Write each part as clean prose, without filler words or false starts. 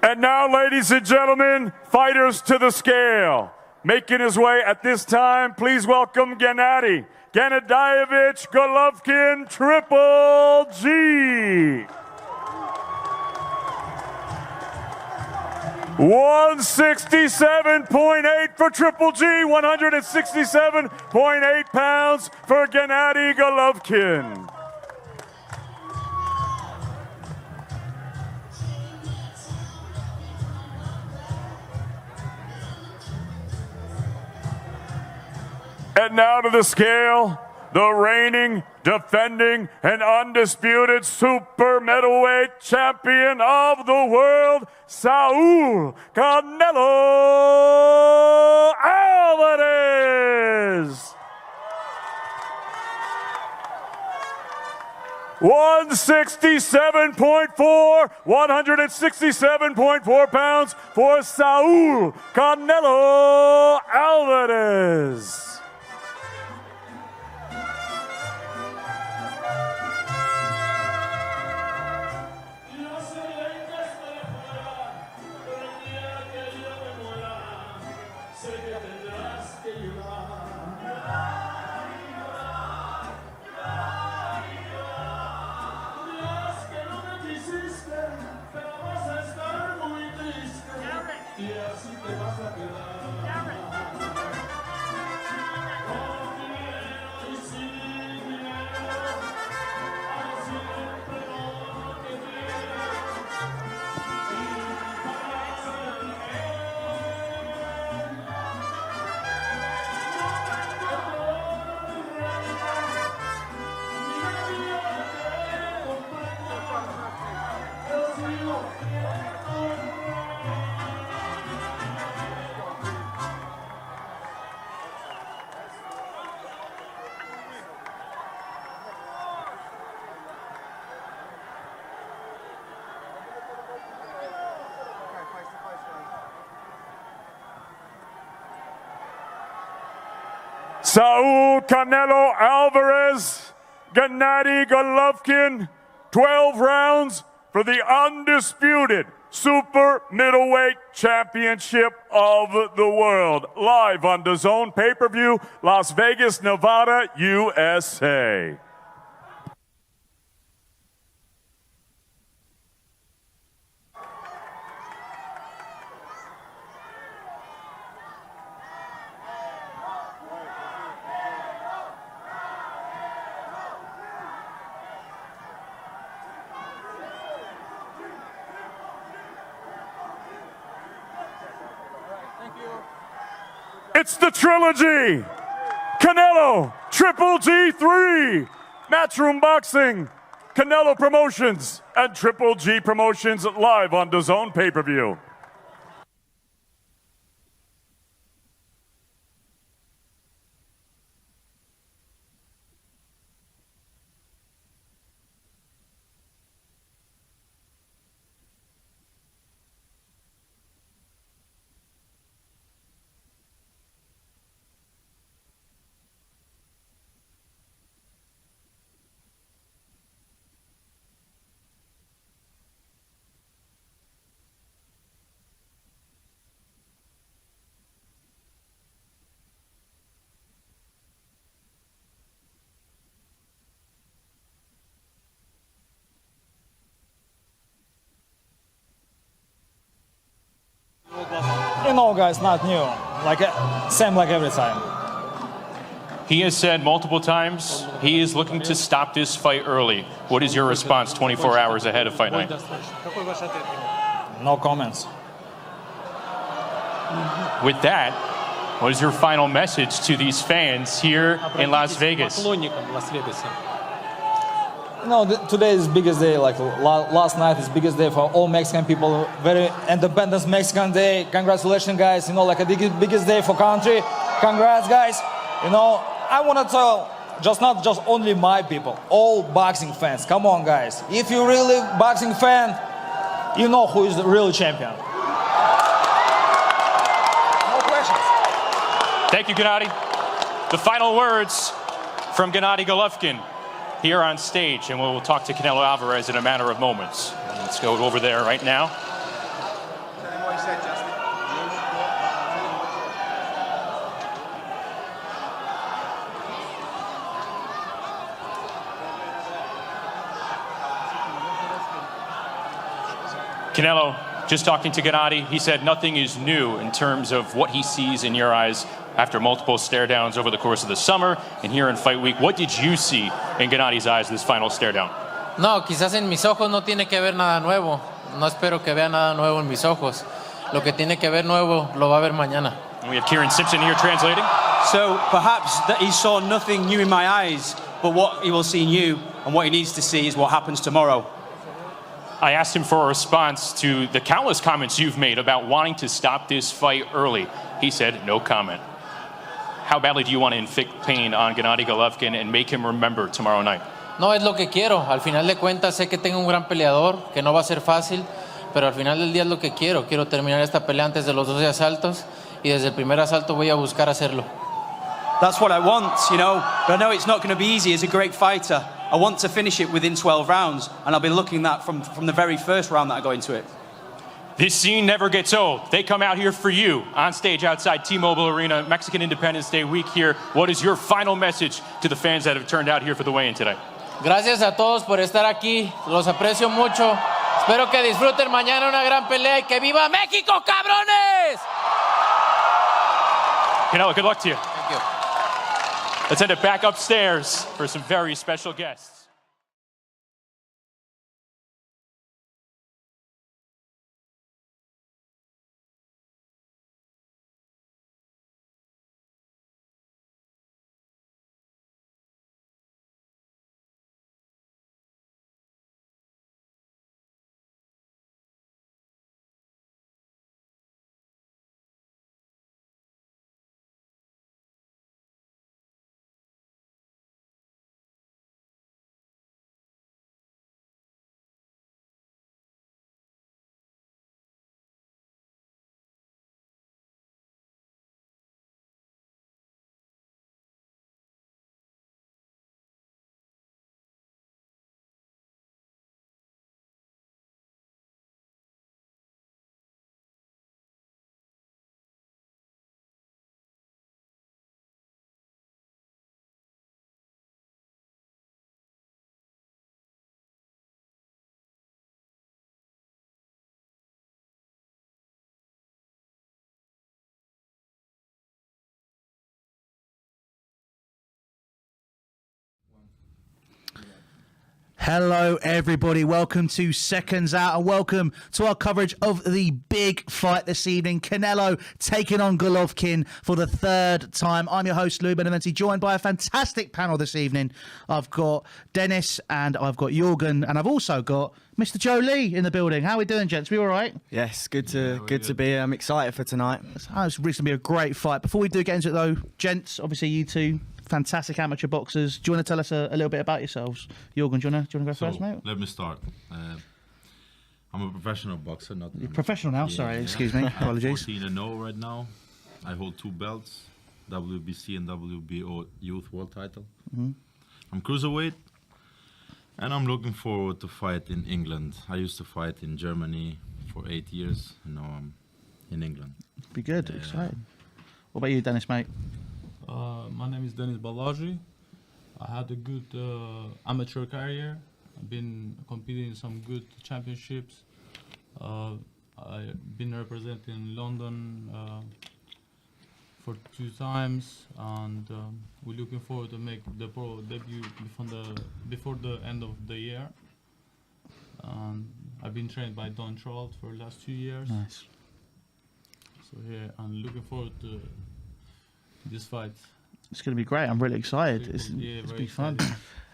And now, ladies and gentlemen, fighters to the scale. Making his way at this time, please welcome Gennady Golovkin, Triple G. 167.8 for Triple G, 167.8 pounds for Gennady Golovkin. And now to the scale, the reigning, defending, and undisputed super middleweight champion of the world, Saul Canelo Alvarez. 167.4 pounds for Saul Canelo Alvarez. Saul Canelo Alvarez, Gennady Golovkin, 12 rounds for the undisputed super middleweight championship of the world. Live on DAZN pay-per-view, Las Vegas, Nevada, USA. It's the trilogy. Canelo, Triple G3, Matchroom Boxing, Canelo Promotions, and Triple G Promotions live on DAZN pay-per-view. You know, guys, not new. Same like every time. He has said multiple times he is looking to stop this fight early. What is your response 24 hours ahead of fight night? No comments. With that, what is your final message to these fans here in Las Vegas? You know, today is biggest day. Last night is biggest day for all Mexican people. Very independent Mexican day. Congratulations, guys. You know, the biggest day for country. Congrats, guys. You know, I want to tell not just only my people, all boxing fans. Come on, guys. If you're really boxing fan, you know who is the real champion. No questions. Thank you, Gennady. The final words from Gennady Golovkin here on stage, and we'll talk to Canelo Alvarez in a matter of moments. Let's go over there right now. Canelo, just talking to Gennady, he said nothing is new in terms of what he sees in your eyes after multiple stare downs over the course of the summer and here in fight week. What did you see in Gennady's eyes this final stare down? No, quizás en mis ojos no tiene que ver nada nuevo. No espero que vea nada nuevo en mis ojos. Lo que tiene que ver nuevo lo va a ver mañana. And we have Kieran Simpson here translating. So perhaps that he saw nothing new in my eyes, but what he will see in you and what he needs to see is what happens tomorrow. I asked him for a response to the countless comments you've made about wanting to stop this fight early. He said, no comment. How badly do you want to inflict pain on Gennady Golovkin and make him remember tomorrow night? No es lo que quiero. Al final de cuentas sé que tengo un gran peleador, que no va a ser fácil, pero al final del día es lo que quiero. Quiero terminar esta pelea antes de los 12 asaltos y desde el primer asalto voy a buscar hacerlo. That's what I want, you know, but I know it's not going to be easy as a great fighter. I want to finish it within 12 rounds, and I'll be looking at from the very first round that I go into it. This scene never gets old. They come out here for you on stage outside T-Mobile Arena, Mexican Independence Day week here. What is your final message to the fans that have turned out here for the weigh-in today? Gracias a todos por estar aquí. Los aprecio mucho. Espero que disfruten mañana una gran pelea y que viva México, cabrones! Canelo, good luck to you. Thank you. Let's head it back upstairs for some very special guests. Hello, everybody. Welcome to Seconds Out and welcome to our coverage of the big fight this evening. Canelo taking on Golovkin for the third time. I'm your host, Lou Beneventi, joined by a fantastic panel this evening. I've got Dennis and I've got Jorgen and I've also got Mr. Joe Lee in the building. How are we doing, gents? We all right? Yes, good to be here. I'm excited for tonight. It's going to be a great fight. Before we do get into it, though, gents, obviously you two, fantastic amateur boxers. Do you want to tell us a little bit about yourselves? Jorgen, do you want to go first, mate? Let me start. I'm a professional boxer. You're professional now? Sorry, excuse me. Apologies. 14-0 right now. I hold 2 belts, WBC and WBO Youth World Title. Mm-hmm. I'm cruiserweight, and I'm looking forward to fight in England. I used to fight in Germany for 8 years, and now I'm in England. Be good, exciting. What about you, Dennis, mate? My name is Denis Balaji. I had a good amateur career. I've been competing in some good championships. I've been representing London for 2 times, and we're looking forward to make the pro debut before the end of the year. I've been trained by Don Trout for the last 2 years. Nice. So yeah, I'm looking forward to this fight. It's going to be great. I'm really excited. It's be fun.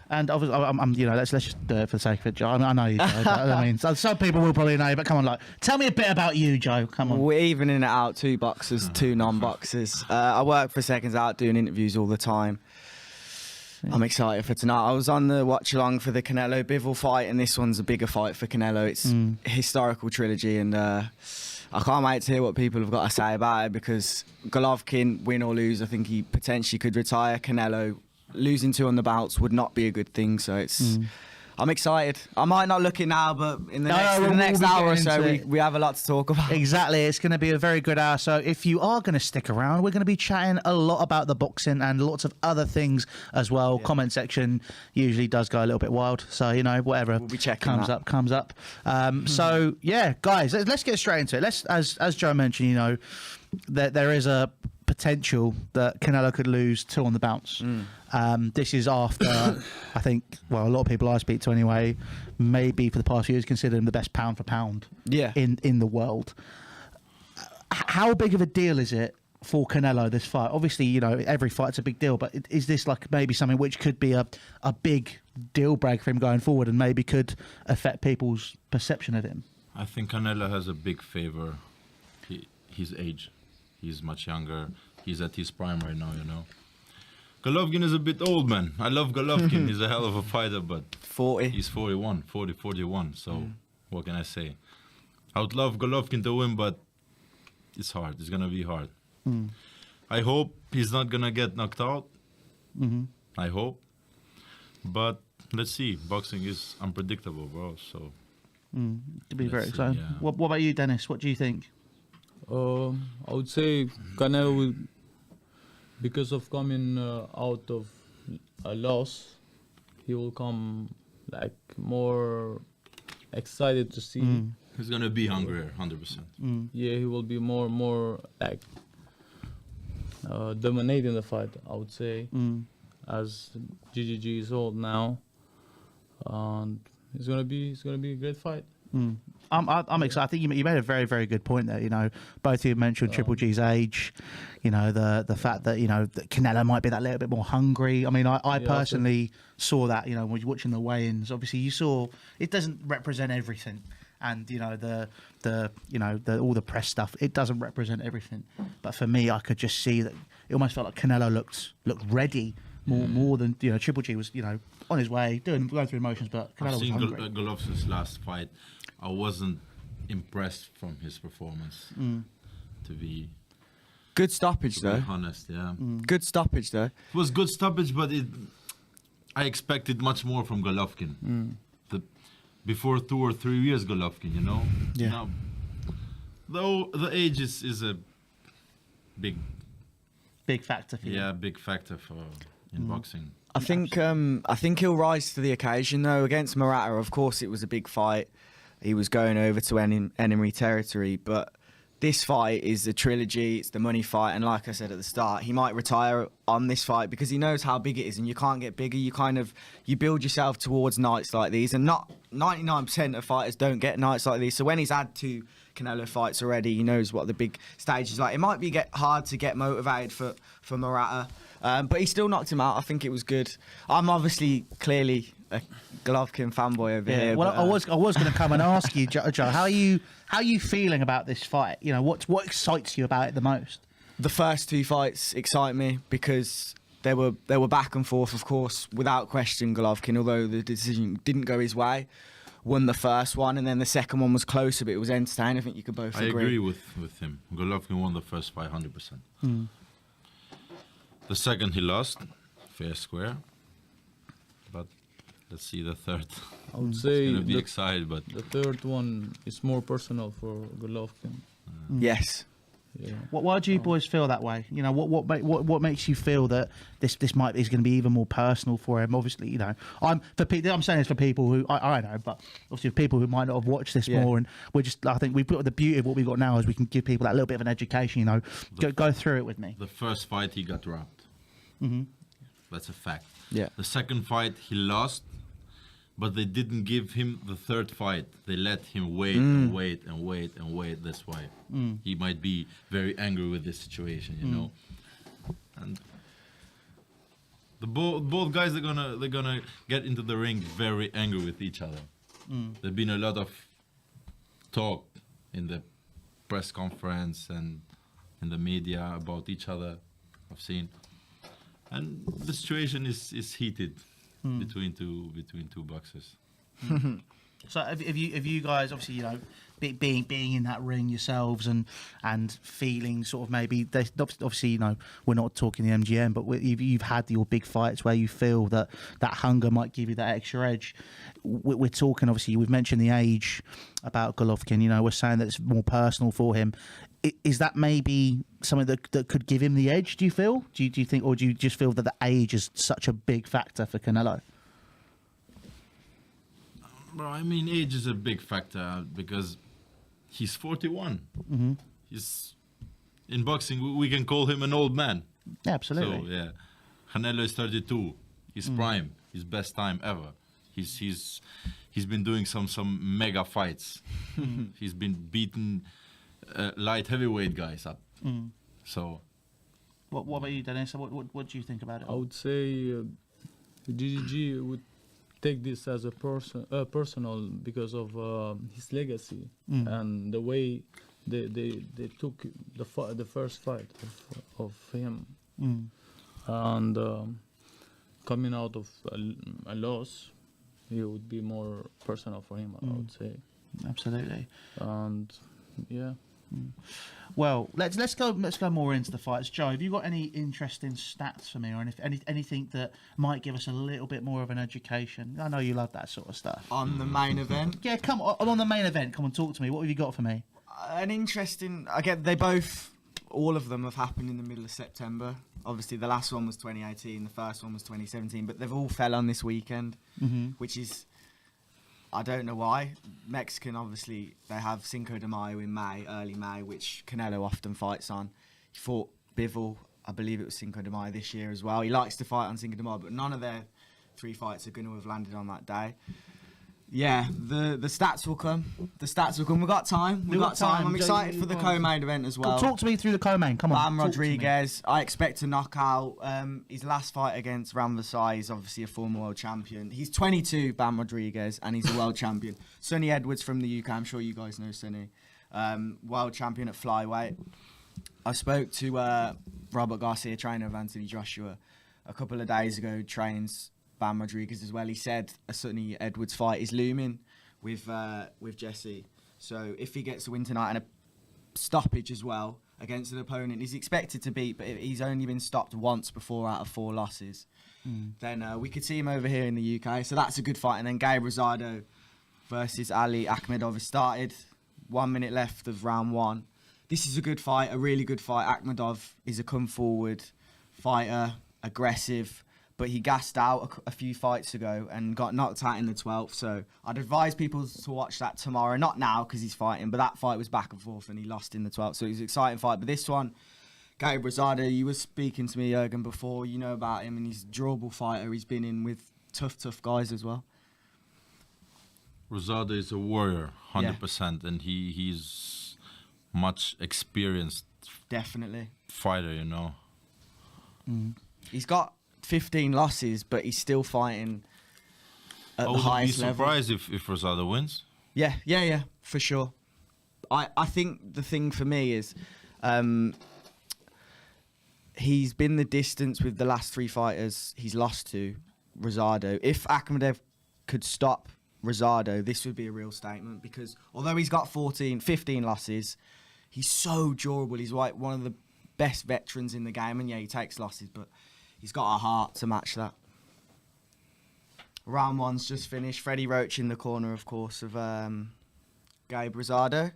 And obviously, I'm let's just do it for the sake of it, Joe. I know you, Joe. But, I mean, some people will probably know, but come on, tell me a bit about you, Joe. Come on. We're evening it out, 2 boxers, 2 non-boxers. I work for Seconds Out doing interviews all the time. Yeah. I'm excited for tonight. I was on the watch along for the Canelo Bivol fight, and this one's a bigger fight for Canelo. It's a historical trilogy, and I can't wait to hear what people have got to say about it, because Golovkin, win or lose, I think he potentially could retire. Canelo losing 2 on the bouts would not be a good thing, so it's I'm excited. I might not look it now, but in the we'll next be hour or getting so, into it. we have a lot to talk about. Exactly. It's going to be a very good hour. So if you are going to stick around, we're going to be chatting a lot about the boxing and lots of other things as well. Comment section usually does go a little bit wild. So, you know, whatever We'll be checking comes that. comes up. So, yeah, guys, let's get straight into it. Let's, as Joe mentioned, you know, there is a potential that Canelo could lose 2 on the bounce. This is after, I think, well, a lot of people I speak to anyway, maybe for the past few years consider him the best pound for pound in the world. How big of a deal is it for Canelo, this fight? Obviously, you know, every fight's a big deal, but is this like maybe something which could be a big deal break for him going forward and maybe could affect people's perception of him? I think Canelo has a big favor. His age. He's much younger. He's at his prime right now, you know. Golovkin is a bit old, man. I love Golovkin. He's a hell of a fighter, but 40. he's 41, 41. So what can I say? I would love Golovkin to win, but it's hard. It's going to be hard. I hope he's not going to get knocked out. I hope. But let's see. Boxing is unpredictable, bro. So To be very see, exciting. yeah. What about you, Dennis? What do you think? I would say Canelo will, because of coming out of a loss, he will come like more excited to see. he's going to be hungrier, 100%. Yeah, he will be more like dominating the fight, I would say, as GGG is old now, and it's gonna be a great fight. I'm excited. I think you made a very, very good point there. You know, both of you mentioned Triple G's age. You know, the fact that, you know, that Canelo might be that little bit more hungry. I mean, I personally saw that. You know, when you're watching the weigh-ins, obviously you saw it doesn't represent everything, and you know all the press stuff. It doesn't represent everything. But for me, I could just see that it almost felt like Canelo looked ready more than, you know, Triple G was, you know, on his way going through emotions, but Canelo I've was seen hungry. Golovkin's last fight. I wasn't impressed from his performance, to be Good stoppage, though. honest. Yeah, Good stoppage, though. it was good stoppage, but I expected much more from Golovkin. Before 2 or 3 years, Golovkin, you know. Yeah. Now, though the age is a big factor for you. big factor in boxing. I think he'll rise to the occasion, though. Against Murata, of course, it was a big fight. He was going over to enemy territory, but this fight is a trilogy. It's the money fight, and like I said at the start, he might retire on this fight because he knows how big it is, and you can't get bigger. You build yourself towards nights like these, and not 99% of fighters don't get nights like these. So when he's had 2 Canelo fights already, he knows what the big stage is like. It might be hard to get motivated for Murata, but he still knocked him out. I think it was good. I'm obviously clearly a Golovkin fanboy over here. Well, but, I was going to come and ask you, Joe, how are you feeling about this fight? You know, what excites you about it the most? the first 2 fights excite me because they were back and forth, of course, without question. Golovkin, although the decision didn't go his way, won the first one, and then the second one was closer, but it was entertaining. I think you could both agree. I agree with him. Golovkin won the first fight 100%. The second he lost, fair square. But let's see the third. I would say It's gonna be excited, but the third one is more personal for Golovkin. Yes. Yeah. Why do you boys feel that way? You know, what makes you feel that this is going to be even more personal for him? Obviously, you know, I'm saying this for people who I know, but obviously for people who might not have watched this more, and I think we've got the beauty of what we've got now is we can give people that little bit of an education. You know, go through it with me. the first fight he got robbed. That's a fact. Yeah. The second fight he lost, but they didn't give him the third fight. They let him wait and wait and wait and wait. That's why he might be very angry with this situation, you know. And the both guys they're gonna get into the ring very angry with each other. There's been a lot of talk in the press conference and in the media about each other. I've seen, and the situation is heated between two boxers. So if you guys, obviously, you know, being in that ring yourselves and feeling sort of maybe obviously, you know, we're not talking the MGM, but you've had your big fights where you feel that hunger might give you that extra edge. We're talking, obviously, we've mentioned the age about Golovkin. You know, we're saying that it's more personal for him. Is that maybe something that could give him the edge? Do you feel? Do you think, or do you just feel that the age is such a big factor for Canelo? Bro, I mean, age is a big factor because he's 41. Mm-hmm. He's in boxing. We can call him an old man. Yeah, absolutely. So yeah, Canelo is 32. His prime, his best time ever. He's been doing some mega fights. He's been beating light heavyweight guys up. So, what about you, Dennis? What do you think about it? I would say GGG would take this as a personal because of his legacy and the way they took the first fight of him and coming out of a loss, it would be more personal for him. I would say Absolutely. and yeah. Well, let's go more into the fights. Joe, have you got any interesting stats for me, or anything that might give us a little bit more of an education? I know you love that sort of stuff. On the main event? Yeah, come on the main event. Come on, talk to me. What have you got for me? An interesting... Again, all of them have happened in the middle of September. Obviously, the last one was 2018, the first one was 2017, but they've all fell on this weekend, which is... I don't know why. Mexican, obviously, they have Cinco de Mayo in May, early May, which Canelo often fights on. He fought Bivol, I believe it was Cinco de Mayo this year as well. He likes to fight on Cinco de Mayo, but none of their 3 fights are going to have landed on that day. Yeah, the stats will come. The stats will come. We've got time. We've got time. I'm excited for the co-main event as well. Talk to me through the co-main. Come on. Bam Rodriguez, I expect a knockout. His last fight against Ram Vasai is obviously a former world champion. He's 22, Bam Rodriguez, and he's a world champion. Sonny Edwards from the UK, I'm sure you guys know Sonny. World champion at flyweight. I spoke to Robert Garcia, trainer of Anthony Joshua, a couple of days ago, trains Bam Rodriguez as well. He said a Sonny Edwards fight is looming with Jesse. So if he gets a win tonight and a stoppage as well against an opponent he's expected to beat, but he's only been stopped once before out of 4 losses, then we could see him over here in the UK. So that's a good fight. And then Gabe Rosado versus Ali Akhmedov has started. 1 minute left of round 1. This is a good fight, a really good fight. Akhmedov is a come-forward fighter, aggressive, but he gassed out a few fights ago and got knocked out in the 12th. So I'd advise people to watch that tomorrow. Not now because he's fighting, but that fight was back and forth and he lost in the 12th. So it was an exciting fight. But this one, Gabe Rosado, you were speaking to me, Jurgen, before. You know about him, and he's a durable fighter. He's been in with tough guys as well. Rosado is a warrior, 100%, and he's much experienced. Definitely. Fighter, you know. He's got 15 losses, but he's still fighting at the highest level. I would be surprised if Rosado wins. Yeah, for sure. I think the thing for me is he's been the distance with the last 3 fighters he's lost to, Rosado. If Akhmedov could stop Rosado, this would be a real statement, because although he's got 15 losses, he's so durable. He's like one of the best veterans in the game, and yeah, he takes losses, but he's got a heart to match that. Round 1's just finished. Freddie Roach in the corner, of course, of Gabe Rosado.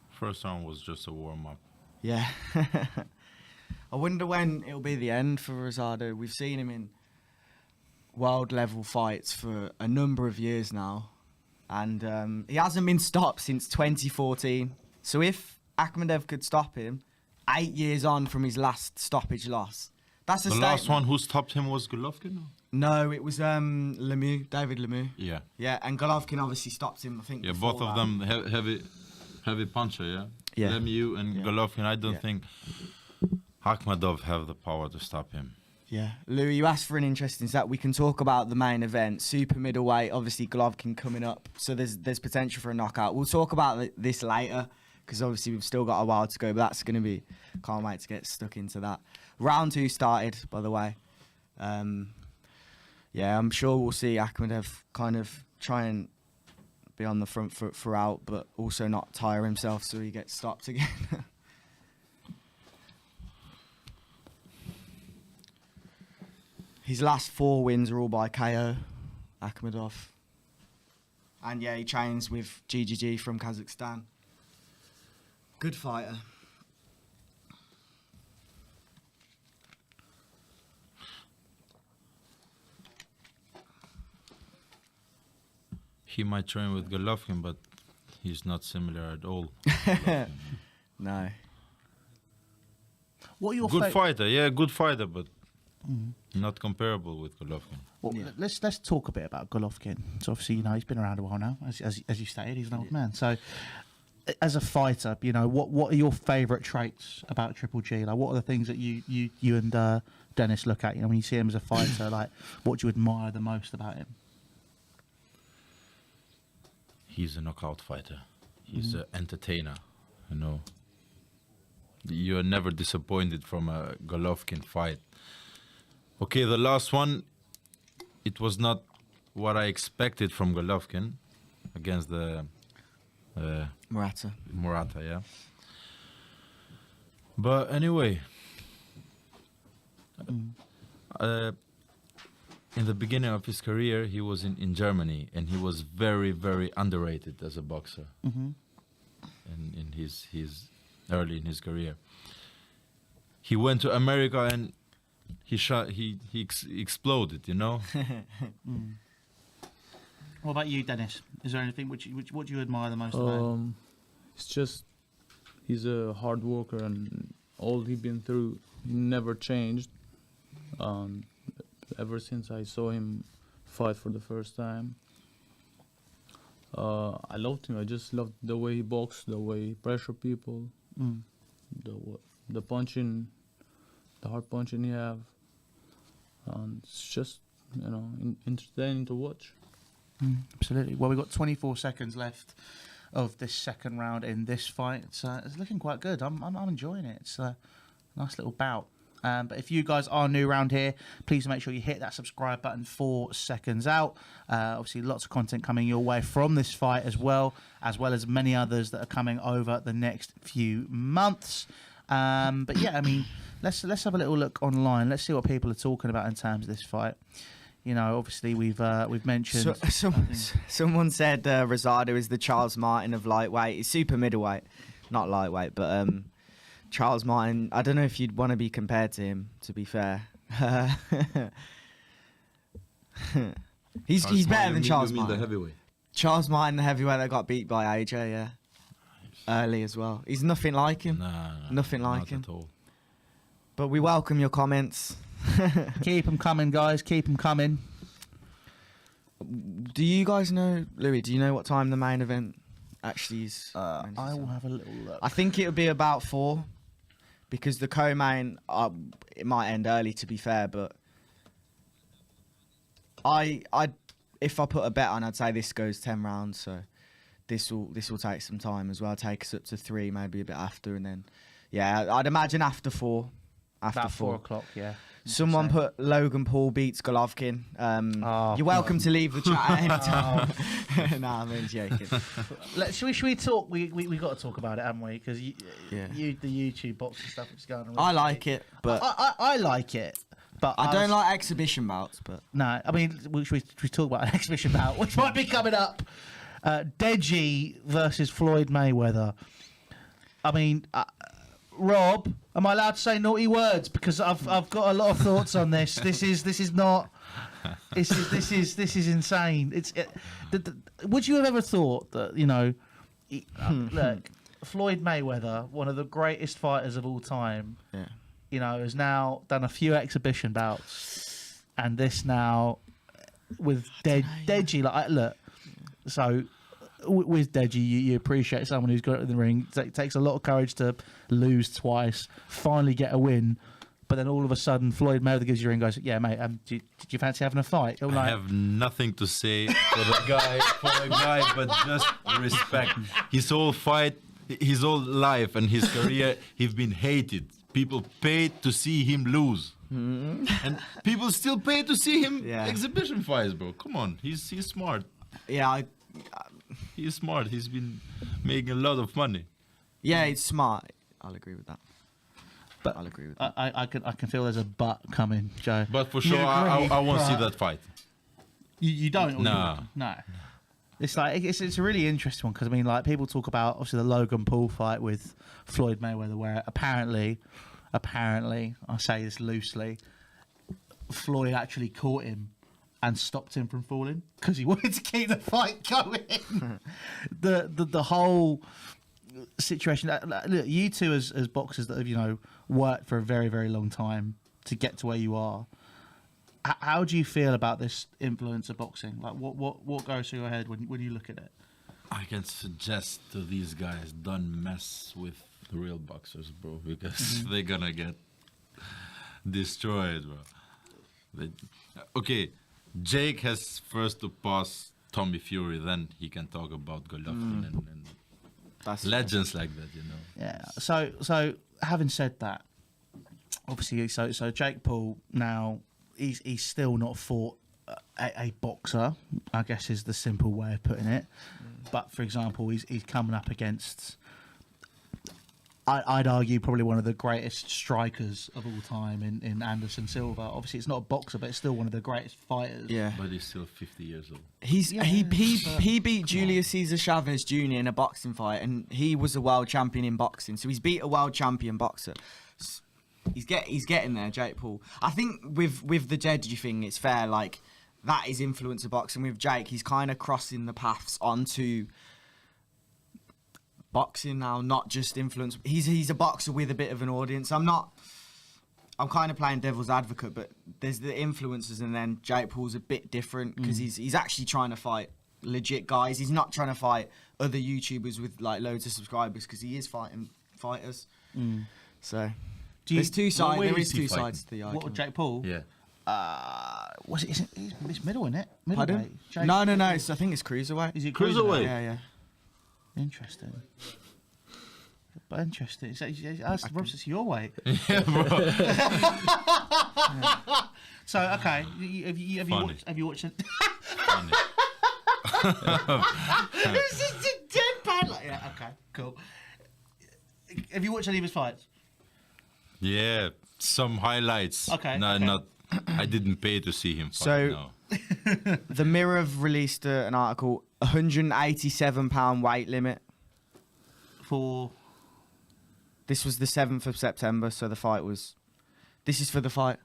First round was just a warm-up. Yeah. I wonder when it'll be the end for Rosado. We've seen him in world-level fights for a number of years now, and he hasn't been stopped since 2014. So if Akhmedov could stop him 8 years on from his last stoppage loss, that's a The statement. last one who stopped him was Golovkin? No, it was Lemieux, David Lemieux. Yeah. Yeah, and Golovkin obviously stopped him, I think. Yeah, before both of that. them heavy puncher, yeah? Yeah. Lemieux and Golovkin, I don't Yeah. think Akhmedov have the power to stop him. Yeah. Louis, you asked for an interesting stat. We can talk about the main event. Super middleweight, obviously Golovkin coming up, so there's potential for a knockout. We'll talk about this later, because obviously we've still got a while to go, but that's going to be... Can't wait to get stuck into that. Round 2 started, by the way. yeah, I'm sure we'll see Akhmadov kind of try and be on the front foot throughout, but also not tire himself so he gets stopped again. His last 4 wins are all by KO, Akhmadov. And yeah, he trains with GGG from Kazakhstan. Good fighter. He might train with Golovkin, but he's not similar at all. No. What are your Good fighter, yeah, good fighter, but not comparable with Golovkin. Well, let's talk a bit about Golovkin. So obviously, you know, he's been around a while now, as you stated, he's an old man. So, as a fighter, you know, what are your favourite traits about Triple G? Like, what are the things that you and Dennis look at? You know, when you see him as a fighter, like, what do you admire the most about him? He's a knockout fighter. He's an entertainer, you know. You're never disappointed from a Golovkin fight. Okay, the last one, it was not what I expected from Golovkin against the Murata, yeah. But anyway, in the beginning of his career, he was in Germany, and he was very, very underrated as a boxer. In his early in his career, he went to America and he exploded. You know. What about you, Dennis? Is there anything what do you admire the most about him? It's just he's a hard worker, and all he been through never changed. Ever since I saw him fight for the first time, I loved him. I just loved the way he boxed, the way he pressure people, the punching, the hard punching he have. It's just, you know, entertaining to watch. Absolutely. Well, we've got 24 seconds left of this second round in this fight. It's looking quite good. I'm enjoying it. It's a nice little bout. But if you guys are new around here, please make sure you hit that subscribe button for Seconds Out. Obviously, lots of content coming your way from this fight as well as many others that are coming over the next few months. But yeah, I mean, let's have a little look online. Let's see what people are talking about in terms of this fight. You know, obviously we've mentioned. Someone said Rosado is the Charles Martin of lightweight. He's super middleweight, not lightweight, but Charles Martin. I don't know if you'd want to be compared to him. To be fair, he's better than Charles Martin. The heavyweight. Charles Martin, the heavyweight that got beat by AJ, yeah, early as well. He's nothing like him. Nah, nothing like not him. at all. But we welcome your comments. Keep them coming, guys. Keep them coming. Do you guys know, Louis? Do you know what time the main event actually is? I will have a little look. I think it would be about 4, because the co-main it might end early. To be fair, but if I put a bet on, I'd say this goes 10 rounds. So this will take some time as well. Take us up to 3, maybe a bit after, and then yeah, I'd imagine after 4. After about 4 o'clock, yeah. Someone put Logan Paul beats Golovkin. You're welcome to leave the chat at any time. Nah, I'm joking. Should we talk? We got to talk about it, haven't we? Because the YouTube boxing stuff is going on. I like it, but I like it, but I don't like exhibition bouts. But no, I mean, should we talk about an exhibition bout, which might be coming up? Deji versus Floyd Mayweather. I mean. Rob, am I allowed to say naughty words? Because I've got a lot of thoughts on this. This is insane. Would you have ever thought that, you know, look, Floyd Mayweather, one of the greatest fighters of all time, you know, has now done a few exhibition bouts, and this now with Deji, like, look, so. With Deji, you appreciate someone who's got it in the ring. It takes a lot of courage to lose twice, finally get a win, but then all of a sudden Floyd Mayweather gives you a ring and goes, yeah, mate, did you fancy having a fight? I have nothing to say for the guy, but just respect. His whole fight, his whole life and his career, he's been hated people paid to see him lose. And people still pay to see him exhibition fights, bro. Come on, he's smart. Yeah, He's smart. He's been making a lot of money. yeah, it's smart. I'll agree with that. But I'll agree with that. I can feel there's a but coming, Joe. But for sure, I won't see that fight. You don't? Or No. No. It's like it's a really interesting one because I mean, like people talk about obviously the Logan Paul fight with Floyd Mayweather, where apparently, I say this loosely, Floyd actually caught him and stopped him from falling because he wanted to keep the fight going. the whole situation. Look, you two as boxers that have worked for a very, very long time to get to where you are. How do you feel about this influence of boxing? Like, what goes through your head when you look at it? I can suggest to these guys, don't mess with the real boxers, bro, because they're gonna get destroyed, bro. Okay, Jake has first to pass Tommy Fury, then he can talk about Golovkin and That's legends like that, Yeah. So having said that, obviously, so Jake Paul now he's still not fought a boxer, I guess is the simple way of putting it. But for example, he's coming up against, I'd argue, probably one of the greatest strikers of all time in Anderson Silva. Obviously, it's not a boxer, but it's still one of the greatest fighters. Yeah. But he's still 50 years old. He beat Julius Caesar Chavez Jr. in a boxing fight, and he was a world champion in boxing. So he's beat a world champion boxer. He's getting there, Jake Paul. I think with the Jeji thing, it's fair. Like, that is influence of boxing. With Jake, he's kind of crossing the paths onto boxing now, not just influence. He's a boxer with a bit of an audience. I'm kind of playing devil's advocate, but there's the influencers, and then Jake Paul's a bit different because he's actually trying to fight legit guys. He's not trying to fight other YouTubers with like loads of subscribers because he is fighting fighters. So there's two sides. There is two sides to the argument. What, Jake Paul? Yeah. Was it? It's middle, isn't it? Pardon? Jake, No. I think it's cruiserweight. Is it Cruiserweight? Yeah. Interesting. But interesting. Rob says your weight. Yeah, bro. So okay, have you watched it? Funny. It's just a deadpan. Like, yeah. Okay. Cool. Have you watched any of his fights? Yeah, some highlights. Okay, No, okay. not. I didn't pay to see him fight. So- No. The Mirror have released an article, £187 weight limit. For This was the 7th of September, so the fight was... This is for the fight,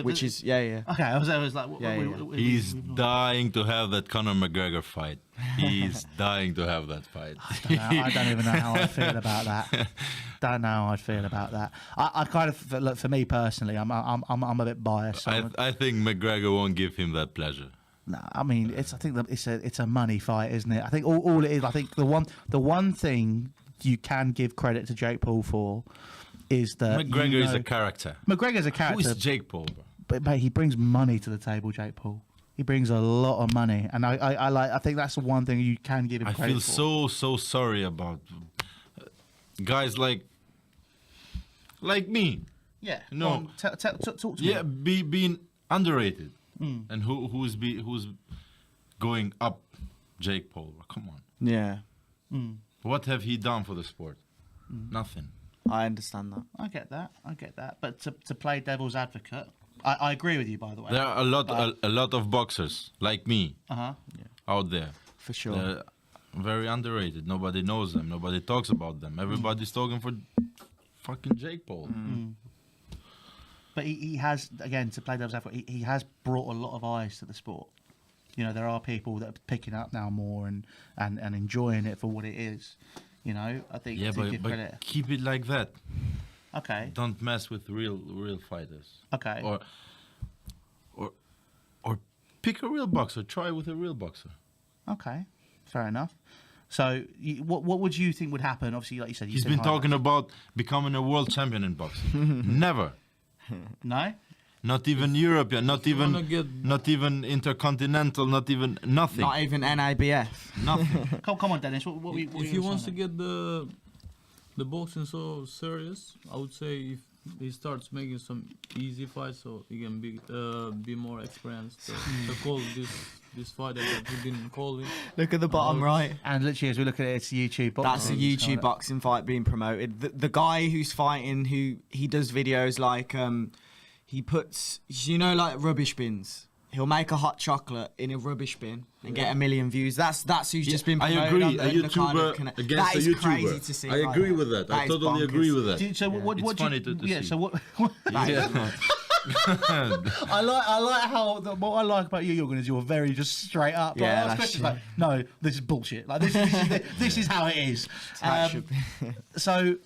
which is... Yeah. okay, I was like, He's dying to have that Conor McGregor fight. He's dying to have that fight. I don't even know how I feel about that. Don't know how I'd feel about that. I kind of look, for me personally, I'm a bit biased. So I think McGregor won't give him that pleasure. no, I mean I think that it's a money fight, isn't it? I think all it is. I think the one thing you can give credit to Jake Paul for is that McGregor is a character. McGregor's a Who character. is Jake Paul, bro? But he brings money to the table, Jake Paul. He brings a lot of money, and I think that's the one thing you can give him I credit feel for. so sorry about guys like me. Yeah. No. Talk to me. Yeah, being underrated, and who's going up? Jake Paul. Come on. Yeah, What have he done for the sport? Nothing. I understand that. I get that. But to play devil's advocate, I agree with you, by the way. There are a lot of boxers like me out there. For sure. They're very underrated. Nobody knows them. Nobody talks about them. Everybody's talking for fucking Jake Paul. But he has, again, to play devil's advocate, he has brought a lot of eyes to the sport. You know, there are people that are picking up now more and enjoying it for what it is. You know, I think Yeah, to give but credit. keep it like that. Okay. Don't mess with real fighters. Okay. Or pick a real boxer. Try with a real boxer. Okay. Fair enough. So, what would you think would happen? Obviously, like you said, He's been talking about becoming a world champion in boxing. Never. No. Not even European. Not wanna even intercontinental. Not even nothing. Not even NIBF. Nothing. Come on, Dennis. What If he wants to get the boxing so serious, I would say if he starts making some easy fights, so he can be more experienced. To call this fight that he didn't call it. Look at the bottom right. And literally, as we look at it, it's YouTube boxing. That's a YouTube boxing fight being promoted. The guy who's fighting, he does videos like he puts, like rubbish bins. He'll make a hot chocolate in a rubbish bin and get 1 million views. That's who's just been promoted. I agree. On the, A YouTuber against that a is YouTuber. crazy To see. I agree with that. I totally agree with that. So what It's do funny you, to yeah, see. so what Yeah. I like how what I like about you, Jorgen, is you're very just straight up. Like, Yeah, ask that's questions true. like, no, this is bullshit. Like this is how it is. So,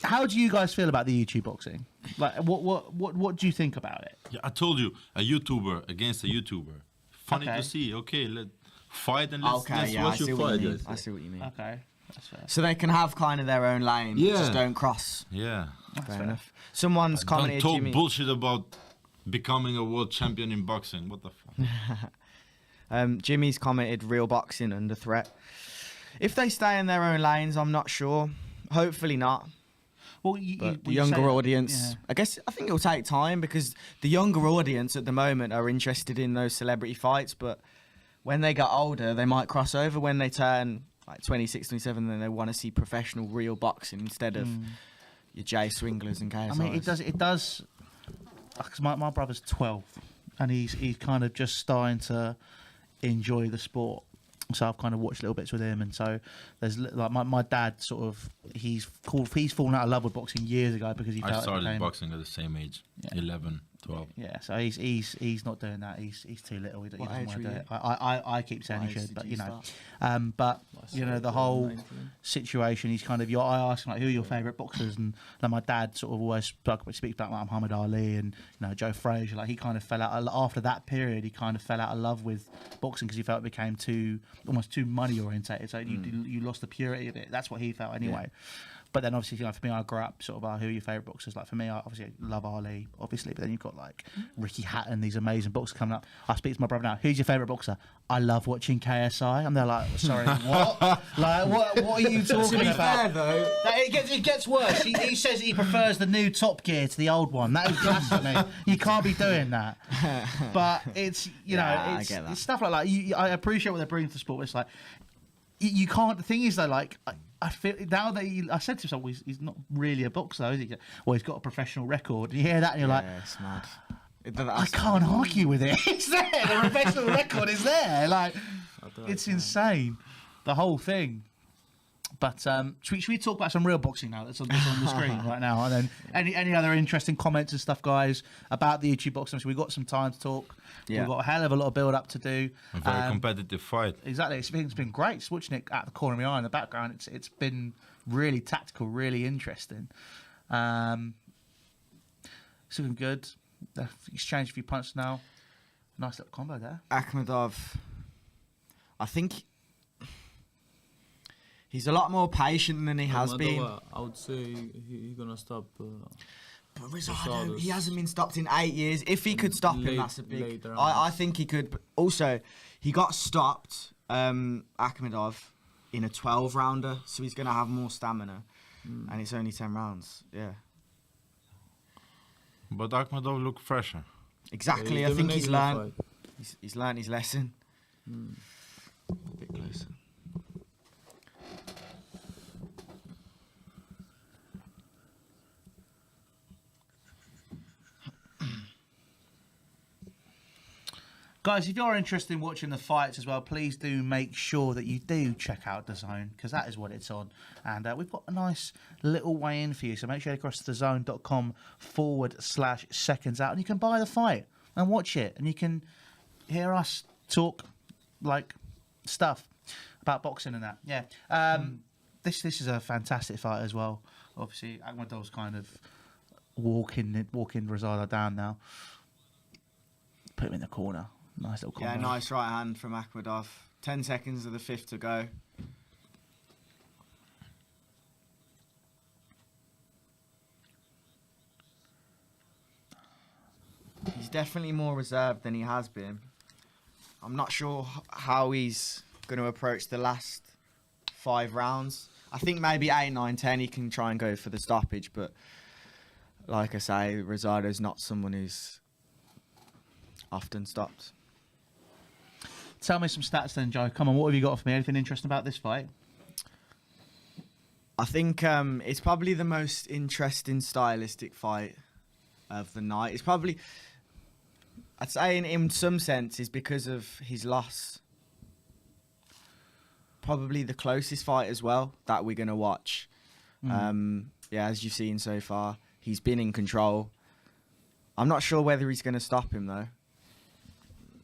how do you guys feel about the YouTube boxing? Like, what do you think about it? Yeah, I told you, a YouTuber against a YouTuber. Funny Okay. to see. Okay, let's fight and let's I watch see you what fight. you mean. guys. I see what you mean. Okay, that's fair. So they can have kind of their own lane, but Yeah. just don't cross. Yeah. Fair enough. Someone's Don't commented, talk Jimmy. bullshit about becoming a world champion in boxing. What the fuck? Jimmy's commented, real boxing under threat. If they stay in their own lanes, I'm not sure. Hopefully not. Well, But the younger audience, I think it'll take time because the younger audience at the moment are interested in those celebrity fights. But when they get older, they might cross over. When they turn like 26, 27, then they want to see professional, real boxing instead of your Jay Swinglers and KSIs. I mean, it does. Because my brother's 12, and he's kind of just starting to enjoy the sport. So I've kind of watched little bits with him, and so there's like my dad sort of he's fallen out of love with boxing years ago because he felt I it started became, boxing at the same age, 11, 12. Yeah, so he's not doing that. He's too little. He doesn't What age want to were do you? it. I keep saying What he age should, did but you you know, start? but you know the whole situation. He's kind of I ask him like, who are your favourite boxers, and like my dad sort of always speaks about like Muhammad Ali and Joe Frazier. Like he kind of fell out after that period. He kind of fell out of love with boxing because he felt it became almost too money orientated. So you lost the purity of it. That's what he felt anyway. But then obviously, for me, I grew up sort of, who are your favourite boxers? Like for me, I obviously love Ali, obviously. But then you've got like Ricky Hatton, these amazing boxers coming up. I speak to my brother now. Who's your favourite boxer? I love watching KSI. And they're like, sorry, what? Like, what are you talking about? Fair, though. It gets worse. He says he prefers the new Top Gear to the old one. That is blasphemy. You can't be doing that. But it's I get that. it's stuff like that. I appreciate what they're bringing to the sport. But it's like you can't. The thing is though, like I feel now that I said to himself, well, he's not really a boxer, though, is he? Well, he's got a professional record. You hear that, and you're like, it's mad. I can't argue with it. It's there. The professional record is there. Like, it's insane. The whole thing. But should we talk about some real boxing now that's on the screen right now? And then any other interesting comments and stuff, guys, about the YouTube boxing? So we've got some time to talk. Yeah. We've got a hell of a lot of build up to do. A very competitive fight. Exactly. It's been great. Just watching it at the corner of my eye in the background. It's been really tactical, really interesting. It's looking good. They've exchanged a few punches now. Nice little combo there. Akhmedov, I think he's a lot more patient than he has been. I would say he's gonna stop. But Rosado, he hasn't been stopped in 8 years. If he could stop him, that's a big. later on. I think he could. But also, he got stopped, Akhmedov, in a 12-rounder, so he's going to have more stamina. And it's only 10 rounds. Yeah. But Akhmedov looked fresher. Exactly. Yeah, I think he's dominating learned. the fight. He's learned his lesson. A bit closer. Guys, if you're interested in watching the fights as well, please do make sure that you do check out DAZN because that is what it's on. And we've got a nice little way in for you. So make sure you go across to DAZN.com/SecondsOut and you can buy the fight and watch it. And you can hear us talk like stuff about boxing and that. Yeah. This is a fantastic fight as well. Obviously, Akhmedov's kind of walking Rosado down now. Put him in the corner. Nice little combo. Yeah, nice right hand from Akhmedov. 10 seconds of the fifth to go. He's definitely more reserved than he has been. I'm not sure how he's going to approach the last 5 rounds. I think maybe 8, 9, 10 he can try and go for the stoppage, but like I say, Rosado's not someone who's often stopped. Tell me some stats then, Joe. Come on, what have you got for me? Anything interesting about this fight? I think it's probably the most interesting stylistic fight of the night. It's probably, I'd say in some sense, is because of his loss. Probably the closest fight as well that we're going to watch. Yeah, as you've seen so far, he's been in control. I'm not sure whether he's going to stop him though.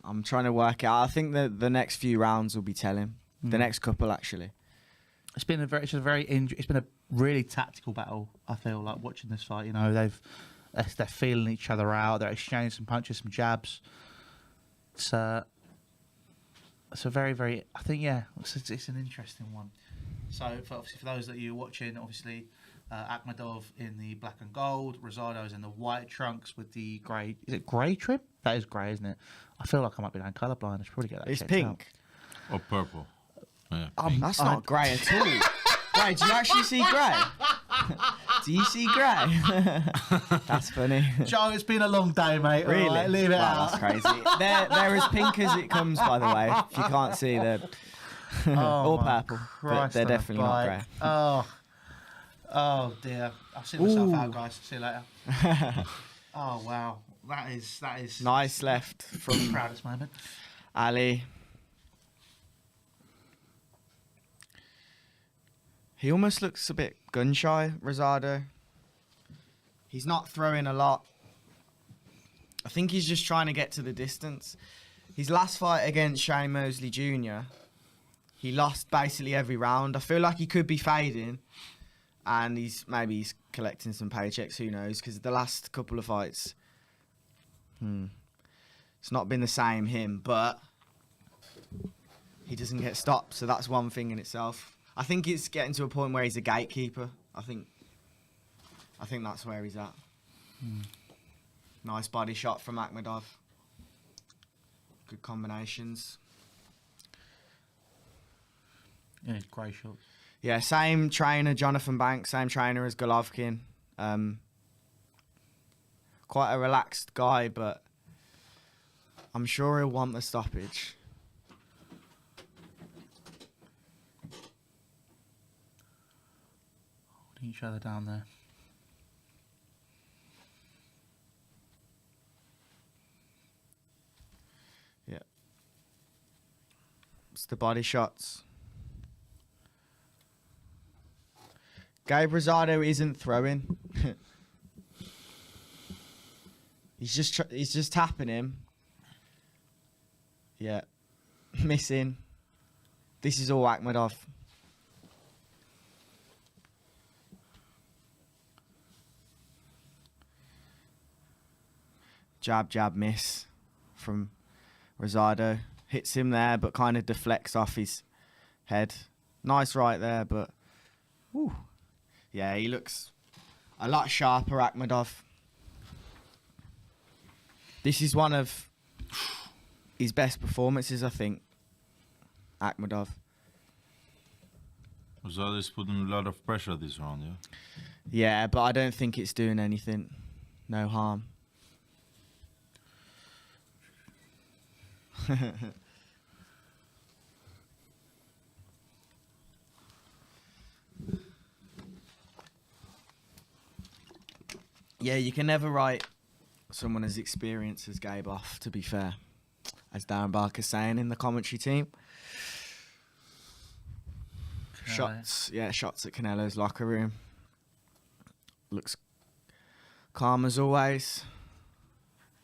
I'm trying to work out. I think that the next few rounds will be telling. The next couple, actually. It's been a really tactical battle. I feel like watching this fight. You know, they're feeling each other out. They're exchanging some punches, some jabs. It's a very, very. I think it's an interesting one. So obviously for those that you're watching, obviously Akhmedov in the black and gold, Rosado's in the white trunks with the grey. Is it grey trim? That is grey, isn't it? I feel like I might be going colourblind. I should probably get that. It's checked pink. out. Or purple. Yeah, That's not grey at all. Wait, do you actually see grey? Do you see grey? That's funny. Joe, it's been a long day, mate. Really? All right, leave it out. That's crazy. They're as pink as it comes, by the way. If you can't see, they're all purple. But they're definitely not grey. Oh dear. I'll see myself out, guys. See you later. Oh wow. That is Nice left from proudest moment. Ali. He almost looks a bit gun shy, Rosado. He's not throwing a lot. I think he's just trying to get to the distance. His last fight against Shane Mosley Jr., he lost basically every round. I feel like he could be fading, and he's collecting some paychecks. Who knows? Because the last couple of fights, it's not been the same him, but he doesn't get stopped. So that's one thing in itself. I think it's getting to a point where he's a gatekeeper. I think that's where he's at. Nice body shot from Akhmedov. Good combinations. Yeah, great shot. Yeah, same trainer, Jonathan Banks, same trainer as Golovkin. Quite a relaxed guy, but I'm sure he'll want the stoppage. Holding each other down there. Yeah. It's the body shots. Gabe Rosado isn't throwing. He's just tapping him. Yeah. Missing. This is all Akhmedov. Jab, jab, miss from Rosado. Hits him there, but kind of deflects off his head. Nice right there, but... Whew. Yeah, he looks a lot sharper, Akhmedov. This is one of his best performances, I think, Akhmedov. Rosado's putting a lot of pressure this round, yeah? Yeah, but I don't think it's doing anything. No harm. Yeah, you can never write someone as experienced as Gabe off, to be fair. As Darren Barker's saying in the commentary team. Shots at Canelo's locker room. Looks calm as always.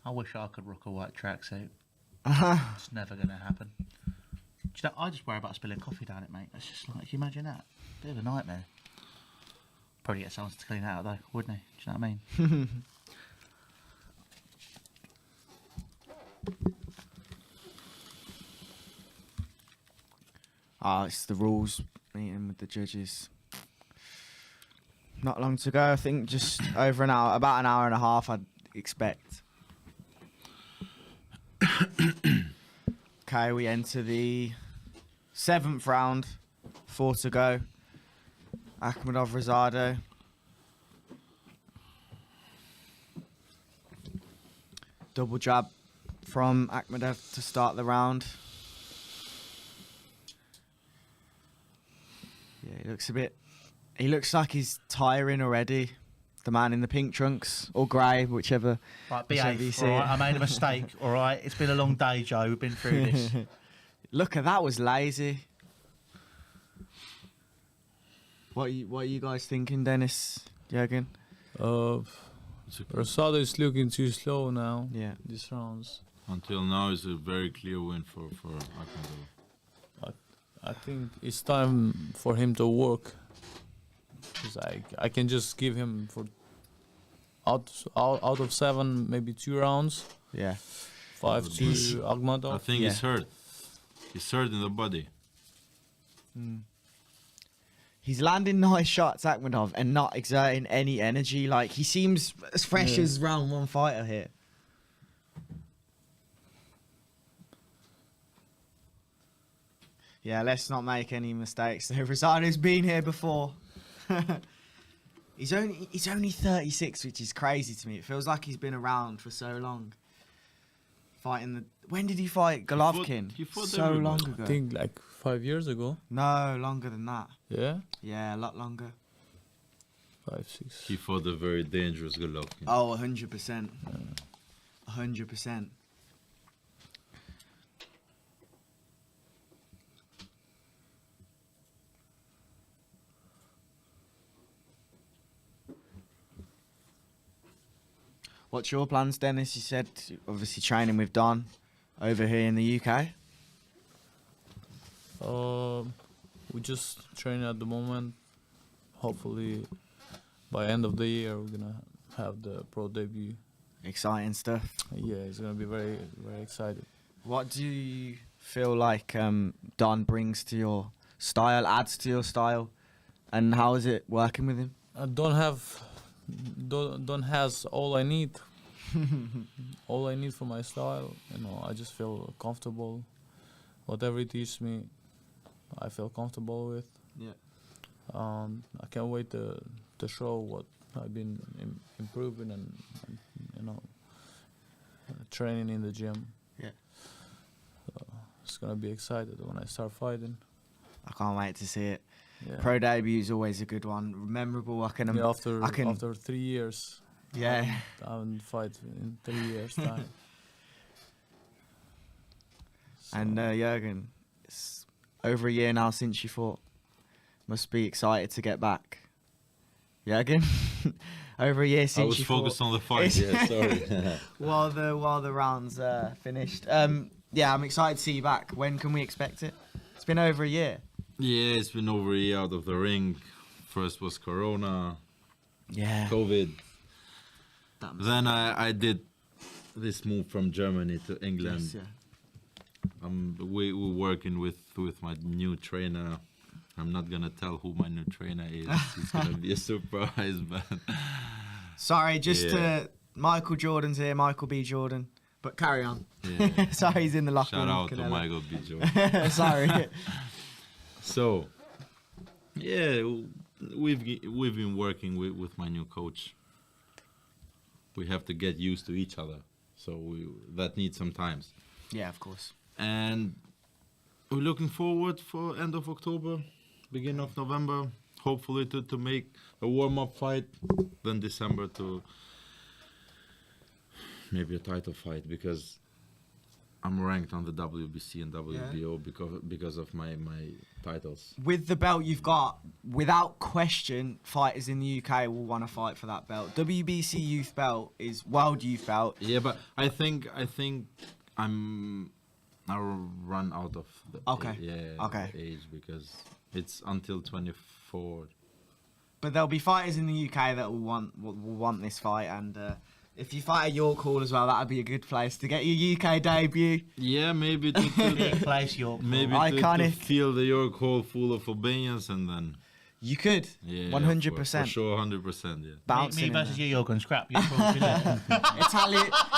I wish I could rock a white tracksuit. It's never going to happen. Do you know, I just worry about spilling coffee down it, mate. It's just like, can you imagine that? Bit of a nightmare. Probably get someone to clean it out though, wouldn't he? Do you know what I mean? It's the rules meeting with the judges. Not long to go, I think just over an hour, about an hour and a half I'd expect. Okay, we enter the 7th round, 4 to go. Akhmedov Rosado. Double jab from Akhmedov to start the round. Yeah, he looks like he's tiring already. The man in the pink trunks or grey, whichever. Right, whichever you behave. see All it. right, I made a mistake. All right, it's been a long day, Joe. We've been through this. Look at that, was lazy. What are you guys thinking, Dennis, Jürgen? Rosado is looking too slow now. Yeah. These rounds. Until now, it's a very clear win for Akhmedov. I think it's time for him to work. 'Cause I can just give him for out of 7, maybe 2 rounds. Yeah. 5 to Akhmedov. I think he's hurt. He's hurt in the body. He's landing nice shots, Akhmedov, and not exerting any energy. Like, he seems as fresh as round 1 fighter here. Yeah, let's not make any mistakes. Rosado's been here before. He's only 36, which is crazy to me. It feels like he's been around for so long. When did he fight Golovkin? he fought so everybody. long ago. I think like 5 years ago. No, longer than that. Yeah, Yeah, a lot longer. 5, 6. He fought a very dangerous Golovkin. Oh, 100%. 100%. What's your plans, Dennis? You said obviously training with Don over here in the UK. We just train at the moment. Hopefully, by end of the year, we're gonna have the pro debut. Exciting stuff. Yeah, it's gonna be very, very excited. What do you feel like Don brings to your style, adds to your style, and how is it working with him? I don't has all I need. All I need for my style. I just feel comfortable. Whatever he teaches me, I feel comfortable with. Yeah. I can't wait to show what I've been improving and training in the gym. Yeah. So it's gonna be excited when I start fighting. I can't wait to see it. Yeah. Pro debut is always a good one. Memorable. After 3 years. Yeah. I haven't fight in 3 years time. And Jürgen, it's over a year now since you fought. Must be excited to get back. Jürgen, over a year since you fought. I was focused on the fight. Yeah, sorry. while the rounds finished. Yeah, I'm excited to see you back. When can we expect it? It's been over a year. Yeah, it's been over a year out of the ring. First was Corona, Yeah. COVID. Then I did this move from Germany to England. Yes, yeah. We're working with my new trainer. I'm not gonna tell who my new trainer is. It's gonna be a surprise, but Sorry, Yeah. Michael Jordan's here, Michael B. Jordan. But carry on. yeah. Sorry, he's in the locker Shout room. out to Canelo. Michael B. Jordan. Sorry. So, yeah, we've been working with my new coach. We have to get used to each other, so that needs some time. Yeah, of course. And we're looking forward for end of October, beginning of November, hopefully to make a warm-up fight, then December to maybe a title fight, because I'm ranked on the WBC and WBO because of my titles. With the belt you've got, without question, fighters in the UK will want to fight for that belt. WBC youth belt is world youth belt. Yeah, but I think I'll run out of the age, because it's until 24. But there'll be fighters in the UK that will want this fight, and if you fight at York Hall as well, that'd be a good place to get your UK debut. Yeah, maybe to Place York. maybe Iconic. to fill the York Hall full of Albanians, and then You could, yeah, 100%. for sure, 100%. Yeah. Bouncing Me in versus there. you, Jürgen. Scrap. You're probably there.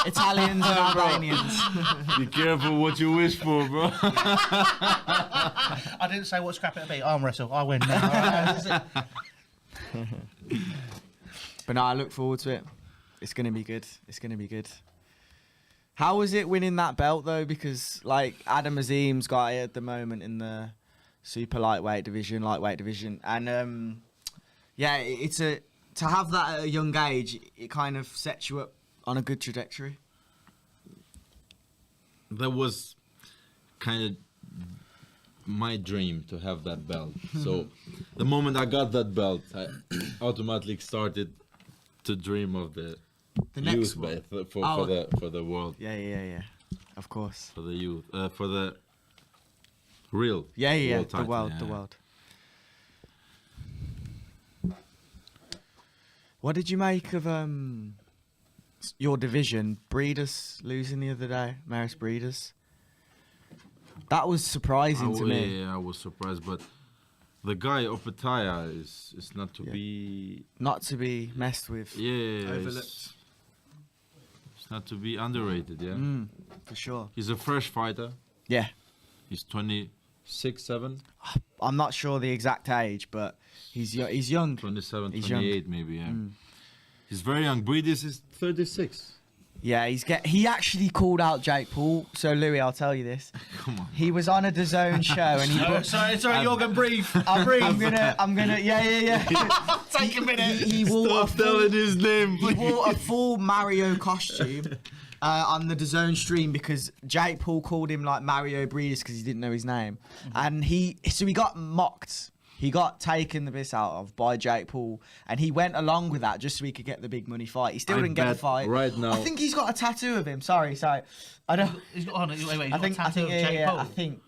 Italians and Albanians. Be careful what you wish for, bro. I didn't say what scrap it'll be. Arm wrestle. I win now. All right, this is it. But no, I look forward to it. It's gonna be good. It's gonna be good. How was it winning that belt though? Because like Adam Azim's got it at the moment in the super lightweight division, and yeah, it's to have that at a young age. It kind of sets you up on a good trajectory. That was kind of my dream to have that belt. So the moment I got that belt, I automatically started to dream of the next youth one. belt for the world. Yeah. Of course. For the youth, for the real. Yeah. world title, The world. What did you make of your division? Breeders losing the other day, Maris Breeders. That was surprising to me. Yeah, I was surprised, but the guy Opataya is not to be messed with. Yeah, overlooked. It's not to be underrated. Yeah, for sure. He's a fresh fighter. Yeah, he's 26, 7. I'm not sure the exact age, but he's young. 27, He's 28 young. maybe. Yeah, he's very young. Breeders is 36. Yeah, he actually called out Jake Paul. So Louis, I'll tell you this. Come on. He was on a DAZN show and he put, Sorry, Jorgen, breathe. I'm gonna yeah. Take a minute. He wore his name. He wore a full Mario costume on the DAZN stream because Jake Paul called him like Mario Breeders because he didn't know his name, and he got mocked. He got taken the piss out of by Jake Paul, and he went along with that just so he could get the big money fight. He still didn't get the fight. Right now, I think he's got a tattoo of him. Sorry. I don't. He's got, wait, he's I got think a tattoo of Jake Paul. I think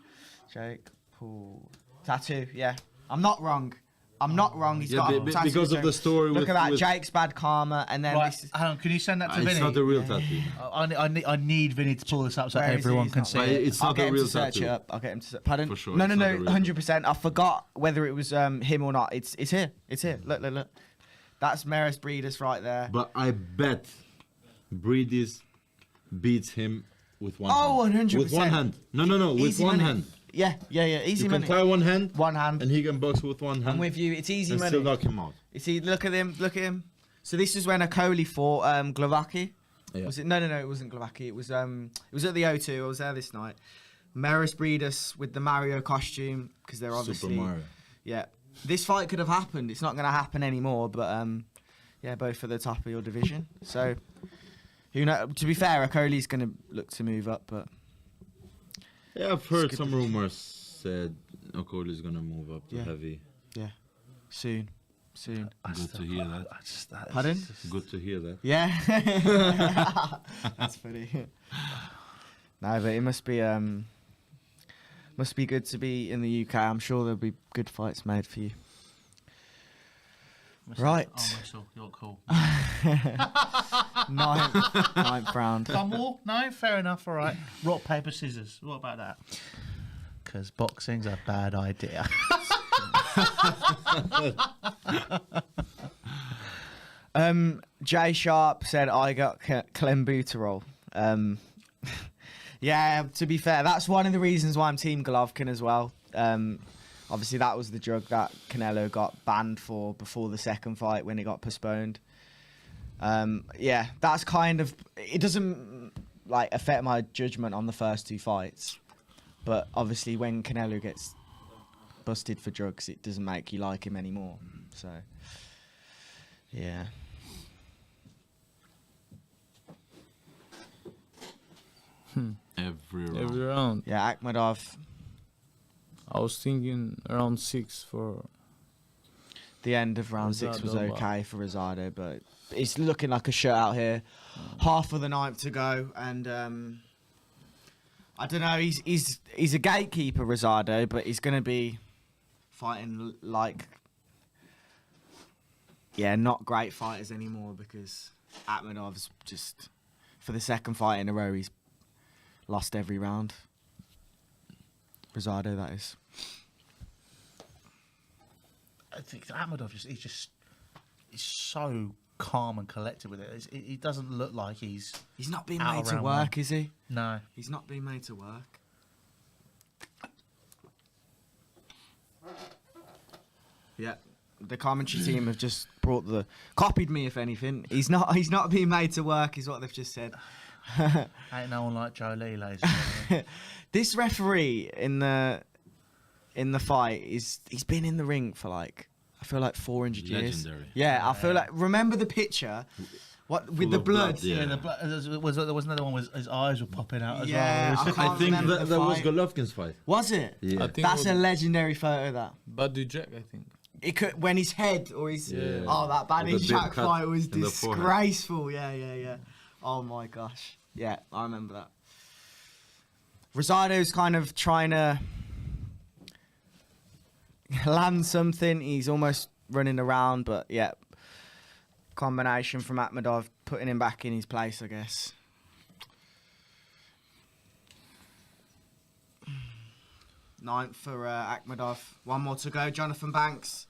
Jake Paul tattoo. Yeah, I'm not wrong. He's got a tattoo. Because of the story. Look with, at that, with Jake's bad karma, and then Right, this is, hang on, can you send that to Vinny? It's not a real tattoo. I need Vinny to pull this up so Where is he? everyone He's can not see right. it. It's I'll not get a him real to search tattoo. it up. I'll get him to. Pardon? For sure, No, it's not a real 100%. I forgot whether it was him or not. It's here. It's here. Look. That's Maris Breeders right there. But I bet Breeders beats him with one hand. 100%. With one hand. No. With Easy one money. hand. Yeah. Easy You money. can tie one hand, and he can box with one hand. I'm with you. It's easy and money. still knock him out. You see, look at him. So this is when Okoli fought Glovacki. Yeah. Was it? No, it wasn't Glovacki. It was at the O2. I was there this night. Maris Breeders with the Mario costume because they're obviously Super Mario. Yeah. This fight could have happened. It's not going to happen anymore. But yeah, both at the top of your division. So who knows? To be fair, Okoli's going to look to move up, but Yeah, I've heard some rumors said Okoli's gonna move up to Yeah. heavy. yeah, soon. Good to hear that. Pardon? Good to hear that. Yeah. That's funny. No, but it must be good to be in the UK. I'm sure there'll be good fights made for you. Right. Oh, Mitchell, you're cool. ninth round. One more? No, fair enough. All right. Rock, paper, scissors. What about that? Because boxing's a bad idea. Jay Sharp said I got clenbuterol. Yeah, to be fair, that's one of the reasons why I'm Team Golovkin as well. Obviously, that was the drug that Canelo got banned for before the second fight when it got postponed. Yeah, that's kind of... It doesn't like affect my judgment on the first two fights. But obviously, when Canelo gets busted for drugs, it doesn't make you like him anymore. So, yeah. Every round. Every round. Yeah, Akhmadov... I was thinking around 6 for. The end of round 6 was Rosado, okay for Rosado, but it's looking like a shutout here. Half of the ninth to go, and I don't know. He's a gatekeeper, Rosado, but he's going to be fighting like not great fighters anymore because Akhmadov's just for the second fight in a row he's lost every round. Rosado, that is. I think Akhmadov he's so calm and collected with it. He doesn't look like he's not being out made to around work, one. is he? No. He's not being made to work. Yeah. the commentary team have just copied me, if anything. He's not being made to work, is what they've just said. Ain't no one like Joe Lee, ladies and gentlemen. This referee in the fight he's been in the ring for like, I feel like 400 years. Legendary. Yeah, I feel like, remember the picture? What with the of blood? yeah. The there was another one where his eyes were popping out as Yeah, well. I I can't think remember that the was fight. Golovkin's fight. Was it? Yeah. I think That's a legendary photo. That Buddy Jack, I think. it could, when his head or his Yeah. that Baddy With the big Jack cut fight was in the forehead. disgraceful. Yeah. Oh my gosh. Yeah, I remember that. Rosado's kind of trying to land something. He's almost running around, but yeah. Combination from Akhmedov putting him back in his place, I guess. Ninth for Akhmedov. One more to go. Jonathan Banks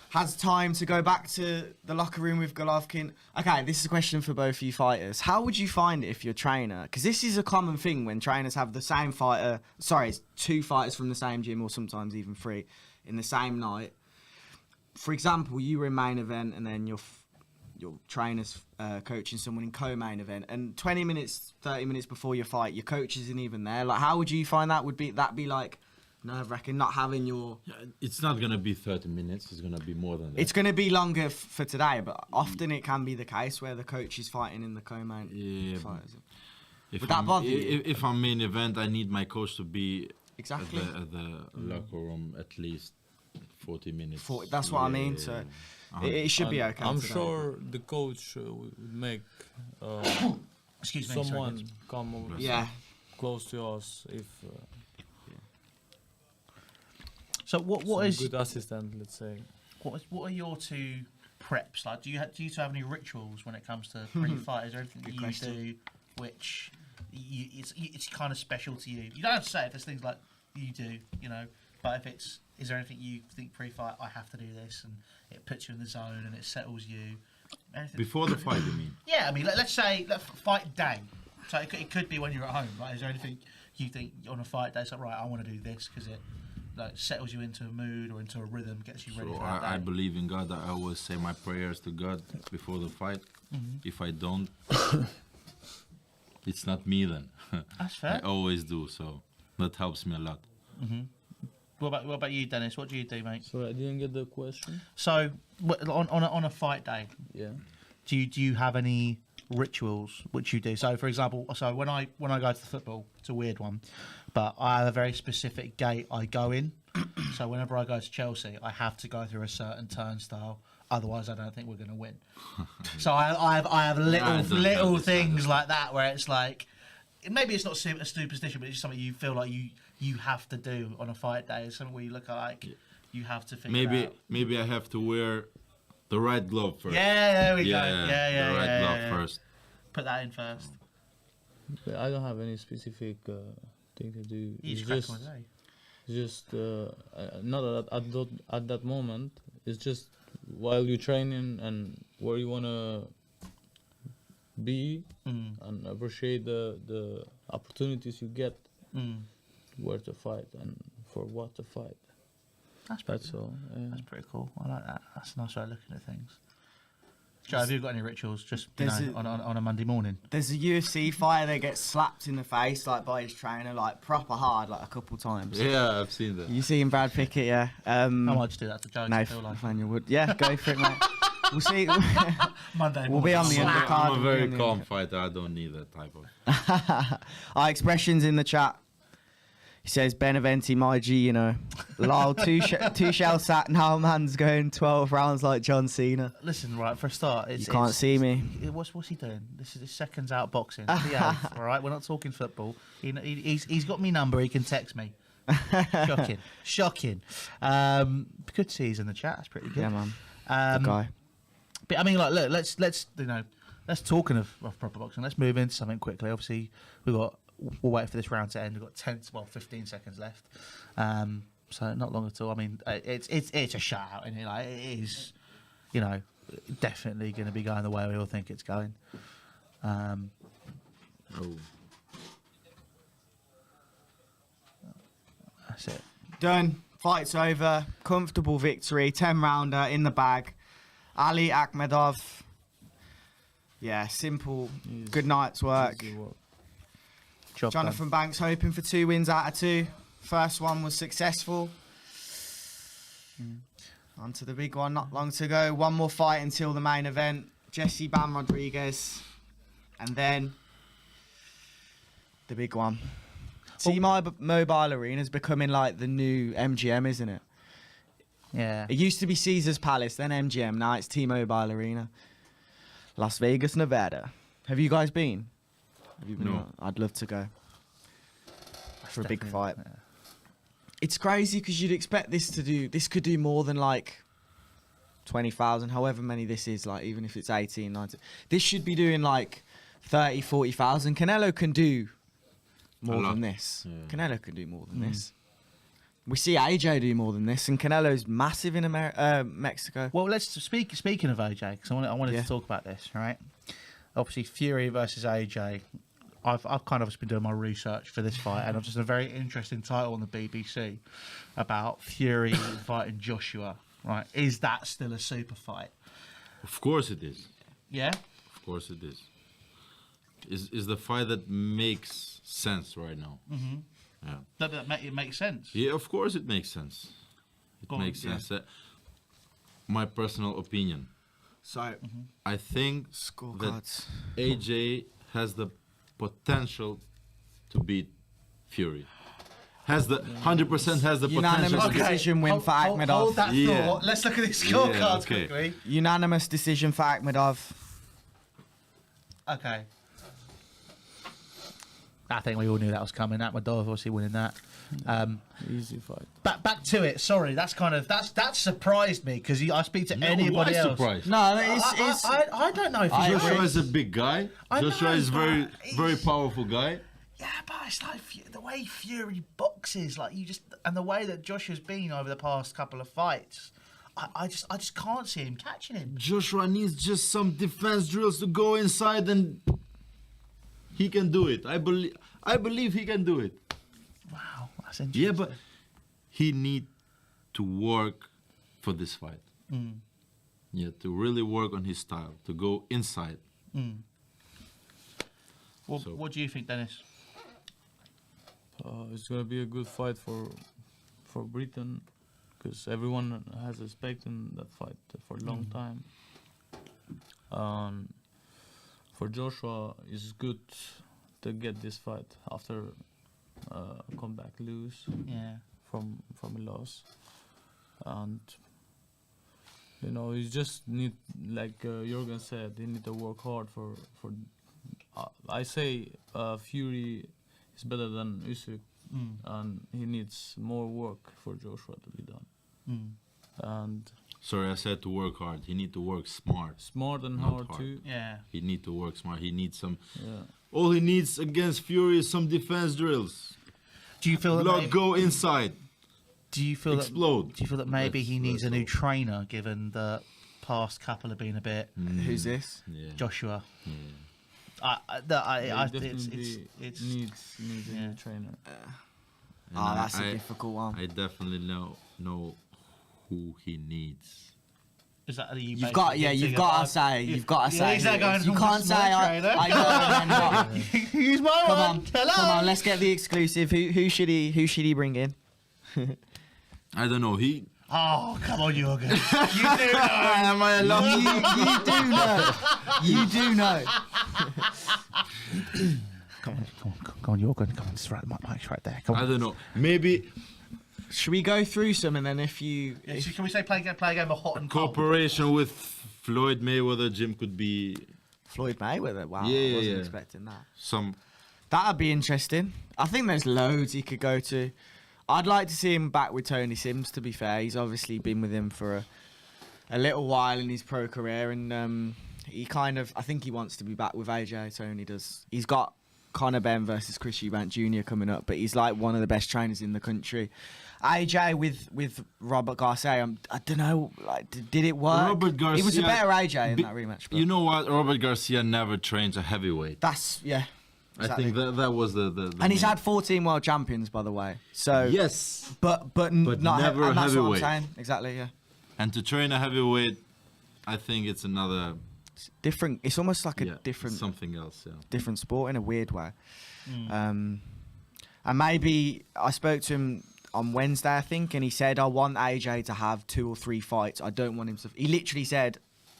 has time to go back to the locker room with Golovkin. Okay, this is a question for both you fighters. How would you find it if you're a trainer? Because this is a common thing when trainers have the same fighter. Sorry, it's 2 fighters from the same gym, or sometimes even 3 in the same night. For example, you were in main event, and then your trainer's coaching someone in co-main event, and 20 minutes, 30 minutes before your fight, your coach isn't even there. Like, how would you find that? Would that be like nerve-wracking, not having your... Yeah, it's not gonna be 30 minutes. It's gonna be more than that. It's going to be longer for today, but often it can be the case where the coach is fighting in the co-main fight. If Would that I'm- bother you? If I'm main event, I need my coach to be Exactly. at the locker room at least 40 minutes. That's what I mean. So it should be okay. I'm today. sure the coach would make Excuse me, sorry, someone come over Yeah. close to us if So what some is good assistant, let's say. what are your 2 preps like? Do you two have any rituals when it comes to pre-fight? Is there anything that you question. do which it's kind of special to you? You don't have to say if there's things like you do, but is there anything you think pre-fight, I have to do this, and it puts you in the zone and it settles you? Anything? Before the fight, you mean? Yeah, I mean, let's say fight day. So it could be when you're at home, right? Is there anything you think on a fight day? It's like, right, I want to do this because it settles you into a mood or into a rhythm, gets you ready So for that I day. believe in God. I always say my prayers to God before the fight. If I don't, it's not me then. That's fair. I always do, so that helps me a lot. What about you, Dennis? What do you do, mate? Sorry, I didn't get the question. So on a fight day, Yeah. do you have any rituals which you do? So for example, when I go to the football, it's a weird one, but I have a very specific gate I go in. So whenever I go to Chelsea, I have to go through a certain turnstile. Otherwise, I don't think we're going to win. So I have little things like that where it's like, maybe it's not a superstition, but it's just something you feel like you have to do on a fight day. It's something where you look at like you have to figure out. Maybe I have to wear the right glove first. Yeah, there we go. Yeah, Yeah, the right glove yeah. first. Put that in first. But I don't have any specific thing to do. You It's just crack on, eh? just not at that moment. It's just while you're training and where you wanna be and appreciate the opportunities you get where to fight and for what to fight. That's all. Yeah. That's pretty cool. I like that. That's a nice way of looking at things. Joe, have you got any rituals just on a Monday morning? There's a UFC fighter that gets slapped in the face by his trainer, like proper hard, like a couple times. Yeah, I've seen that. You seen Brad Pickett, yeah? I might just do that to Joe. No, I feel like Nathaniel Wood. Yeah, go for it, mate. We'll see. Monday. We'll be on the morning. undercard. I'm a We'll be very on the calm fighter. I don't need that type of. Our expressions in the chat. He says, Beneventi, my G, Lol, two shell sack, now man's going 12 rounds like John Cena. Listen, right, for a start, You can't see me. What's he doing? This is his seconds out boxing. Behave, all right? We're not talking football. He's got me number. He can text me. Shocking. Good to see he's in the chat. That's pretty good. Yeah, man. Good guy. But I mean, like, look, let's talking of proper boxing. Let's move into something quickly. Obviously, we'll wait for this round to end. We've got 15 seconds left. So not long at all. I mean, it's a shutout, isn't it? Like, it is, definitely going to be going the way we all think it's going. That's it. Done. Fight's over. Comfortable victory. 10-rounder in the bag. Ali Akhmedov. Yeah, simple. Good night's work. Easy work. Job Jonathan Banks hoping for 2 wins out of 2. First one was successful. On to the big one, not long to go. One more fight until the main event. Jesse Bam Rodriguez. And then the big one. T-Mobile Arena is becoming like the new MGM, isn't it? Yeah. It used to be Caesars Palace, then MGM. Now it's T-Mobile Arena. Las Vegas, Nevada. Have you guys been? Have you been? No. I'd love to go for a big definitely- fight. yeah. It's crazy because you'd expect this could do more than like 20,000, however many this is, like even if it's 18, 19. This should be doing like 30, 40,000. Canelo can do more lot. than this. Yeah. Canelo can do more than this. We see AJ do more than this, and Canelo's massive in Mexico. Well, let's speaking of AJ, because I wanted Yeah. to talk about this, right? Obviously, Fury versus AJ. I've kind of been doing my research for this fight, and I've just a very interesting title on the BBC about Fury fighting Joshua. Right? Is that still a super fight? Of course it is. Yeah. Of course it is. Is the fight that makes sense right now. Mm-hmm. Yeah. It makes sense. Yeah, of course it makes sense. It Go on, makes yeah. sense. My personal opinion. So, I think that scorecards. AJ has the potential to beat Fury. Has the 100% has the Unanimous potential. to- decision win for Akhmedov. Hold that Yeah. thought. Let's look at the scorecards Yeah, okay. quickly. Unanimous decision for Akhmedov. Okay. I think we all knew that was coming. Akhmedov obviously winning that. Easy fight. Back to it. Sorry, that surprised me because I speak to No, anybody why else. surprised? No, it's I don't know if he's Joshua is a big guy. I Joshua know, is very but he's- very powerful guy. Yeah, but it's like the way Fury boxes, like and the way that Joshua's been over the past couple of fights. I just can't see him catching him. Joshua needs just some defense drills to go inside, and he can do it. I believe he can do it. Wow, that's interesting. Yeah, but he need to work for this fight. Yeah, to really work on his style, to go inside. Well, so- what do you think, Dennis? It's gonna be a good fight for Britain, because everyone has expected that fight for a long time. For Joshua, it's good to get this fight after come back lose Yeah. from a loss, and he just need, like Jürgen said, he need to work hard for. I say Fury is better than Usyk, and he needs more work for Joshua to be done. And Sorry, I said to work hard. He need to work smart. smart and Not hard, hard. too. Yeah. He need to work smart. He needs some. Yeah. All he needs against Fury is some defense drills. Do you feel that? Blood go inside. Do you feel explode. That? Do you feel that maybe he That's- needs a that's new all. trainer, given the past couple have been a bit Who's this? Yeah. Joshua? He It's definitely it's needs a yeah. new trainer. And That's a difficult one. I definitely know who he needs. Is that You've got to say. You've got to say. Exactly. who it is. You can't say I know. And then what? He's my Come one. on, Hello. come on. Let's get the exclusive. Who should he bring in? I don't know. He. Oh, come on, Jürgen. You do know. Am I alone? You do know. Come on, Jürgen. Come on, just right, Mike's right there. Come I on. don't know. Maybe Should we go through some and then if you Yeah, so can we say play a game of hot and cold? cooperation with Floyd Mayweather gym could be Floyd Mayweather? Wow, Yeah, I wasn't yeah. expecting that. some. That'd be interesting. I think there's loads he could go to. I'd like to see him back with Tony Sims, to be fair. He's obviously been with him for a little while in his pro career, and he I think he wants to be back with AJ. Tony does. He's got Conor Benn versus Chris Eubank Jr. coming up, but he's like one of the best trainers in the country. AJ with Robert Garcia, I don't know, like, did it work? Robert Garcia. He was a better AJ in that rematch. But You know what? Robert Garcia never trains a heavyweight. that's, yeah. I think that was the and he's main- had 14 world champions, by the way. So yes, but but not never and that's what I'm heavyweight. saying. Exactly, yeah. And to train a heavyweight, I think it's another Different. It's almost like a different something else. Yeah. different sport in a weird way. And maybe I spoke to him on Wednesday, I think, and he said, I want AJ to have 2 or 3 fights. I don't want him to... He literally said,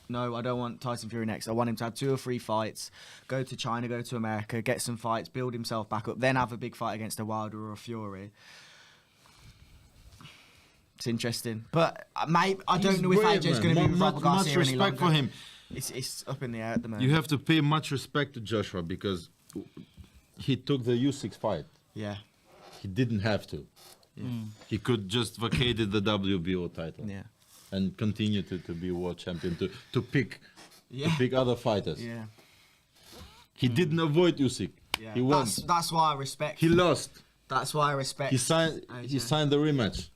no, I don't want Tyson Fury next. I want him to have 2 or 3 fights, go to China, go to America, get some fights, build himself back up, then have a big fight against a Wilder or a Fury. It's interesting. But mate, I don't know if AJ's going to be with Robert Garcia much any respect longer. for him. It's up in the air at the moment. You have to pay much respect to Joshua because he took the U6 fight. Yeah. He didn't have to. He could just vacated the WBO title. Yeah. And continue to be world champion, to pick other fighters. Yeah. He didn't avoid Usyk. Yeah. He won. That's why I respect. He lost. That's why I respect. He signed the rematch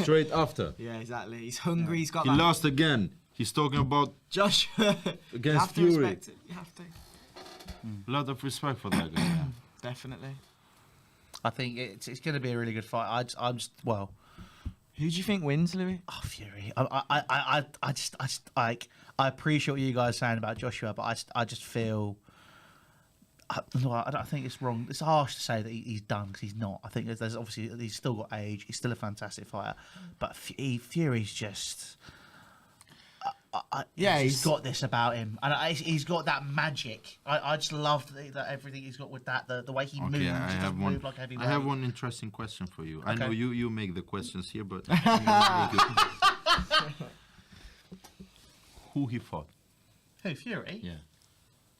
straight after. Yeah, exactly. He's hungry. He's got. He lost again. He's talking about Josh against you have to Fury. respect it. You have to. A lot of respect for that guy. Definitely. I think it's going to be a really good fight. I'm just well. Who do you think wins, Louis? Oh, Fury. I just like I appreciate what you guys are saying about Joshua, but I just feel. I think it's wrong. It's harsh to say that he's done because he's not. I think there's obviously he's still got age. He's still a fantastic fighter, but Fury's just. He's got this about him, and he's got that magic. I just love that everything he's got with that. The way he moves. I have one. Like I have one interesting question for you. I know you make the questions here, but who he fought? Who, Fury? Yeah.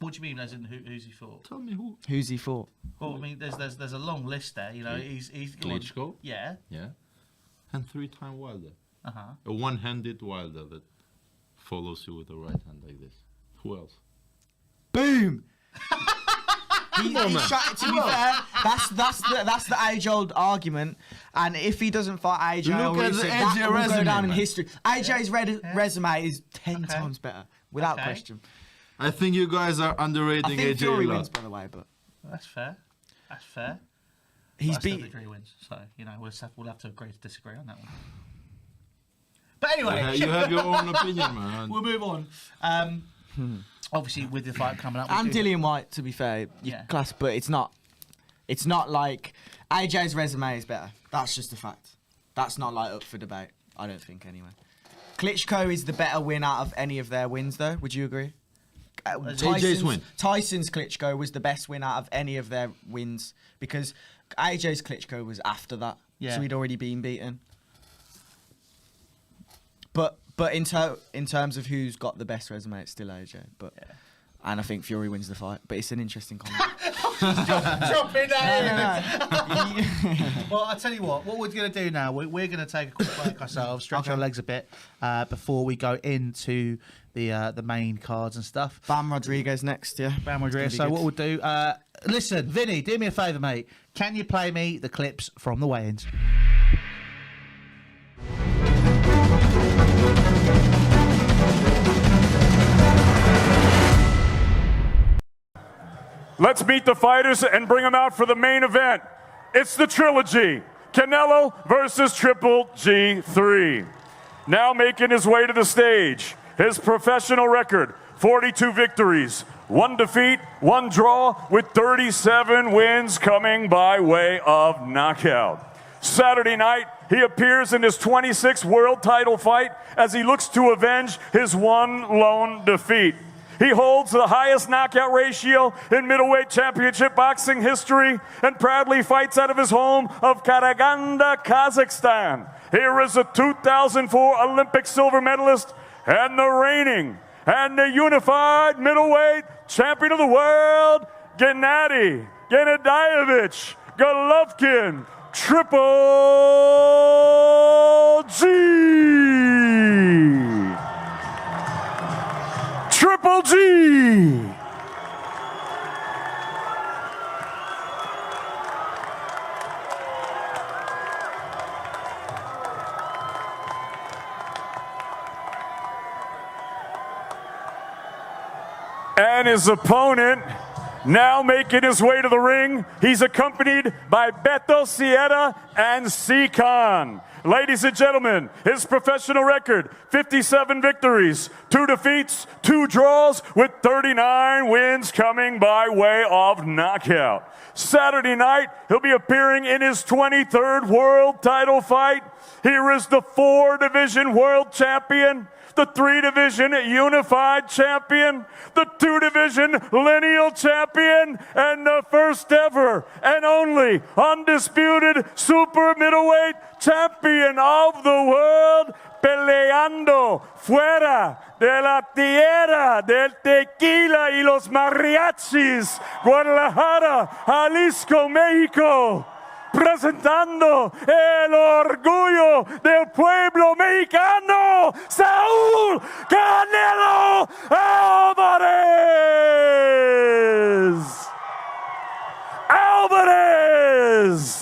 What do you mean? As in who's he fought? Tell me who. Who's he fought? Well, I mean, there's a long list there. You know, he's Klitschko. Yeah. Yeah. And 3-time Wilder. Uh-huh. A one-handed Wilder that follows you with the right hand like this. Who else? Boom. To be fair, that's the age-old argument. And if he doesn't fight AJ, Look at the AJ that will go resume, down in man. history. AJ's resume is 10 times better, without question. I think you guys are underrating I think AJ Fury a lot. wins, by the way, but That's fair. That's fair. he's I still beat. think Fury wins. So you know, we'll have to agree to disagree on that one. But anyway, You have your own opinion, man. we'll move on. Obviously, with the fight coming up, we And do- Dillian White, to be fair, Yeah. class, but it's not. It's not like AJ's resume is better. That's just a fact. That's not like up for debate. I don't think anyway. Klitschko is the better win out of any of their wins, though. Would you agree? AJ's win. Tyson's Klitschko was the best win out of any of their wins because AJ's Klitschko was after that, Yeah. so he'd already been beaten. But in terms of who's got the best resume, it's still AJ. But and I think Fury wins the fight. But it's an interesting comment. Dropping that in. Well, I tell you what we're going to do now, we're going to take a quick break ourselves, stretch our legs a bit before we go into the main cards and stuff. Bam Rodriguez next, yeah. Bam Rodriguez. So what we'll do, listen, Vinny, do me a favour, mate. Can you play me the clips from the weigh-ins? Let's meet the fighters and bring them out for the main event. It's the trilogy, Canelo versus Triple G3. Now making his way to the stage, his professional record, 42 victories, 1 defeat, 1 draw, with 37 wins coming by way of knockout. Saturday night, he appears in his 26th world title fight as he looks to avenge his 1 lone defeat. He holds the highest knockout ratio in middleweight championship boxing history and proudly fights out of his home of Karaganda, Kazakhstan. Here is a 2004 Olympic silver medalist and the reigning and the unified middleweight champion of the world, Gennady Gennadievich Golovkin, Triple G. Triple G. And his opponent Now making his way to the ring, he's accompanied by Beto Sierra and Secon. Ladies and gentlemen, his professional record, 57 victories, 2 defeats, 2 draws, with 39 wins coming by way of knockout. Saturday night, he'll be appearing in his 23rd world title fight. Here is the 4-division world champion, the 3-division unified champion, the 2-division lineal champion, and the first ever and only undisputed super middleweight champion of the world, peleando fuera de la tierra del tequila y los mariachis, Guadalajara, Jalisco, México. Presentando el orgullo del pueblo mexicano, Saúl Canelo Álvarez. Álvarez.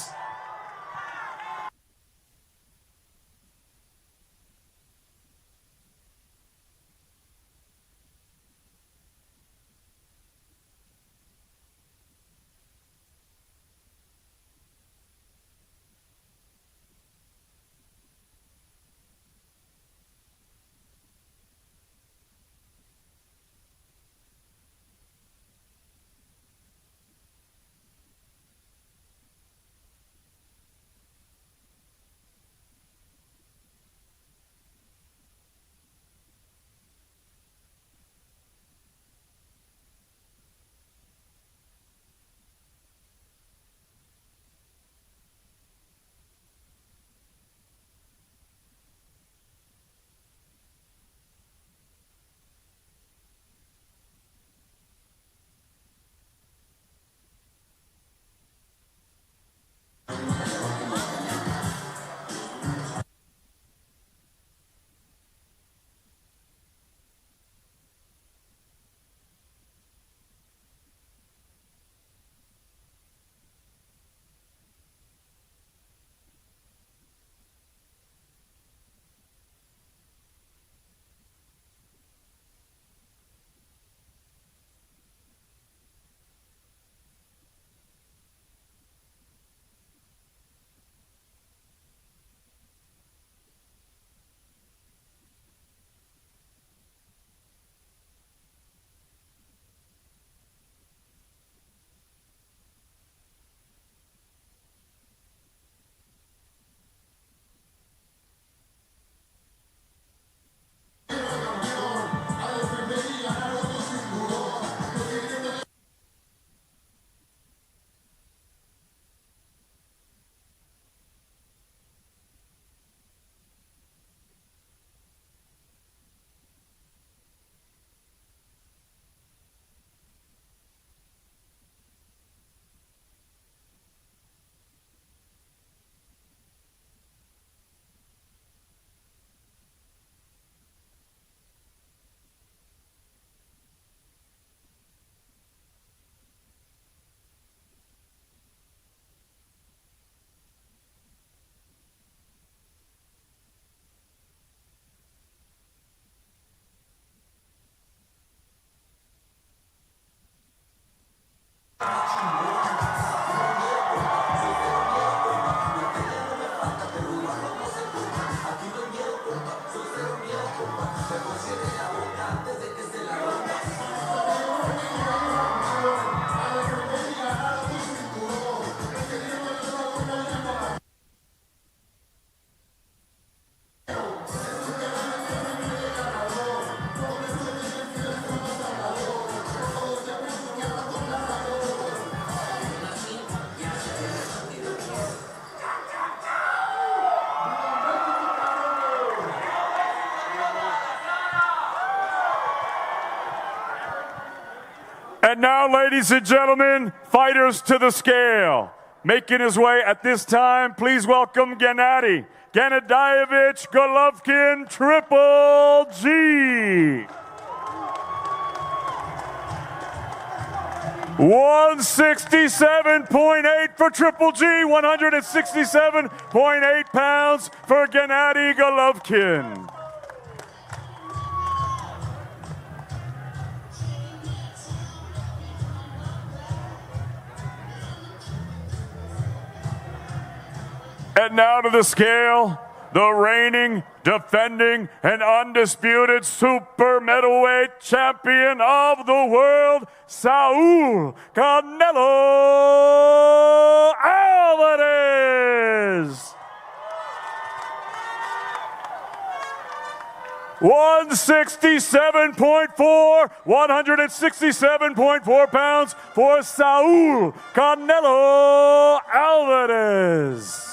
And now, ladies and gentlemen, fighters to the scale. Making his way at this time, please welcome Gennady Gennadievich Golovkin, Triple G. 167.8 for Triple G, 167.8 pounds for Gennady Golovkin. And now to the scale, the reigning, defending, and undisputed super middleweight champion of the world, Saul Canelo Alvarez. 167.4 pounds for Saul Canelo Alvarez.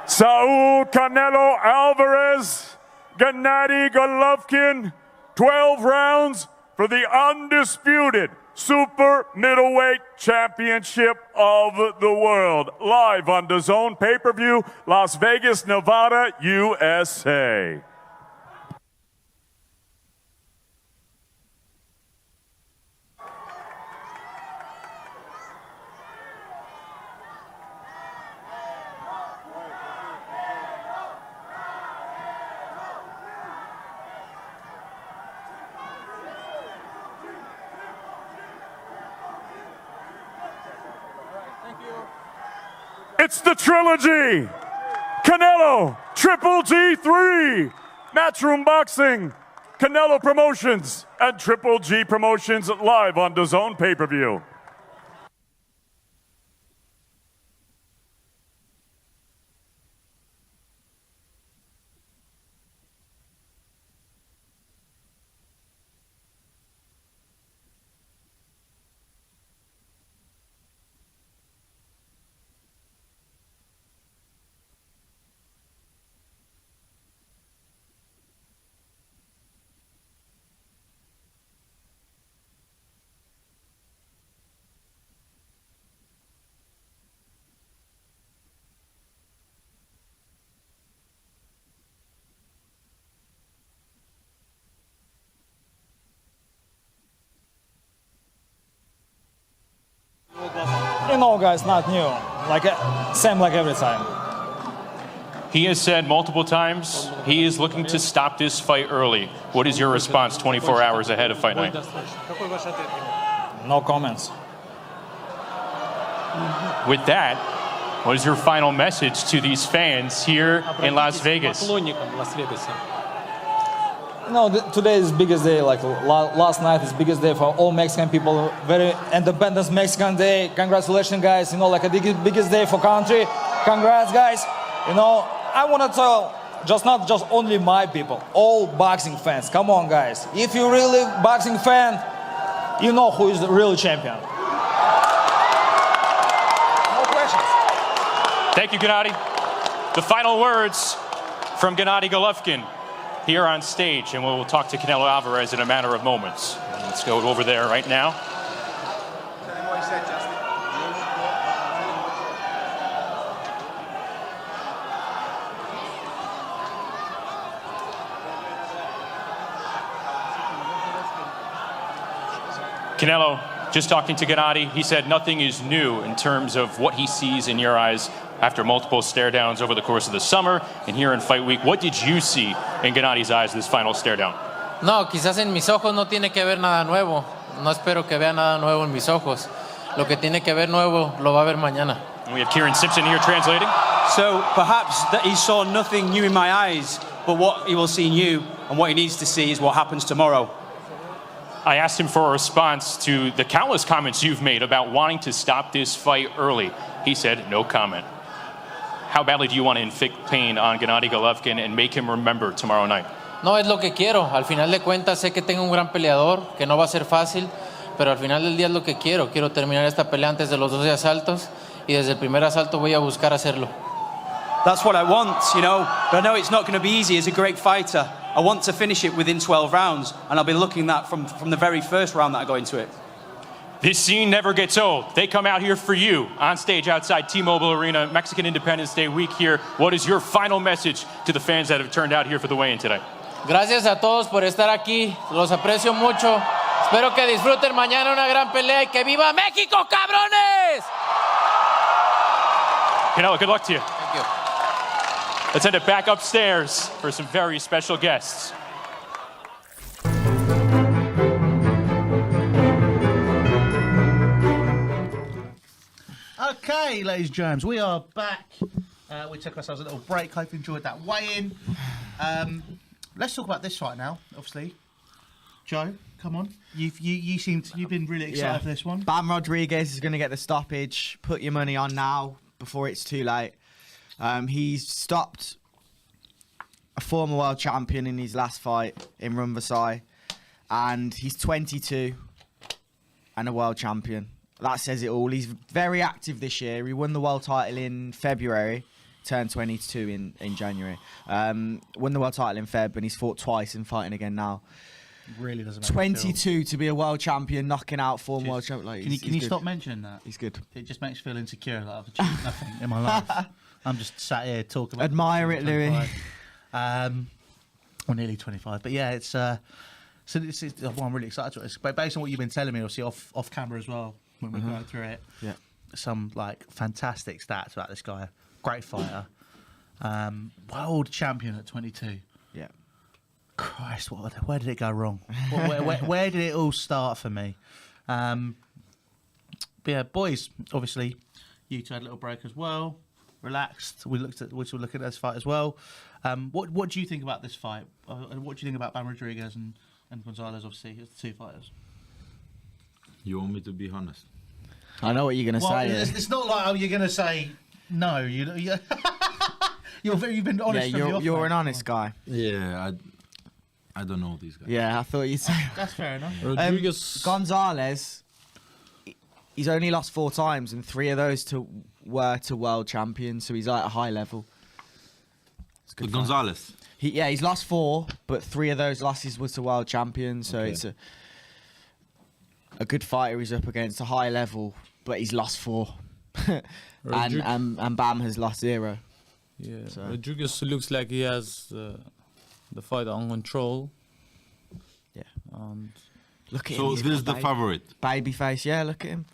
Saul Canelo Alvarez, Gennady Golovkin, 12 rounds for the undisputed super middleweight championship of the world. Live on DAZN pay-per-view, Las Vegas, Nevada, USA. It's the trilogy. Canelo, Triple G3, Matchroom Boxing, Canelo Promotions, and Triple G Promotions live on DAZN pay-per-view. You know, guys, not new. Like same like every time. He has said multiple times he is looking to stop this fight early. What is your response 24 hours ahead of fight night? No comments. With that, what is your final message to these fans here in Las Vegas? No, today is biggest day. Like last night is biggest day for all Mexican people. Very independence Mexican day. Congratulations, guys. You know, like a biggest day for country. Congrats, guys. You know, I want to tell not just only my people, all boxing fans. Come on, guys. If you're really boxing fan, you know who is the real champion. No questions. Thank you, Gennady. The final words from Gennady Golovkin here on stage, and we'll talk to Canelo Alvarez in a matter of moments. Let's go over there right now. Canelo, just talking to Gennady, he said nothing is new in terms of what he sees in your eyes after multiple stare downs over the course of the summer and here in fight week. What did you see in Gennady's eyes this final stare down? No, quizás en mis ojos no tiene que ver nada nuevo. No espero que vea nada nuevo en mis ojos. Lo que tiene que ver nuevo lo va a ver mañana. And we have Kieran Simpson here translating. So perhaps that he saw nothing new in my eyes, but what he will see in you and what he needs to see is what happens tomorrow. I asked him for a response to the countless comments you've made about wanting to stop this fight early. He said, no comment. How badly do you want to inflict pain on Gennady Golovkin and make him remember tomorrow night? No es lo que quiero. Al final de cuentas sé que tengo un gran peleador, que no va a ser fácil, pero al final del día es lo que quiero. Quiero terminar esta pelea antes de los 12 asaltos y desde el primer asalto voy a buscar hacerlo. That's what I want, you know. But I know it's not going to be easy as a great fighter. I want to finish it within 12 rounds, and I'll be looking at from the very first round that I go into it. This scene never gets old. They come out here for you on stage outside T-Mobile Arena, Mexican Independence Day week here. What is your final message to the fans that have turned out here for the weigh-in today? Gracias a todos por estar aquí. Los aprecio mucho. Espero que disfruten mañana una gran pelea y que viva México, cabrones! Canelo, good luck to you. Thank you. Let's head it back upstairs for some very special guests. Okay, ladies and germs, we are back. We took ourselves a little break. Hope you enjoyed that weigh-in. Let's talk about this fight now. Obviously, Joe, come on. You've been really excited for this one. Bam Rodriguez is going to get the stoppage. Put your money on now before it's too late. He's stopped a former world champion in his last fight in Rumvasai, and he's 22 and a world champion. That says it all. He's very active this year. He won the world title in February, turned 22 in January. Won the world title in Feb, and he's fought twice and fighting again now. Really doesn't make 22 to be a world champion, knocking out former world champion. Like, can you stop mentioning that? He's good. It just makes me feel insecure that I've achieved nothing in my life. I'm just sat here talking about Admire it, Louis. Or nearly 25. But yeah, it's well, I'm really excited to it. But based on what you've been telling me, obviously off camera as well, when we're going through it, some like fantastic stats about this guy. Great fighter, world champion at 22. Yeah. Christ, where did it go wrong? where did it all start for me? But yeah, boys, obviously, you two had a little break as well. Relaxed. We were looking at this fight as well. What do you think about this fight? What do you think about Bam Rodriguez and Gonzalez, obviously, as the two fighters? You want me to be honest? I know what you're going to say. It's not like you're going to say no. You've been honest. Yeah, you're an honest guy. Yeah, I don't know these guys. Yeah, I thought you'd say. That's fair enough. Rodriguez. Gonzalez, he's only lost 4 times, and 3 of those were to world champions, so he's at a high level. It's good. Gonzalez. He's lost 4, but 3 of those losses were to world champions, so it's a good fighter he's up against, a high level, but he's lost 4. and Bam has lost 0. Yeah, So. Rodriguez looks like he has the fight on control. Yeah. And Look at him. So he's this is got the favorite. baby face. Yeah, look at him.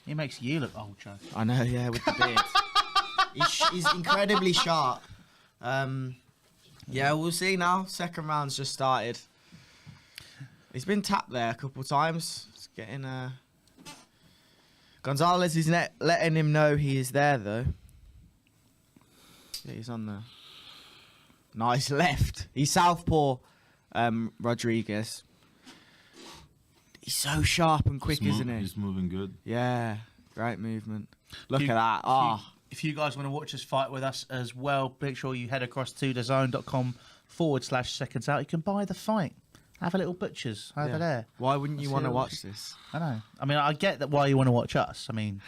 He makes you look old, Joe. I know, yeah, with the beard. he's incredibly sharp. Yeah, we'll see now. Second round's just started. He's been tapped there a couple of times. It's getting Gonzalez is letting him know he is there, though. Yeah, he's on the nice left. He's southpaw, Rodriguez. He's so sharp and quick, isn't he? He's moving good. Yeah, great movement. Look at that. If you guys want to watch this fight with us as well, make sure you head across to thezone.com/SecondsOut. You can buy the fight. Have a little butchers over there. Why wouldn't you want to watch this? I know. I mean, I get that why you want to watch us. I mean,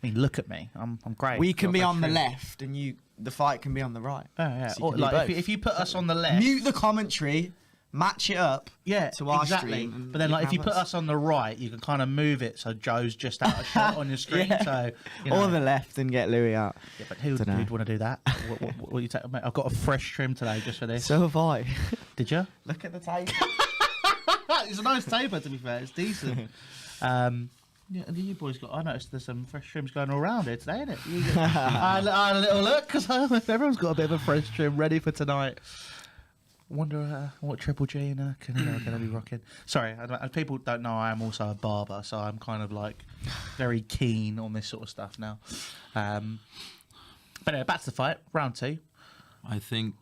look at me. I'm great. We can be on the left, and the fight can be on the right. Oh yeah. So you Or, can do like both. if you put us on the left, Mute the commentary, match it up. To our stream. But then, like, if you put us on the right, you can kind of move it so Joe's just out of shot on your screen. So, or the left and get Louis out. Yeah, but who'd want to do that? What you take? Mate, I've got a fresh trim today just for this. So have I. Did you? Look at the tape. It's a nice taper, to be fair. It's decent. Yeah, and you boys I noticed there's some fresh trims going all around here today, isn't it? I had a little look because everyone's got a bit of a fresh trim ready for tonight. Wonder what Triple G and Canelo are going to be rocking. Sorry, people don't know I am also a barber, so I'm kind of like very keen on this sort of stuff now. But anyway, back to the fight, round 2. I think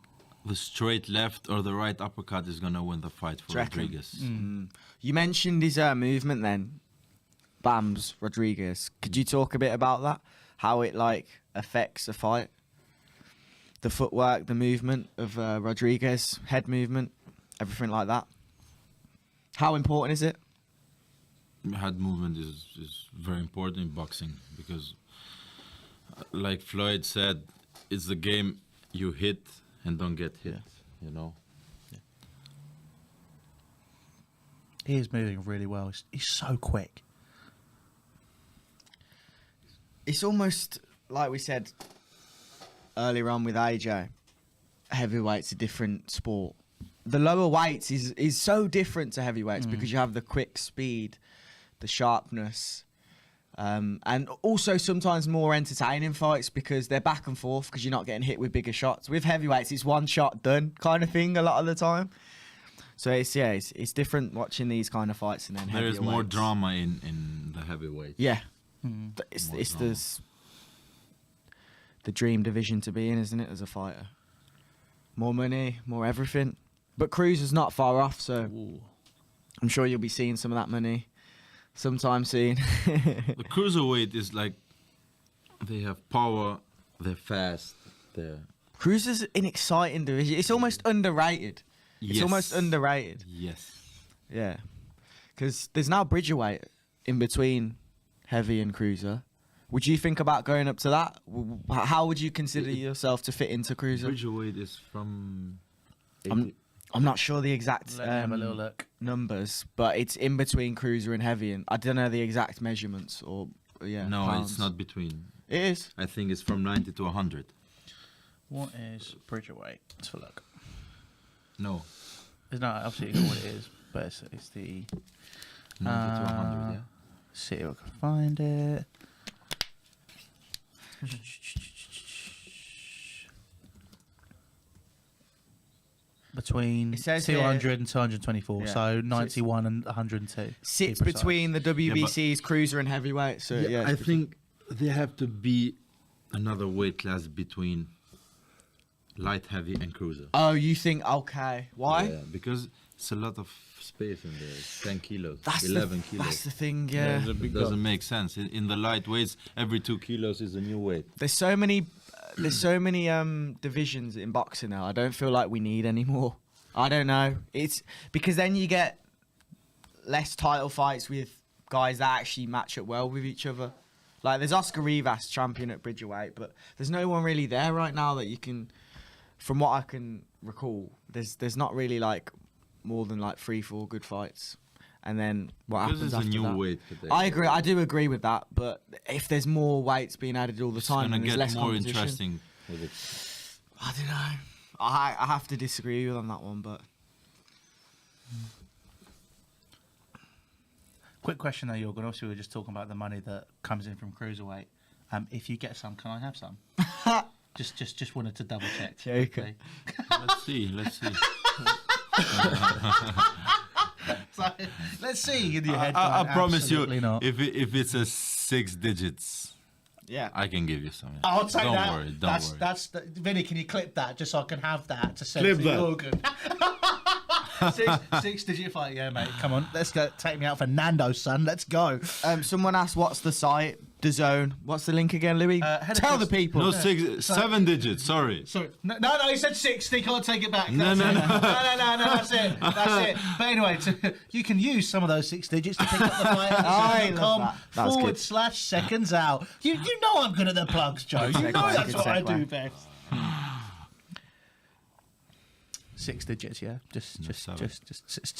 the straight left or the right uppercut is gonna win the fight for Rodriguez. You mentioned his movement then, Bams Rodriguez. Could you talk a bit about that? How it like affects a fight? The footwork, the movement of Rodriguez, head movement, everything like that. How important is it? Head movement is very important in boxing because, like Floyd said, it's the game you hit and don't get hit. You know. He is moving really well. He's so quick. It's almost like we said earlier on with AJ. Heavyweight's a different sport. The lower weights is so different to heavyweights because you have the quick speed, the sharpness, and also sometimes more entertaining fights because they're back and forth because you're not getting hit with bigger shots. With heavyweights, it's one shot done kind of thing a lot of the time. So it's different watching these kind of fights and then There is more weights. drama in the heavyweight. Yeah, More it's drama. the dream division to be in, isn't it? As a fighter, more money, more everything. But Cruz's not far off, so I'm sure you'll be seeing some of that money sometime soon. The cruiserweight is like they have power, they're fast, they're Cruz is an exciting division. It's almost underrated. It's Yes. almost underrated. yes. Yeah. Because there's now bridgerweight in between heavy and cruiser. Would you think about going up to that? How would you consider yourself to fit into cruiser? Cruiserweight is from. I'm not sure the exact Let me have a little look. numbers, but it's in between cruiser and heavy. And I don't know the exact measurements or No, pounds. it's not between. It is. I think it's from 90 to 100. What is bridgerweight? Let's have a look. No, It's not absolutely what it is, but it's the 90 to 100. Yeah. see if I can find it. Between It says 200 and 224, Yeah. so 91 and 102. Sits to be precise. between the WBC's cruiser and heavyweight. So yeah, I think there have to be another weight class between light, heavy, and cruiser. Oh, you think okay? Why? Yeah, because it's a lot of space in there. It's 10 kilos, That's 11 the, kilos. That's the thing. Yeah. There's a It big doesn't gap. make sense. In the light weights, every 2 kilos is a new weight. There's so many divisions in boxing now. I don't feel like we need any more. I don't know. It's because then you get less title fights with guys that actually match up well with each other. Like there's Oscar Rivas, champion at bridgerweight, but there's no one really there right now that you can. From what I can recall, there's not really like more than like 3-4 good fights, and then what Because happens it's a after new that? weight category. I agree. I do agree with that. But if there's more weights being added all the It's time, gonna and there's get less more competition, interesting with it. I don't know. I have to disagree with you on that one, but Quick question though, Jorgen. Obviously, we were just talking about the money that comes in from cruiserweight. If you get some, can I have some? just wanted to double check. Joking. Let's see. Let's see. So, let's see in your head. I going, promise you, absolutely not. if it's a 6 digits, yeah. I can give you some. I'll take don't that. Worry, don't that's worry. that's the, Vinny. Can you clip that just so I can have that to send Clip to that. Jorgen? Six-digit fight, yeah, mate. Come on, let's go. Take me out for Nando's, son. Let's go. Someone asked, "What's the site? DAZN. What's the link again, Louis? head Tell the across- people." No, 7 digits. Sorry. Sorry, no, he said 60. Can't take it back. No. no. That's it. But anyway, you can use some of those 6 digits to pick up the fight I at love that. That's good. /seconds out. You know I'm good at the plugs, Joe. You know Segue, that's good what I segue. do best. 6 digits, yeah. Just.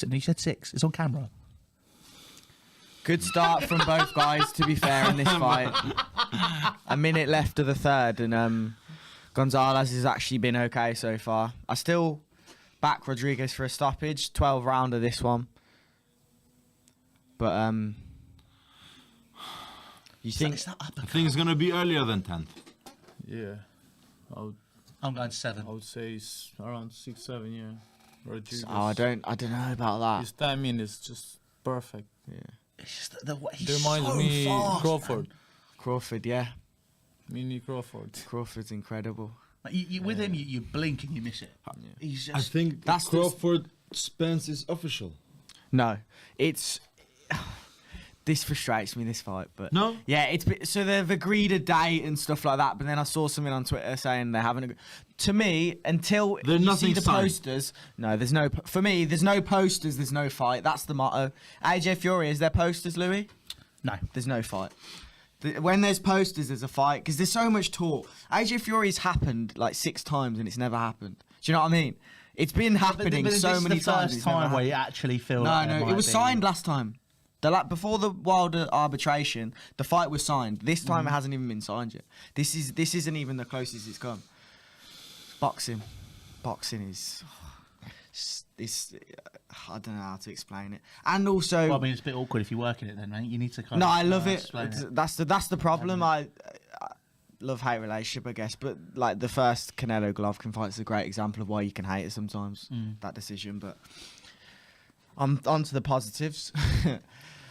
And he said 6. It's on camera. Good start from both guys, to be fair, in this fight. A minute left of the third, and Gonzalez has actually been okay so far. I still back Rodriguez for a stoppage, 12 rounder this one. But you think I think it's gonna be earlier than 10th. Yeah, I'm going 7. I would say it's around 6-7. Yeah, Rodriguez. Oh, I don't know about that. His timing is just perfect. Yeah. It's just the way It he's reminds so me fast, Crawford. Crawford, yeah. Mini Crawford. Crawford's incredible. Like, with him, you blink and you miss it. He's just. I think That's Crawford Spence is official. No, it's. This frustrates me, this fight, but No? yeah, so they've agreed a date and stuff like that. But then I saw something on Twitter saying they haven't. To me, until There's you nothing see the signed. posters, no, there's no. For me, there's no posters, there's no fight. That's the motto. AJ Fury, is there posters, Louis? No. There's no fight. When there's posters, there's a fight because there's so much talk. AJ Fury's happened like 6 times and it's never happened. Do you know what I mean? It's been happening so many times. This is it's the never first time where happened. you actually feel. No, like there no, might it was be- signed last time. Before the Wilder arbitration, the fight was signed. This time it hasn't even been signed yet. This isn't even the closest it's come. Boxing is. It's I don't know how to explain it. And also, Well, I mean, it's a bit awkward if you work in it, then, mate. You need to kind no, of. I love it. explain it. That's the problem. I love-hate relationship, I guess. But like the first Canelo Golovkin fight is a great example of why you can hate it sometimes. That decision, but on to the positives.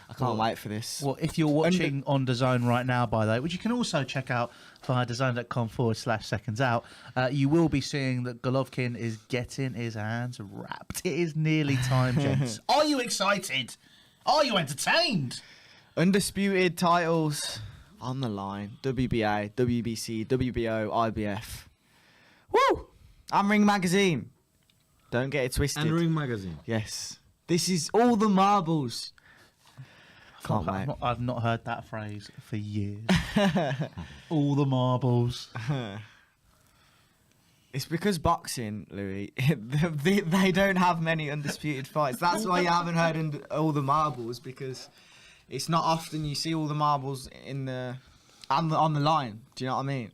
I can't wait for this. Well, if you're watching on DAZN right now, by the way, which you can also check out via DAZN.com/SecondsOut, you will be seeing that Golovkin is getting his hands wrapped. It is nearly time, gents. Are you excited? Are you entertained? Undisputed titles on the line. WBA, WBC, WBO, IBF. Woo! And Ring Magazine. Don't get it twisted. And Ring Magazine. Yes. This is all the marbles. Can't wait. I've not heard that phrase for years. All the marbles. It's because boxing, Louis, they don't have many undisputed fights. That's why you haven't heard all the marbles, because it's not often you see all the marbles on the line. Do you know what I mean?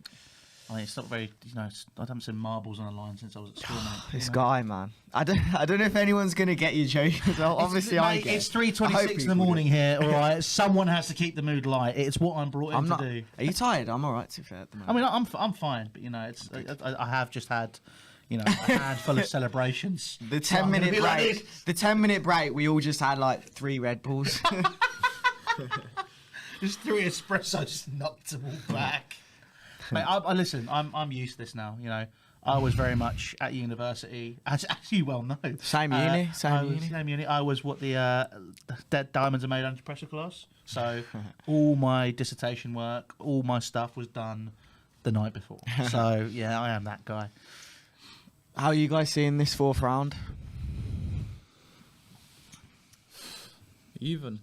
I mean, it's not very, I haven't seen marbles on a line since I was at school, mate. This guy, man. I don't know if anyone's gonna get you, Joe. Obviously, I Mate, get. it's I hope 3:26 in the people morning do. here, all right? Someone has to keep the mood light. It's what I'm brought in I'm to not. do. Are you tired? I'm all right. To be fair, at the moment. I mean, I'm fine, but it's I have just had, a handful of celebrations. The So I'm 10 gonna minute be like break. this. The 10-minute break. We all just had like 3 Red Bulls. Just 3 espresso, just knocked them all back. Mate, I listen. I'm used to this now. I was very much at university, as you well know. Same uni, same uni. I was what the dead diamonds are made under pressure class. So all my dissertation work, all my stuff was done the night before. So yeah, I am that guy. How are you guys seeing this 4th round? Even.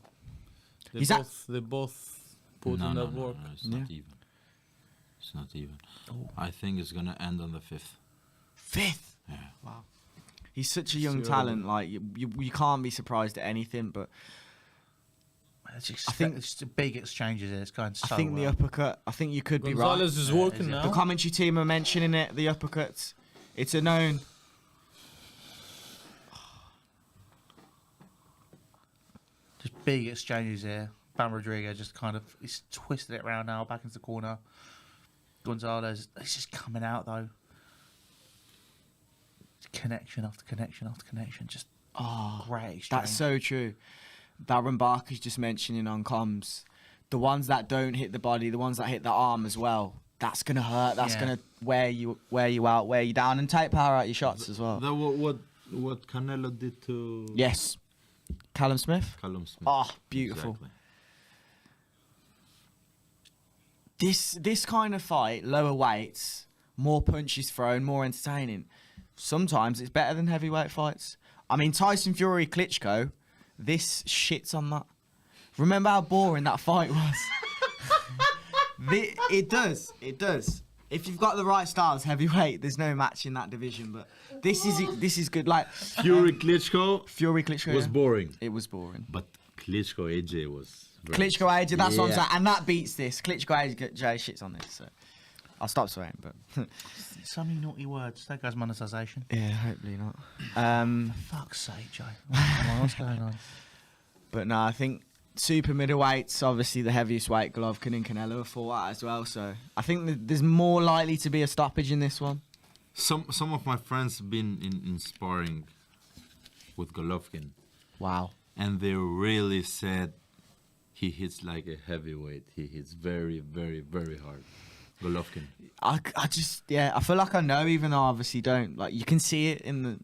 Is that- They both put in the work. No, it's not even. It's not even. I think it's gonna end on the 5th. 5th. Yeah. Wow. He's such a young talent. Like you can't be surprised at anything. But I think it's big exchanges. It's going so I think the well. uppercut. I think you could be right. Gonzalez is working The now. commentary team are mentioning it. The uppercuts. It's a known. Just big exchanges here. Bam Rodriguez just kind of he's twisted it around now, back into the corner. Gonzalez, he's just coming out though. Connection after connection after connection, just great exchange. That's so true. Darren Barker's just mentioning on comms, the ones that don't hit the body, the ones that hit the arm as well. That's gonna hurt. That's gonna wear you out, wear you down, and take power out your shots as well. What Canelo did to Yes, Callum Smith. Callum Smith. Oh, beautiful. Exactly. This kind of fight, lower weights, more punches thrown, more entertaining. Sometimes it's better than heavyweight fights. I mean, Tyson Fury, Klitschko, this shits on that. Remember how boring that fight was? It does. If you've got the right styles, heavyweight, there's no match in that division. But this is good. Like Fury Klitschko was yeah. boring, It was boring. but Klitschko AJ was. Klitschko AJ, that's what I'm Yeah. saying, and that beats this. Klitschko AJ shits on this. So I'll stop swearing, but so many naughty words. There goes monetization. yeah, hopefully not. Fuck's sake, Joe. What's going on? But no, I think super middleweights, obviously the heaviest weight, Golovkin and Canelo have fought at as well. So I think there's more likely to be a stoppage in this one. Some of my friends have been in sparring with Golovkin, Wow. and they really said he hits like a heavyweight. He hits very, very, very hard. Golovkin. I just, I feel like I know, even though I obviously don't. Like, you can see it in the.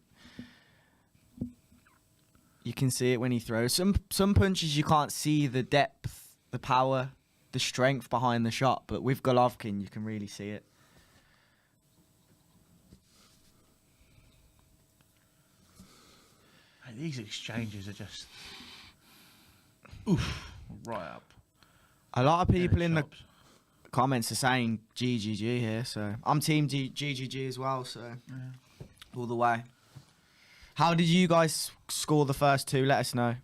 You can see it when he throws. Some punches you can't see the depth, the power, the strength behind the shot, but with Golovkin you can really see it. Hey, these exchanges are just right up. A lot of people Yeah, in the chops. comments are saying GGG here, so I'm team GGG as well, so all the way. How did you guys score the first two? Let us know.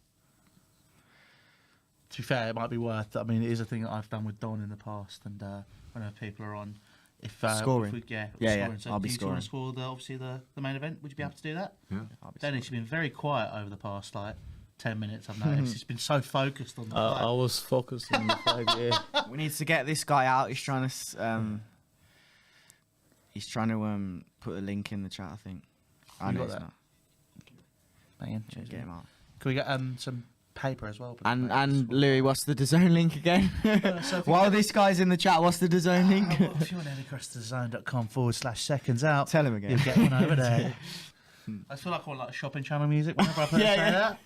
To be fair, it might be worth. I mean, it is a thing that I've done with Don in the past, and I know people are on. If Scoring. if we, Yeah, scoring. So I'll be do you want to scoring. score obviously the main event? Would you be able to do that? Yeah. Dennis, you've been very quiet over the past 10 minutes. I've noticed. It's been so focused on the I fight. was focused on the fight. Yeah. We need to get this guy out. He's trying to put a link in the chat, I think. I You know got he's that? not. Banging. Yeah, get him out. Can we get some paper as well? And Louis, what's the DAZN link again? So While this guy's in the chat, what's the DAZN link? well, if you want to head across to zone.com/seconds-out, Tell him again. you'll get one over there. I feel like I want like shopping channel music whenever I play that.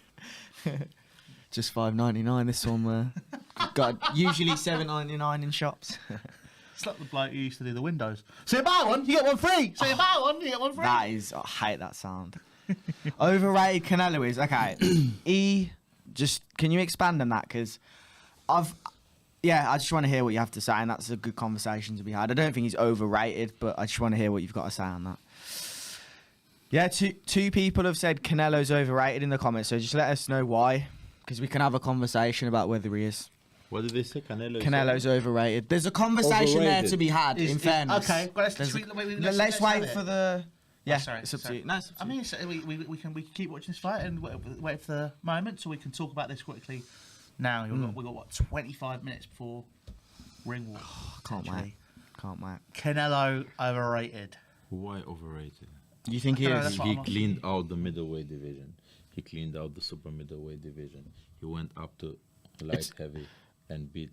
Just $5.99. This one got usually $7.99 in shops. It's like the bloke who used to do the windows. So you buy one, you get one free. So you buy one, you get one free. That is, I hate that sound. Overrated Canelo is okay. Can you expand on that? Because I just want to hear what you have to say, and that's a good conversation to be had. I don't think he's overrated, but I just want to hear what you've got to say on that. Yeah, two people have said Canelo's overrated in the comments, so just let us know why, because we can have a conversation about whether he is. What did they say? Canelo's overrated. There's a conversation there Overrated. to be had, in fairness. Okay, well, Let's wait for the... Yeah, sorry, it's up to sorry. you. No, it's up to I you. mean, we can keep watching this fight and wait for the moment, so we can talk about this quickly. Now we've got what 25 minutes before ring walk. Can't wait. Canelo overrated. Why overrated? You think he I don't know, is? that's what He I'm cleaned out the middleweight division. He cleaned out the super middleweight division. He went up to light heavy and beat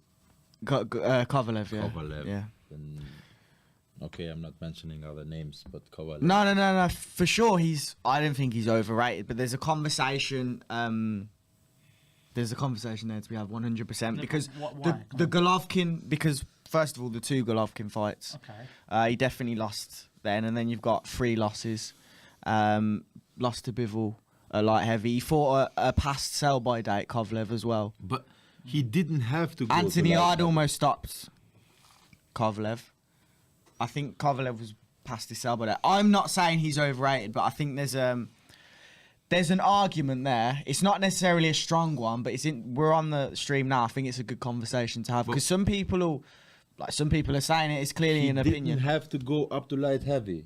Kovalev, yeah. Kovalev. Yeah. And, okay, I'm not mentioning other names, but Kovalev. No. For sure, I don't think he's overrated, but there's a conversation. There's a conversation there to be had 100% because why? the Golovkin, because first of all, the two Golovkin fights. Okay. He definitely lost then, and then you've got 3 losses. Lost to Bivol, light heavy. He fought a past sell-by date, Kovalev, as well. But he didn't have to go Anthony to light Hard heavy. almost stopped Kovalev. I think Kovalev was past his sell-by date. I'm not saying he's overrated, but I think there's an argument there. It's not necessarily a strong one, but we're on the stream now. I think it's a good conversation to have because some people are saying it's clearly an opinion. He didn't have to go up to light heavy.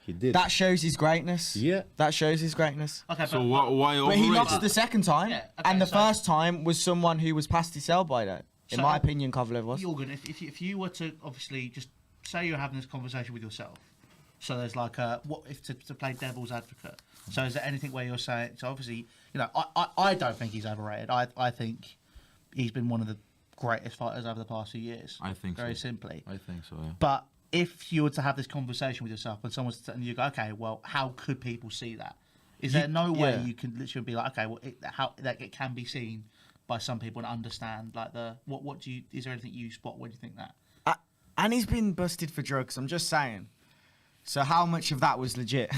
He did. That shows his greatness. Yeah. That shows his greatness. Okay, So why But overrated? he lost the second time, Yeah, okay, and the so- first time was someone who was past his sell-by date. In So, my opinion, Kovalev was. Jorgen, if you were to obviously just say you're having this conversation with yourself, so there's like what if to play devil's advocate. So is there anything where you're saying? So obviously, I don't think he's overrated. I think he's been one of the greatest fighters over the past few years. I think very so. simply. I think so, yeah. But if you were to have this conversation with yourself and someone's and you go, okay, well, how could people see that? Is there no way yeah. you can literally be like, okay, well, it can be seen by some people and understand like what do you? Is there anything you spot? What do you think that? And he's been busted for drugs. I'm just saying. So how much of that was legit?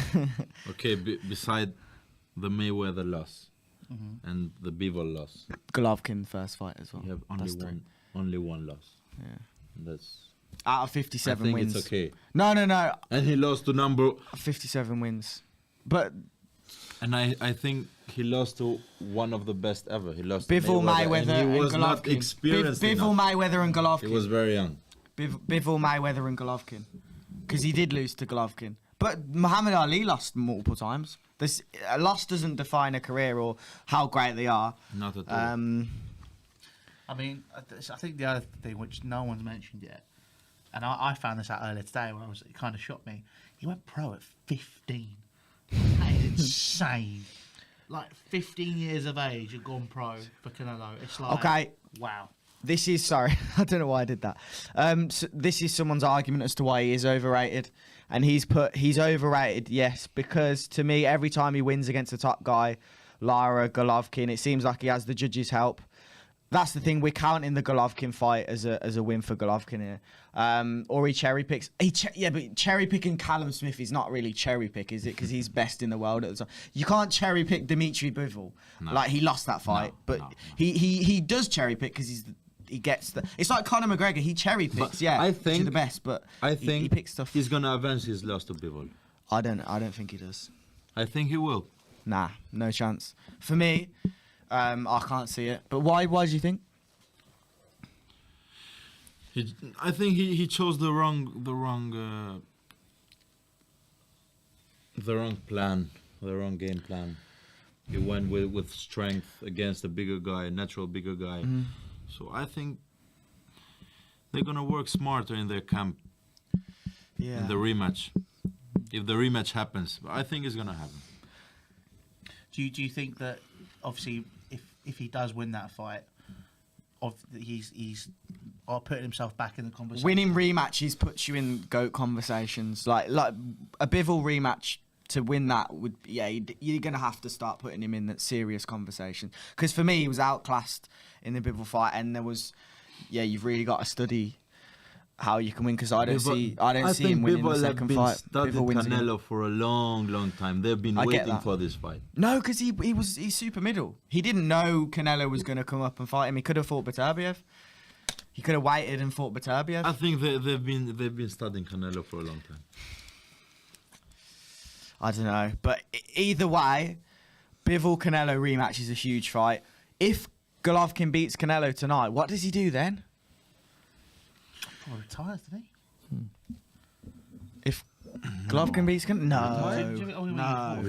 Okay, beside the Mayweather loss and the Bivol loss, Golovkin first fight as well. you have That's three. only one loss. Yeah. That's. Out of I 57 think wins. it's okay. No. And he lost to number. 57 wins. But And I think he lost to one of the best ever. He lost Bivol, to Mayweather, and he was and not Golovkin. experienced Bivol, enough. Mayweather, and Golovkin. He was very young. Bivol, Mayweather, and Golovkin. Because he did lose to Golovkin. But Muhammad Ali lost multiple times. A loss doesn't define a career or how great they are. Not at all. I mean, I think the other thing which no one's mentioned yet, and I found this out earlier today where it kind of shocked me. He went pro at 15. That is insane. Like 15 years of age, you've gone pro for Canelo. It's like, Okay. wow. This is sorry, I don't know why I did that. So this is someone's argument as to why he is overrated, and he's overrated. Yes, because to me, every time he wins against the top guy, Lara, Golovkin, it seems like he has the judges' help. That's the thing. We're counting the Golovkin fight as a win for Golovkin here, or he cherry picks. But cherry picking Callum Smith is not really cherry pick, is it? Because he's best in the world at the time. You can't cherry pick Dimitri Bivol. No. Like he lost that fight, but he does cherry pick because he gets the. It's like Conor McGregor. He cherry picks. But I think to the best, but I think he picks stuff. He's gonna avenge his loss to Bivol. I don't think he does. I think he will. Nah, no chance. For me, I can't see it. But why? Why do you think? I think he chose the wrong plan, the wrong game plan. He went with strength against a bigger guy, natural bigger guy. So I think they're gonna work smarter in their camp. Yeah. In the rematch, if the rematch happens, I think it's gonna happen. Do you think that obviously if he does win that fight, he's putting himself back in the conversation? Winning rematches puts you in GOAT conversations. Like a Bivol rematch to win that would, you're gonna have to start putting him in that serious conversation. Because for me, he was outclassed in the Bivol fight, and there was, you've really got to study how you can win. Because I don't see him winning the second fight. Bivol wins Canelo for a long time. They've been waiting for this fight. No, because he's super middle. He didn't know Canelo was gonna come up and fight him. He could have fought Beterbiev. He could have waited and fought Beterbiev. I think they've been studying Canelo for a long time. I don't know, but either way, Bivol Canelo rematch is a huge fight. If Golovkin beats Canelo tonight, what does he do then? Probably retires, didn't he? If Golovkin beats Canelo, no.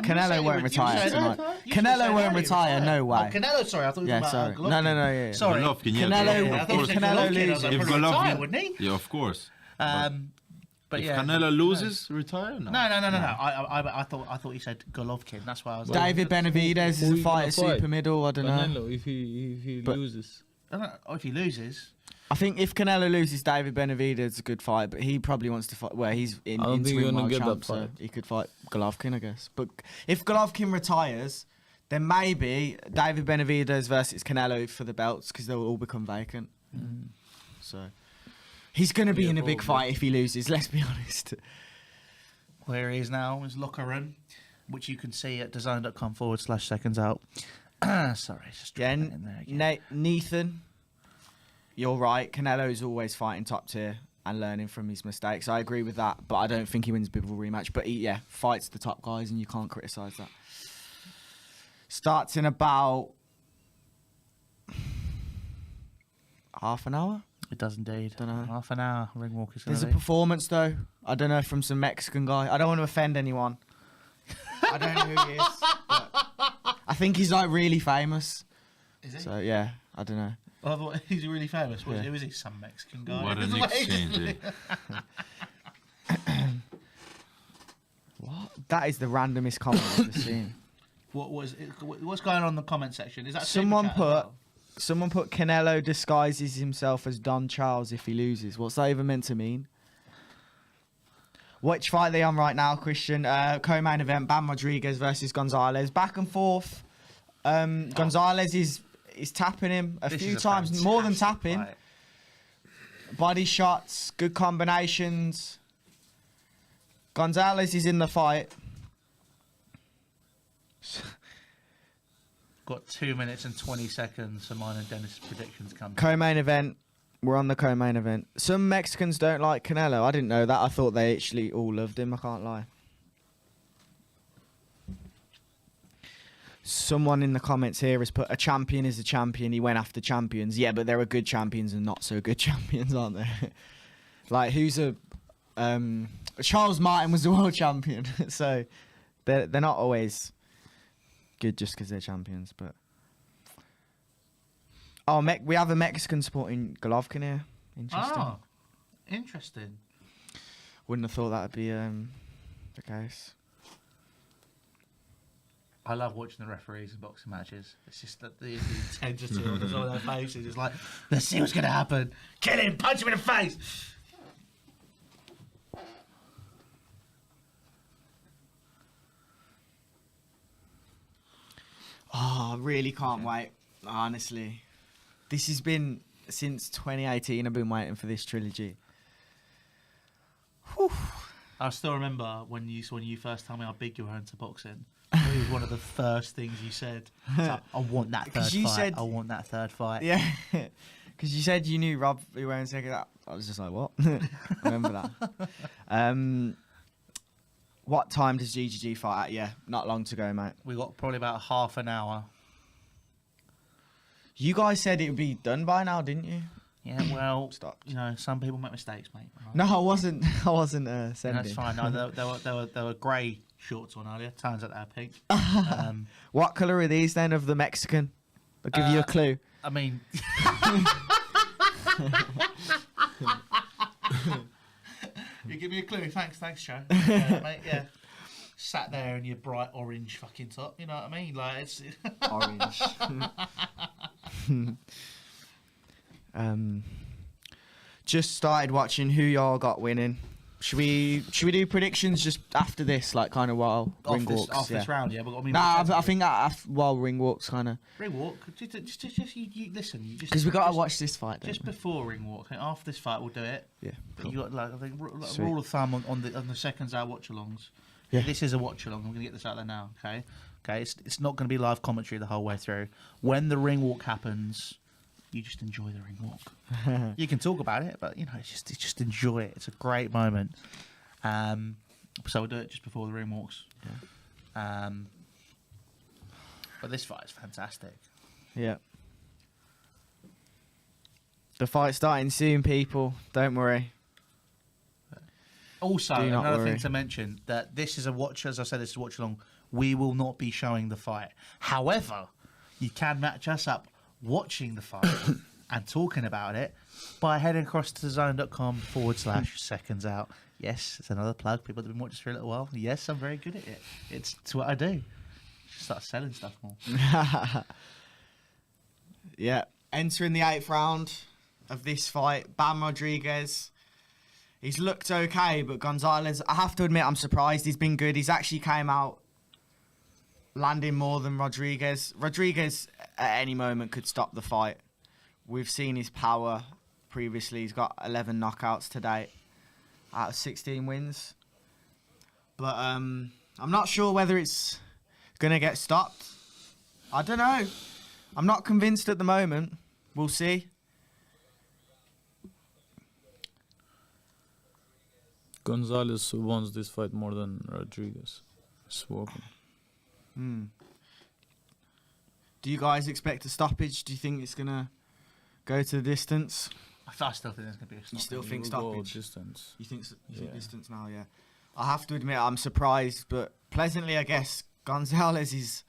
Canelo won't retire tonight. Canelo won't retire, no way. Oh, Canelo, sorry, I thought you were about Golovkin. No, yeah. Sorry, Golovkin, yeah. Canelo, if Canelo loses, if retire, wouldn't he? Yeah, of course. But if yeah, Canelo loses, retire? No. No. I thought he said Golovkin. That's why I was. David Benavidez is a fighter, super middle. I don't know. Canelo, if he loses. If he loses. I think if Canelo loses, David Benavidez is a good fight, but he probably wants to fight. Well, he's in interim world champ, so he could fight Golovkin, I guess. But if Golovkin retires, then maybe David Benavidez versus Canelo for the belts, because they'll all become vacant. So he's going to be in a big fight if he loses. Let's be honest. Where he is now is locker room, which you can see at design.com/secondsout. Sorry, just dropping it in there again. Nathan. You're right. Canelo's always fighting top tier and learning from his mistakes. I agree with that, but I don't think he wins Bivol rematch. But he, fights the top guys, and you can't criticise that. Starts in about half an hour. It does indeed. Dunno. Half an hour. Ring walk is. There's a performance though. I don't know, from some Mexican guy. I don't want to offend anyone. I don't know who he is. But I think he's like really famous. Is he? So yeah, I don't know. I thought he's really famous. Who is he? Some Mexican guy. What an exchange. What? That is the randomest comment I've ever seen. What's going on in the comment section? Is that Someone put Canelo disguises himself as Don Charles if he loses. What's that even meant to mean? Which fight are they on right now, Christian? Co-main event, Bam Rodriguez versus Gonzalez. Back and forth. Gonzalez is tapping him a few times, more than tapping. Fight. Body shots, good combinations. Gonzalez is in the fight. Got 2 minutes and 20 seconds for mine and Dennis' predictions come. Co-main event. We're on the co-main event. Some Mexicans don't like Canelo. I didn't know that. I thought they actually all loved him. I can't lie. Someone in the comments here has put, a champion is a champion. He went after champions. Yeah, but there are good champions and not so good champions, aren't there? Like, who's a... Charles Martin was the world champion. So they're not always good just because they're champions. But we have a Mexican supporting Golovkin here. Interesting. Oh, interesting. Wouldn't have thought that would be the case. I love watching the referees in boxing matches. It's just that the intensity on all their faces. It's like, let's see what's going to happen. Kill him, punch him in the face. Oh, I really can't wait, honestly. This has been, since 2018, I've been waiting for this trilogy. Whew. I still remember when you first told me how big you were into boxing. It was one of the first things you said. Like, I want that third fight. I want that third fight. Yeah, because you said you knew Rob, you were in second. I was just like, what? I remember that. What time does GGG fight at? Yeah, not long to go, mate. We got probably about half an hour. You guys said it would be done by now, didn't you? Yeah, well, you know, some people make mistakes, mate. Right? No, I wasn't. I wasn't sending. That's fine. No, there were grey shorts on earlier. Turns out they're pink. What colour are these then of the Mexican? I'll give you a clue. I mean, you give me a clue. Thanks, Joe. Mate, yeah. Sat there in your bright orange fucking top. You know what I mean? Like it's Orange. Just started watching who y'all got winning. Should we do predictions just after this, like kind of while ring walks? Off this round, yeah. But I mean, I think while ring walks, kind of. Ring walk. Just you listen. You just because we got to watch this fight. Just before ring walk. After this fight, we'll do it. Yeah. But you got like I think rule of thumb on the seconds out watch-alongs. Yeah. This is a watch-along. I'm gonna get this out there now. Okay. It's not gonna be live commentary the whole way through. When the ring walk happens, you just enjoy the ring walk. You can talk about it, but you know, just enjoy it. It's a great moment. So we'll do it just before the ring walks. Yeah. But this fight is fantastic. Yeah. The fight's starting soon, people. Don't worry. Also, Do not another worry. thing to mention that this is a watch. As I said, this is a watch along. We will not be showing the fight. However, you can match us up watching the fight and talking about it by heading across to zone.com/seconds out. Yes, it's another plug. People have been watching this for a little while. Yes, I'm very good at it. It's what I do. Just start selling stuff more. Yeah. Entering the 8th round of this fight, Bam Rodriguez. He's looked okay, but Gonzalez, I have to admit, I'm surprised. He's been good. He's actually came out landing more than Rodriguez. Rodriguez, at any moment, could stop the fight. We've seen his power previously. He's got 11 knockouts to date out of 16 wins. But I'm not sure whether it's going to get stopped. I don't know. I'm not convinced at the moment. We'll see. Gonzalez wants this fight more than Rodriguez. It's working. Do you guys expect a stoppage? Do you think it's going to go to the distance? I still think there's going to be a stoppage. You still think We'll go stoppage? distance. You think Yeah. distance now, yeah. I have to admit, I'm surprised, but pleasantly, I guess, Gonzalez is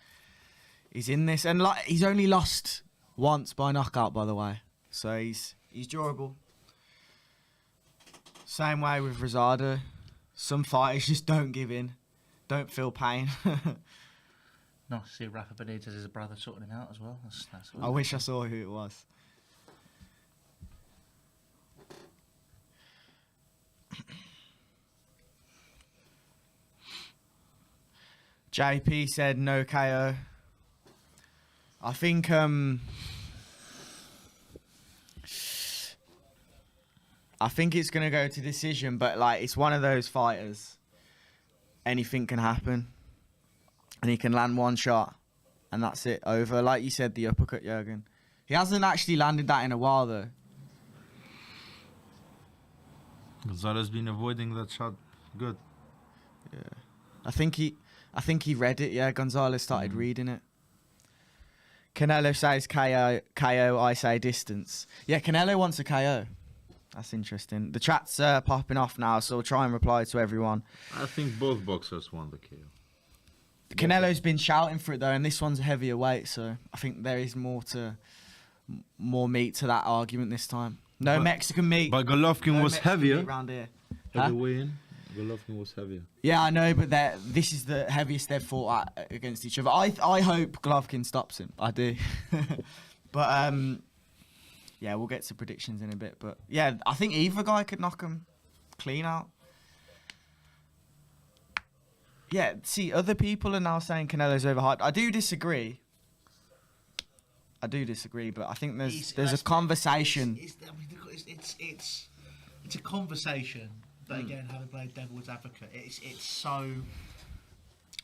in this. And he's only lost once by knockout, by the way. So he's durable. Same way with Rosado. Some fighters just don't give in. Don't feel pain. Nice to see Rafa Benitez, his brother, sorting him out as well. That's I wish I saw who it was. JP said no KO. I think it's gonna go to decision, but it's one of those fighters. Anything can happen, and he can land one shot, and that's it, over. Like you said, the uppercut, Jurgen. He hasn't actually landed that in a while, though. Gonzalez been avoiding that shot. Good. Yeah, I think he read it. Yeah, Gonzalez started reading it. Canelo says KO. I say distance. Yeah, Canelo wants a KO. That's interesting. The chat's popping off now, so we'll try and reply to everyone. I think both boxers won the KO. Canelo's been shouting for it though, and this one's a heavier weight, so I think there is more meat to that argument this time. No Mexican meat. But Golovkin No was Mexican heavier meat round here. at the weigh-in. Golovkin was heavier. Yeah, I know, but this is the heaviest they've fought against each other. I hope Golovkin stops him. I do. But yeah, we'll get to predictions in a bit. But yeah, I think either guy could knock him clean out. Yeah, see, other people are now saying Canelo's overhyped. I do disagree. But I think there's a conversation. It's a conversation. But again, having played devil's advocate, it's so.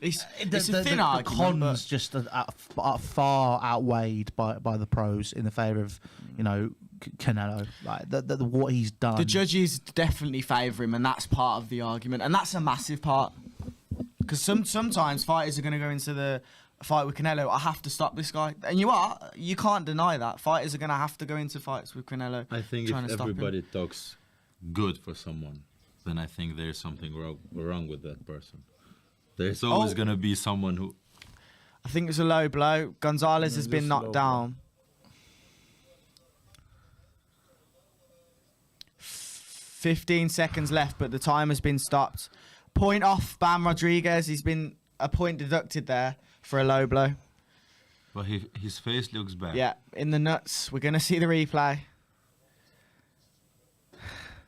It's The a thin argument. cons but just are far outweighed by the pros in the favour of Canelo. Like what he's done. the judges definitely favour him, and that's part of the argument, and that's a massive part. Because sometimes fighters are going to go into the fight with Canelo. I have to stop this guy, and you can't deny that fighters are going to have to go into fights with Canelo. I think trying if to stop him. everybody talks good for someone, then I think there's something wrong with that person. There's always going to be someone who... I think it's a low blow. Gonzalez has been just knocked low down. 15 seconds left, but the time has been stopped. Point off Bam Rodriguez. He's been a point deducted there for a low blow. But his face looks bad. Yeah, in the nuts. We're going to see the replay.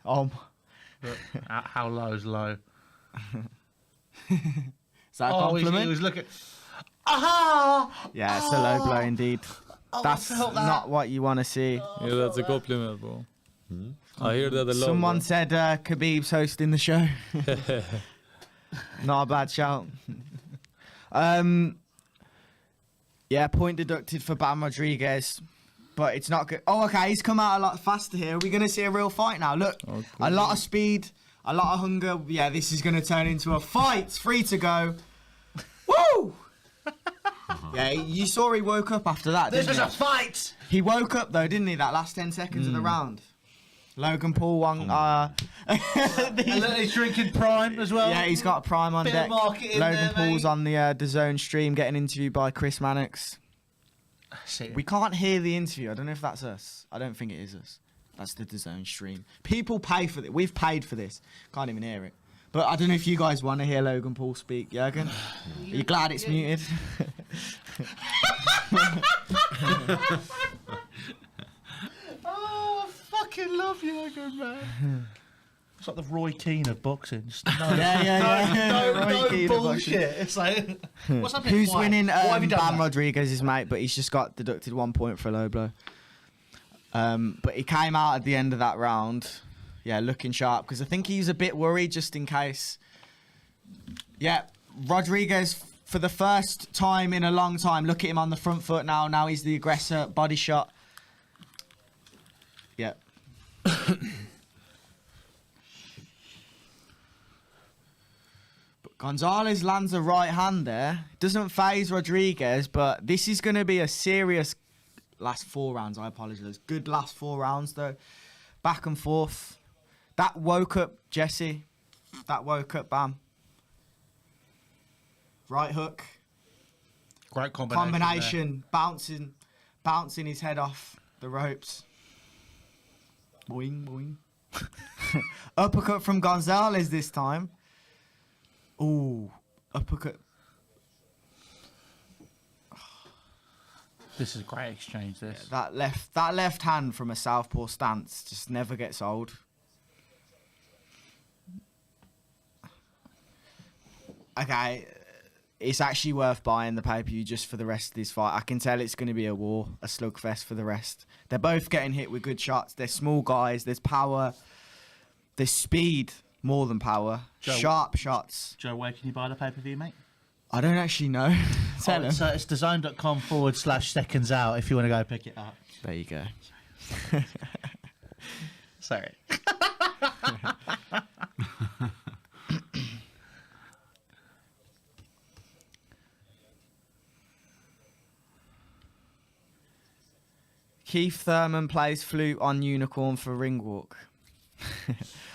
How low is low? Is that a compliment? He was looking. Aha! Yeah, it's a low blow indeed. That's I felt that. not what you want to see. Yeah, that's a compliment, bro. I hear that a lot. Someone bro. said Khabib's hosting the show. Not a bad shout. Yeah, point deducted for Bam Rodriguez. But it's not good. Oh, okay, he's come out a lot faster here. Are we going to see a real fight now? Look, a lot of speed, a lot of hunger. Yeah, this is going to turn into a fight. 3 to go. Woo! Yeah, you saw he woke up after that, This didn't was a fight. he woke up, though, didn't he, that last 10 seconds of the round? Logan Paul won. And then he's drinking Prime as well. Yeah, he's got Prime on Bit of deck. marketing Logan there, Paul's mate. on the DAZN stream getting interviewed by Chris Mannix. We can't hear the interview. I don't know if that's us. I don't think it is us. That's the DAZN stream. People pay for this. We've paid for this. Can't even hear it. But I don't know if you guys want to hear Logan Paul speak, Jürgen. Are you glad it's muted? Oh, I fucking love Jürgen, man. It's like the Roy Keane of boxing. Just no, Roy Keane of bullshit. It's like, what's happening? Who's Why? winning? Why have you done Bam that? Rodriguez's mate, but he's just got deducted 1 point for a low blow. But he came out at the end of that round, yeah, looking sharp, because I think he was a bit worried just in case. Yeah, Rodriguez, for the first time in a long time, look at him on the front foot now. Now he's the aggressor, body shot. Yeah. Gonzalez lands a right hand there. Doesn't phase Rodriguez, but this is going to be a serious last 4 rounds. I apologise. Good last 4 rounds, though. Back and forth. That woke up Jesse. That woke up Bam. Right hook. Great combination. Bouncing his head off the ropes. Boing, boing. Uppercut from Gonzalez this time. Ooh, uppercut. This is a great exchange. This. That left hand from a southpaw stance just never gets old. Okay, it's actually worth buying the pay-per-view just for the rest of this fight. I can tell it's going to be a war, a slugfest for the rest. They're both getting hit with good shots. They're small guys. There's power. There's speed more than power. Joe, Sharp shots. Joe, where can you buy the pay-per-view, mate? I don't actually know. Tell him. So it's DAZN.com/seconds out if you want to go pick it up. There you go. Sorry. Keith Thurman plays flute on Unicorn for ring walk.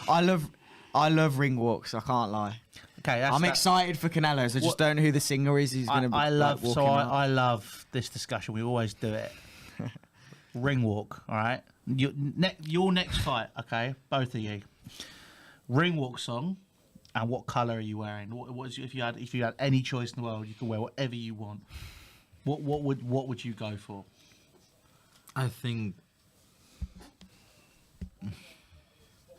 I love ring walks. I can't lie. Okay, I'm excited for Canelo. I just don't know who the singer is. Who's going to be? I love I love this discussion. We always do it. Ring walk. All right. Your next fight. Okay, both of you. Ring walk song. And what colour are you wearing? If you had any choice in the world, you could wear whatever you want. What would you go for? I think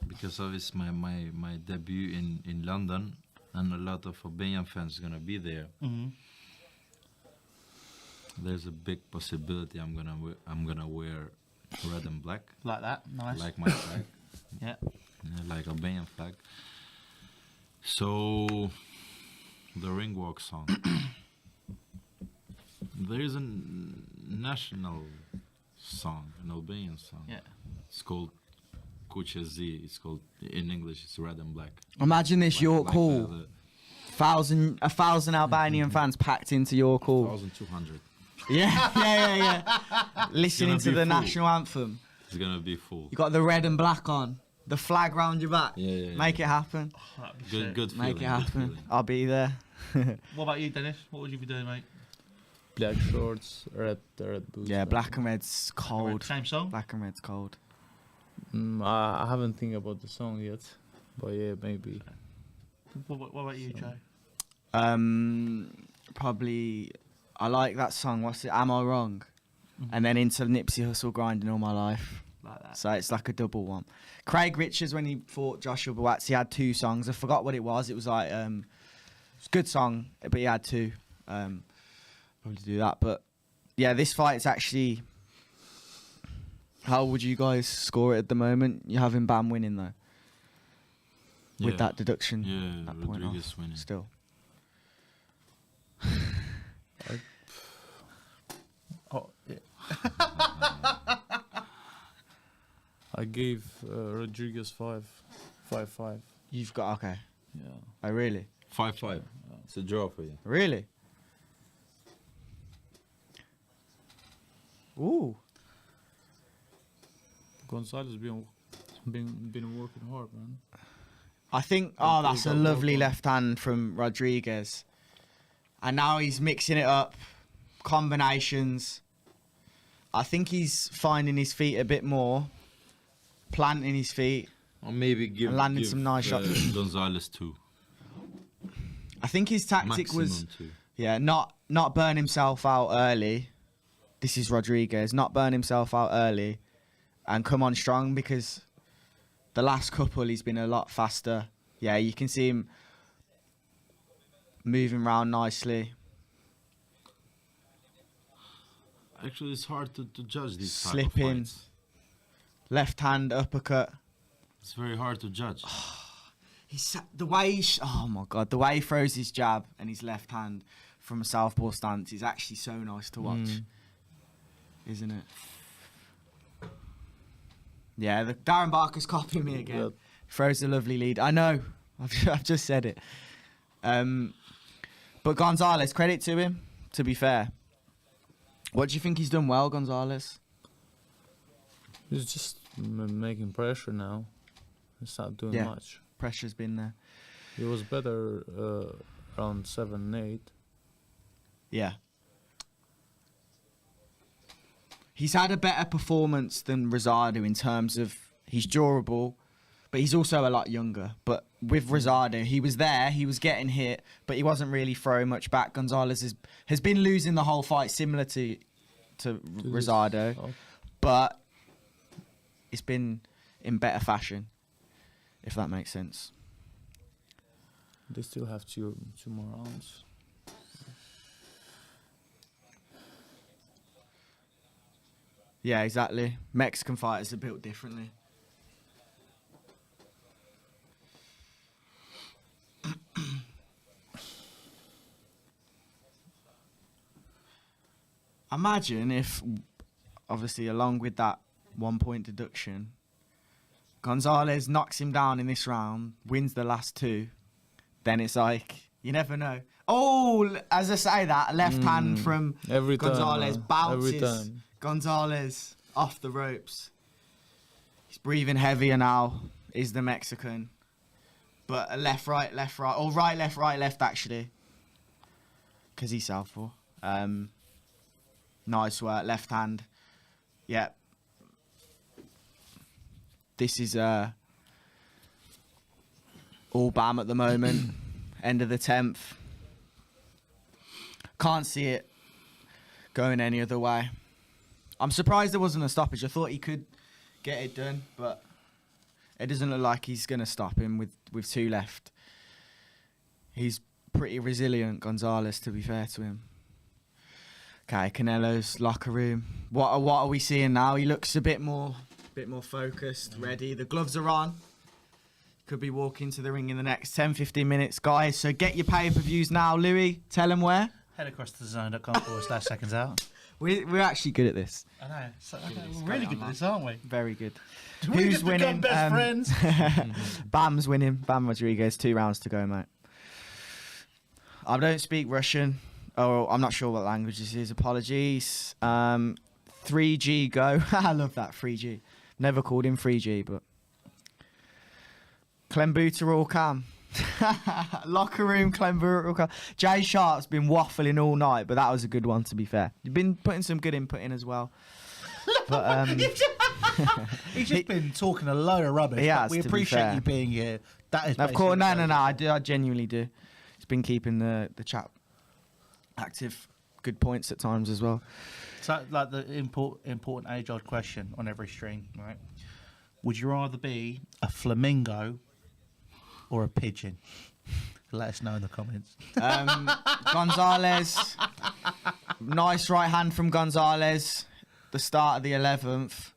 because of it's my debut in London, and a lot of Albanian fans are gonna be there. Mm-hmm. There's a big possibility I'm gonna wear red and black, Like that, nice. like my flag, Yeah. like Albanian flag. So the ring walk song. There is a national song, an Albanian song. Yeah. It's called Kucha Z. It's called, in English, it's red and black. Imagine this York Hall. the 1,000 Albanian fans packed into York Hall. 1,200. Yeah. Listening to be the full. national anthem. It's gonna be full. You got the red and black on. The flag round your back. Yeah. Make it happen. That'd be Good, sick. good feeling. Make it good happen. feeling. I'll be there. What about you, Dennis? What would you be doing, mate? Black shorts, red boots. Yeah, black and red's cold. Same song? Black and red's cold. I haven't think about the song yet, but yeah, maybe. What about you, Joe? Probably, I like that song. What's it? Am I Wrong? And then into Nipsey Hussle, Grinding All My Life. Like that. So it's like a double one. Craig Richards, when he fought Joshua Buatsi, he had 2 songs. I forgot what it was. It was like, it's a good song, but he had 2. Probably do that. But yeah, this fight is actually, how would you guys score it at the moment? You're having Bam winning though. With Yeah. that deduction. Yeah, that point Rodriguez off, winning. Still. Oh, yeah. I gave Rodriguez 5-5. You've got, okay. Yeah. Oh, really? 5-5. It's a draw for you. Really? Ooh. Gonzalez been working hard, man. I think, that's a lovely left hand from Rodriguez. And now he's mixing it up. Combinations. I think he's finding his feet a bit more. Planting his feet. Or maybe give And landing some nice shots. Gonzalez 2. I think his tactic Maximum was 2. not burn himself out early. This is Rodriguez. Not burn himself out early and come on strong, because the last couple he's been a lot faster. Yeah, you can see him moving around nicely. Actually, it's hard to judge these type of Slipping. fights. Left hand uppercut. It's very hard to judge. The way oh my god, the way he throws his jab and his left hand from a southpaw stance is actually so nice to watch, isn't it? Yeah, the Darren Barker's copying me again. Yep. Throws a lovely lead. I know, I've just said it. But Gonzalez, credit to him. To be fair, what do you think he's done well, Gonzalez? He's just making pressure now. He's not doing much. Pressure's been there. He was better around 7-8. Yeah. He's had a better performance than Rosado in terms of he's durable, but he's also a lot younger. But with Rosado, he was there, he was getting hit, but he wasn't really throwing much back. Gonzalez has been losing the whole fight, similar to Rosado, but it's been in better fashion, if that makes sense. They still have two more rounds. Yeah, exactly. Mexican fighters are built differently. Imagine if, obviously, along with that 1 point deduction, Gonzalez knocks him down in this round, wins the last 2, then it's like, you never know. Oh, as I say that, left hand from Every time, Gonzalez bounces every time. Gonzalez off the ropes. He's breathing heavier now, is the Mexican. But a left, right, or right, left, actually. Because he's southpaw. Nice work, left hand. Yeah. This is All Bam at the moment. End of the 10th. Can't see it going any other way. I'm surprised there wasn't a stoppage. I thought he could get it done, but it doesn't look like he's going to stop him with 2 left. He's pretty resilient, Gonzalez, to be fair to him. Okay, Canelo's locker room. What are we seeing now? He looks a bit more focused, ready. The gloves are on. Could be walking to the ring in the next 10-15 minutes, guys. So get your pay-per-views now. Louis, tell them where. Head across to zone.com/seconds-out. We're actually good at this. I know. We're really good at this, aren't we? Very good. We Who's just winning? become best friends. Bam's winning. Bam Rodriguez. 2 rounds to go, mate. I don't speak Russian. Oh, I'm not sure what language this is. Apologies. 3G go. I love that 3G. Never called him 3G, but Klembuter all cam. Locker room, Klembuter all cam. Jay Sharp's been waffling all night, but that was a good one, to be fair. You've been putting some good input in as well. But he's just been talking a load of rubbish. He has, we to be appreciate fair. you being here. That is of course, no. I genuinely do. He's been keeping the chat active. Good points at times as well. So, like the important age-old question on every stream, right? Would you rather be a flamingo or a pigeon? Let us know in the comments. Gonzalez, nice right hand from Gonzalez. The start of the 11th,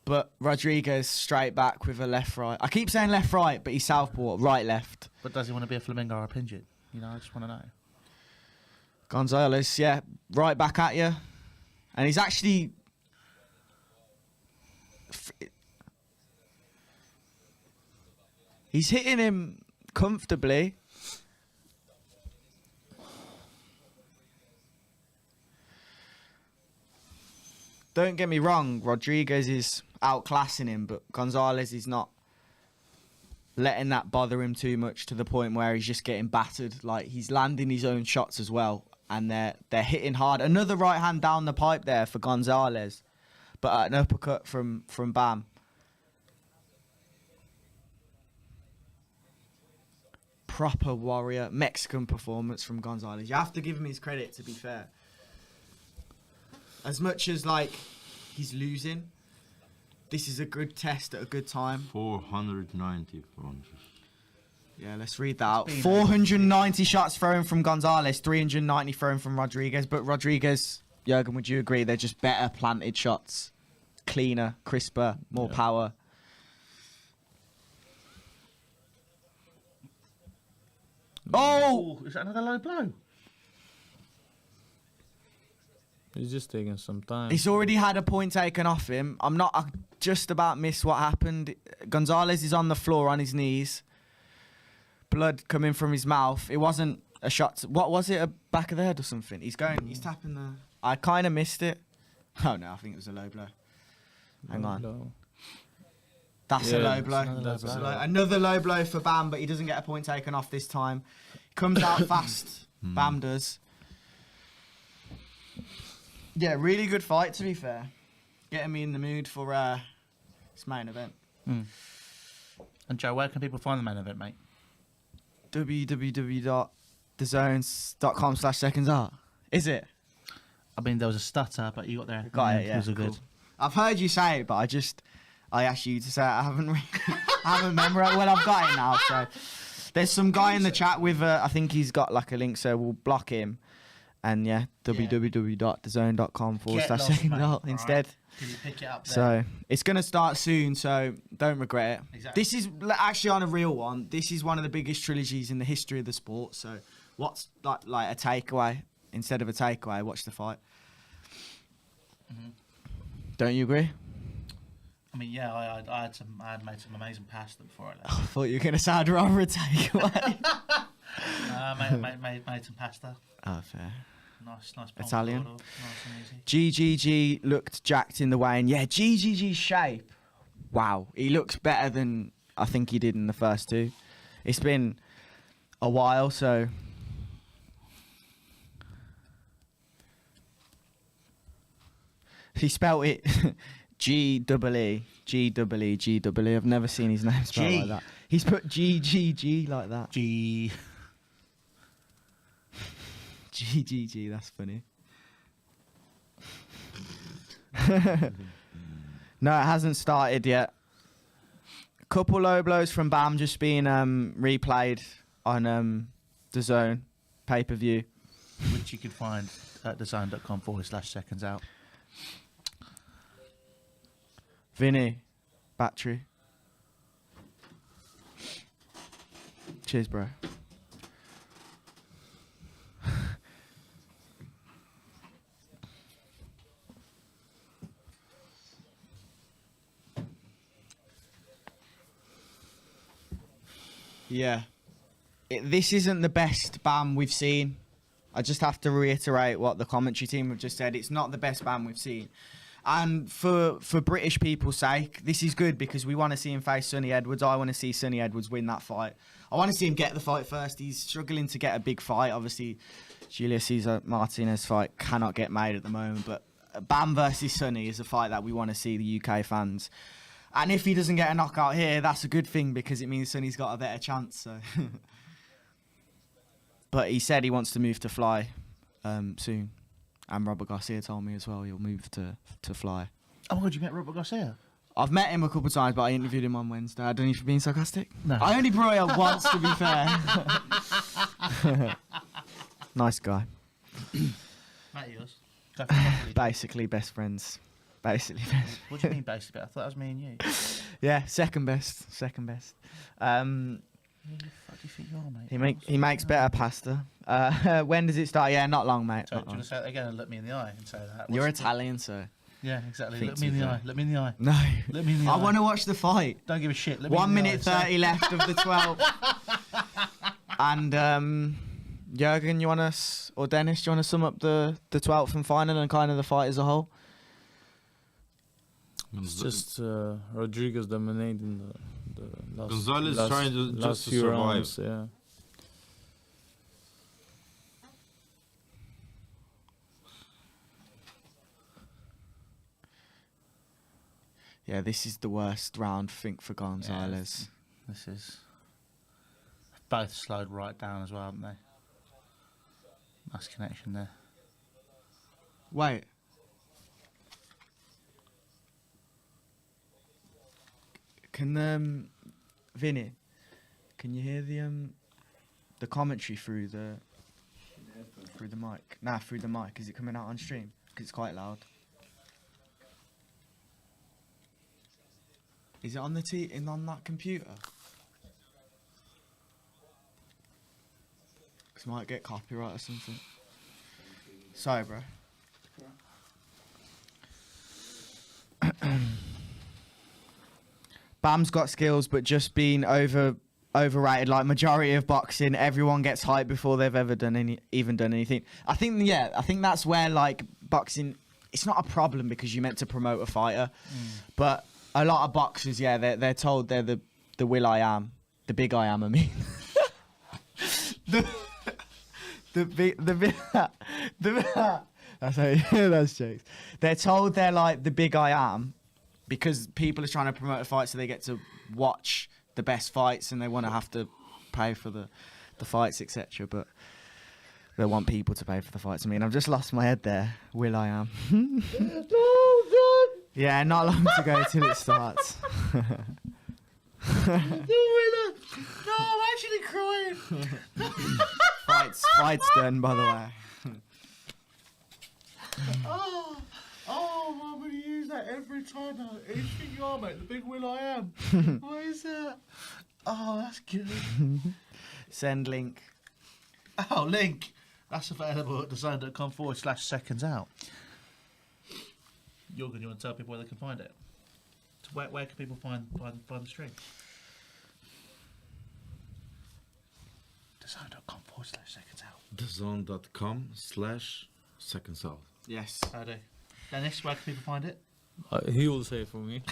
but Rodriguez straight back with a left-right. I keep saying left-right, but he's southpaw, right-left. But does he want to be a flamingo or a pigeon? You know, I just want to know. Gonzalez, yeah, right back at you. And he's actually... He's hitting him comfortably. Don't get me wrong, Rodriguez is outclassing him, but Gonzalez is not letting that bother him too much to the point where he's just getting battered. Like, he's landing his own shots as well, and they're hitting hard. Another right hand down the pipe there for Gonzalez, but an uppercut from Bam. Proper warrior, Mexican performance from Gonzalez. You have to give him his credit, to be fair. As much as, like, he's losing, this is a good test at a good time. 490 punches. Yeah, let's read that out. 490 shots thrown from Gonzalez, 390 thrown from Rodriguez. But Rodriguez, Jurgen, would you agree? They're just better planted shots. Cleaner, crisper, more power. Oh! Is that another low blow? He's just taking some time. He's already had a point taken off him. I just about missed what happened. Gonzalez is on the floor on his knees. Blood coming from his mouth. It wasn't a shot. What was it? A back of the head or something? He's tapping the... I kind of missed it. Oh no, I think it was a low blow. Hang on. Low. That's a low blow. Another low blow for Bam, but he doesn't get a point taken off this time. He comes out fast. Bam does. Yeah, really good fight, to be fair. Getting me in the mood for this main event. And Joe, where can people find the main event, mate? www.thezones.com/secondsart. Is it? I mean, there was a stutter, but you got there. Got it, yeah. Those are good. Cool. I've heard you say it, but I asked you to say it. I haven't memorized. Well, I've got it now. So there's some guy in the chat with, I think he's got like a link, so we'll block him. And yeah, www.thezone.com/secondsart instead. Can you pick it up there? So it's going to start soon, so don't regret it. Exactly. This is actually on a real one. This is one of the biggest trilogies in the history of the sport. So what's like a takeaway? Instead of a takeaway, watch the fight. Don't you agree? I mean, yeah, I had made some amazing pasta before I left. I thought you were going to say I'd rather a takeaway. Made some pasta. Oh, fair. Nice Italian. Nice and easy. GGG looked jacked in the weigh-in. Yeah, GGG's shape. Wow, he looks better than I think he did in the first two. It's been a while, so... He spelt it G-double-E. G-double-E. G-double-E. I've never seen his name spelled like that. He's put GGG like that. GGG, that's funny. No, it hasn't started yet. Couple low blows from Bam just being replayed on the Zone pay-per-view. Which you could find at thezone.com/seconds-out. Vinny, battery. Cheers, bro. Yeah. This isn't the best Bam we've seen. I just have to reiterate what the commentary team have just said. It's not the best Bam we've seen. And for British people's sake, this is good because we want to see him face Sonny Edwards. I want to see Sonny Edwards win that fight. I want to see him get the fight first. He's struggling to get a big fight. Obviously, Julio Cesar Martinez fight cannot get made at the moment. But Bam versus Sonny is a fight that we want to see the UK fans. And if he doesn't get a knockout here, that's a good thing because it means Sonny's got a better chance. So. But he said he wants to move to Fly soon. And Robert Garcia told me as well he'll move to Fly. Oh my God, you met Robert Garcia? I've met him a couple of times, but I interviewed him on Wednesday. I don't know if you're being sarcastic. No. I only brought it up once, to be fair. Nice guy. Mate, yours? Basically best friends. Basically best. What do you mean basically? I thought that was me and you. Yeah, second best. Second best. Who the fuck do you think you are, mate? He makes better pasta. When does it start? Yeah, not long, mate. So, do you want to say that again and look me in the eye and say that? You're Italian, so. Yeah, exactly. Think Look me in the too eye. far. Look me in the eye. No. Look me in the eye. I want to watch the fight. Don't give a shit. Look me 1 in the minute eye. 30 left of the 12. And Jurgen, you want us, or Dennis, do you want to sum up the 12th and final and kind of the fight as a whole? It's just Rodriguez dominating the last, Gonzalez last, trying to last just to few survive. rounds, yeah. Yeah, this is the worst round, I think, for Gonzalez. Yeah, this is... Both slowed right down as well, haven't they? Nice connection there. Wait. Can Vinny, can you hear the commentary through the mic? Nah, through the mic. Is it coming out on stream? Because it's quite loud. Is it on the on that computer? Because might get copyright or something. Sorry, bro. Bam's got skills, but just being overrated. Like majority of boxing, everyone gets hyped before they've ever done anything. I think that's where like boxing, it's not a problem because you're meant to promote a fighter, but a lot of boxers, yeah, they're told they're the Will I Am, the big I Am. I mean, that's jokes. They're told they're like the big I Am because people are trying to promote a fight, so they get to watch the best fights and they want to have to pay for the fights, etc. But they want people to pay for the fights. I mean, I've just lost my head there. Will I Am? No, God. Yeah, not long to go till it starts. No, I'm actually crying. Fight's done, by the way. Oh, I'm going to use that every time now. Who do you think you are, mate? The big Will I Am. What is that? Oh, that's good. Send link. Oh, link. That's available at thezone.com/seconds-out. You want to tell people where they can find it? So where can people find the stream? thezone.com/seconds-out. thezone.com/seconds-out. Yes. I do. Dennis, where can people find it? He will say for me.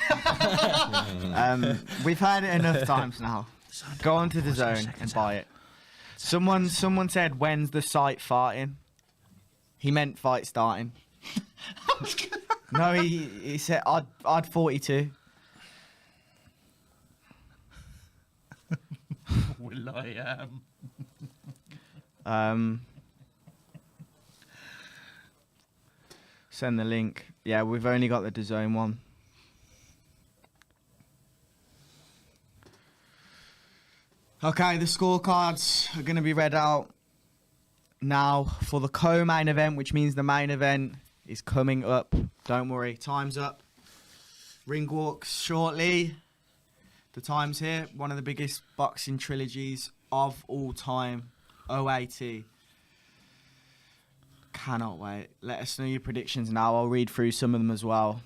We've heard it enough times now. Go onto the Zone and buy it. Someone said, "When's the site farting?" He meant fight starting. No, he said I'd 42. Will I? Send the link. Yeah, we've only got the DAZN one. Okay, the scorecards are going to be read out now for the co-main event, which means the main event is coming up. Don't worry, time's up. Ring walks shortly. The time's here. One of the biggest boxing trilogies of all time. OAT. Cannot wait. Let us know your predictions now. I'll read through some of them as well.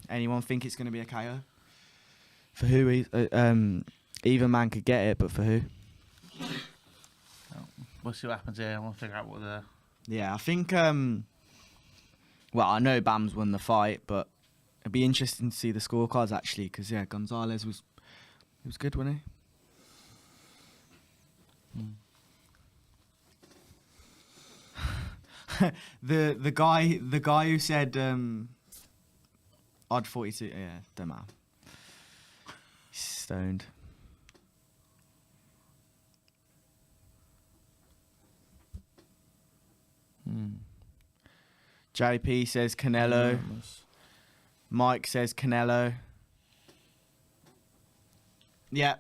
Anyone think it's going to be a KO? For who? Either man could get it, but for who? We'll see what happens here. I want to figure out what the... Yeah, I think... well, I know Bam's won the fight, but it'd be interesting to see the scorecards, actually, because, yeah, Gonzalez was good, wasn't he? The guy who said odd 42, yeah, don't matter. He's stoned. JP says Canelo. Mike says Canelo. Yeah.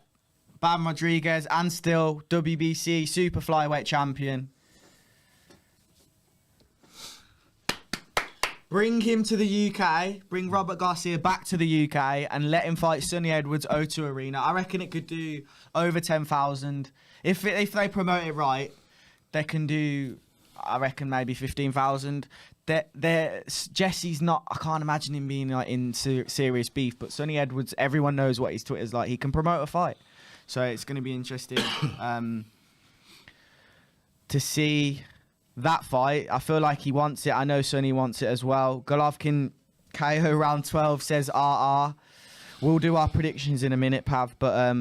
Bam Rodriguez and still WBC super flyweight champion. Bring him to the UK. Bring Robert Garcia back to the UK and let him fight Sonny Edwards O2 Arena. I reckon it could do over 10,000. If they promote it right, they can do, I reckon, maybe 15,000. Jesse's not, I can't imagine him being like in serious beef, but Sonny Edwards, everyone knows what his Twitter's like. He can promote a fight. So it's going to be interesting to see that fight. I feel like he wants it. I know Sonny wants it as well. Golovkin KO round 12 says RR. We'll do our predictions in a minute, Pav, but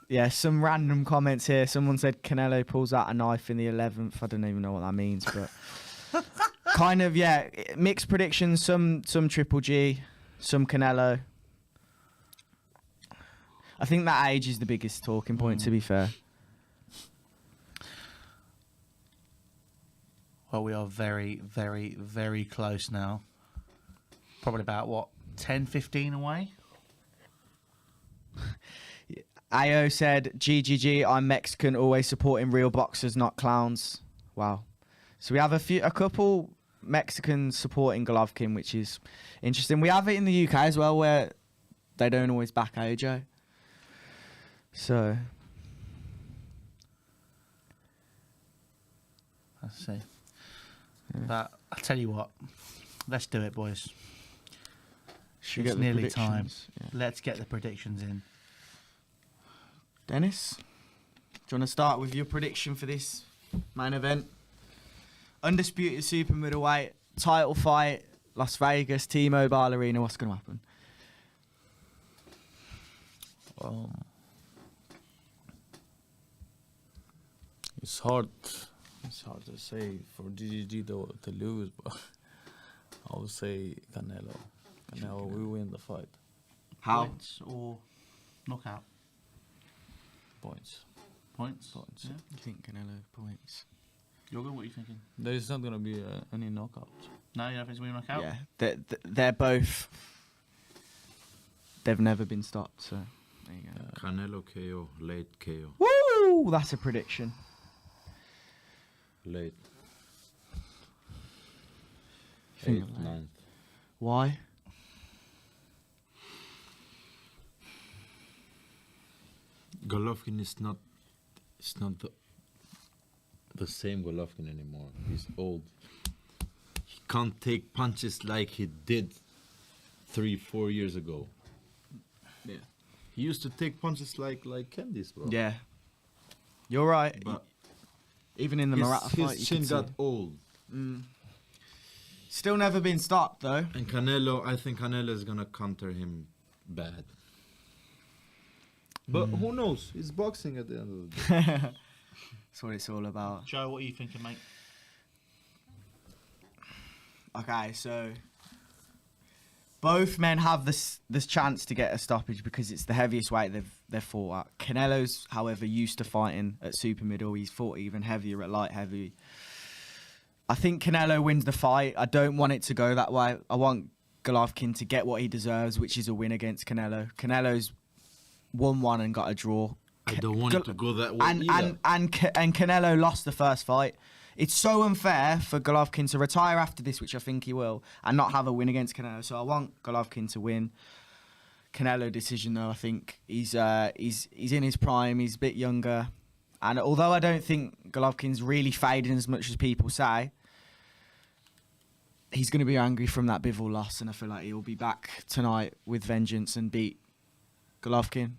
yeah, some random comments here. Someone said Canelo pulls out a knife in the 11th. I don't even know what that means, but kind of, yeah, mixed predictions. Some Triple G, some Canelo. I think that age is the biggest talking point, to be fair. Well, we are very, very, very close now. Probably about, what, 10, 15 away? AO said, GGG, I'm Mexican, always supporting real boxers, not clowns. Wow. So we have a couple Mexicans supporting Golovkin, which is interesting. We have it in the UK as well, where they don't always back AJ. So... Let's see. Yeah. But I'll tell you what, let's do it, boys. It's nearly time. Yeah. Let's get the predictions in. Dennis, do you want to start with your prediction for this main event? Undisputed super middleweight, title fight, Las Vegas, T-Mobile Arena. What's going to happen? It's hard to say for GGG to lose, but I would say Canelo. Canelo will win the fight. How? Points or knockout? Points. Points? Yeah. I think Canelo points. Jorgen, what are you thinking? There's not going to be any knockout. No, you don't think it's going to be a knockout? Yeah, they're both... They've never been stopped, so there you go. Canelo KO, late KO. Woo! That's a prediction. Late. Think 8th, 9th. Why? Golovkin is not the same Golovkin anymore. He's old. He can't take punches like he did 3-4 years ago. Yeah. He used to take punches like Candice, bro. Yeah. You're right. But even in the Murata fight, his chin got old. Still never been stopped, though. And Canelo, I think Canelo is gonna counter him bad. But who knows? It's boxing at the end of the day. That's what it's all about. Joe, what are you thinking, mate? Okay, so both men have this chance to get a stoppage because it's the heaviest weight they've fought at. Canelo's, however, used to fighting at super middle. He's fought even heavier at light heavy. I think Canelo wins the fight. I don't want it to go that way. I want Golovkin to get what he deserves, which is a win against Canelo. Canelo's won one and got a draw. I don't want it to go that way either. And Canelo lost the first fight. It's so unfair for Golovkin to retire after this, which I think he will, and not have a win against Canelo. So I want Golovkin to win. Canelo decision, though. I think he's in his prime. He's a bit younger, and although I don't think Golovkin's really fading as much as people say, he's going to be angry from that Bivol loss, and I feel like he'll be back tonight with vengeance and beat Golovkin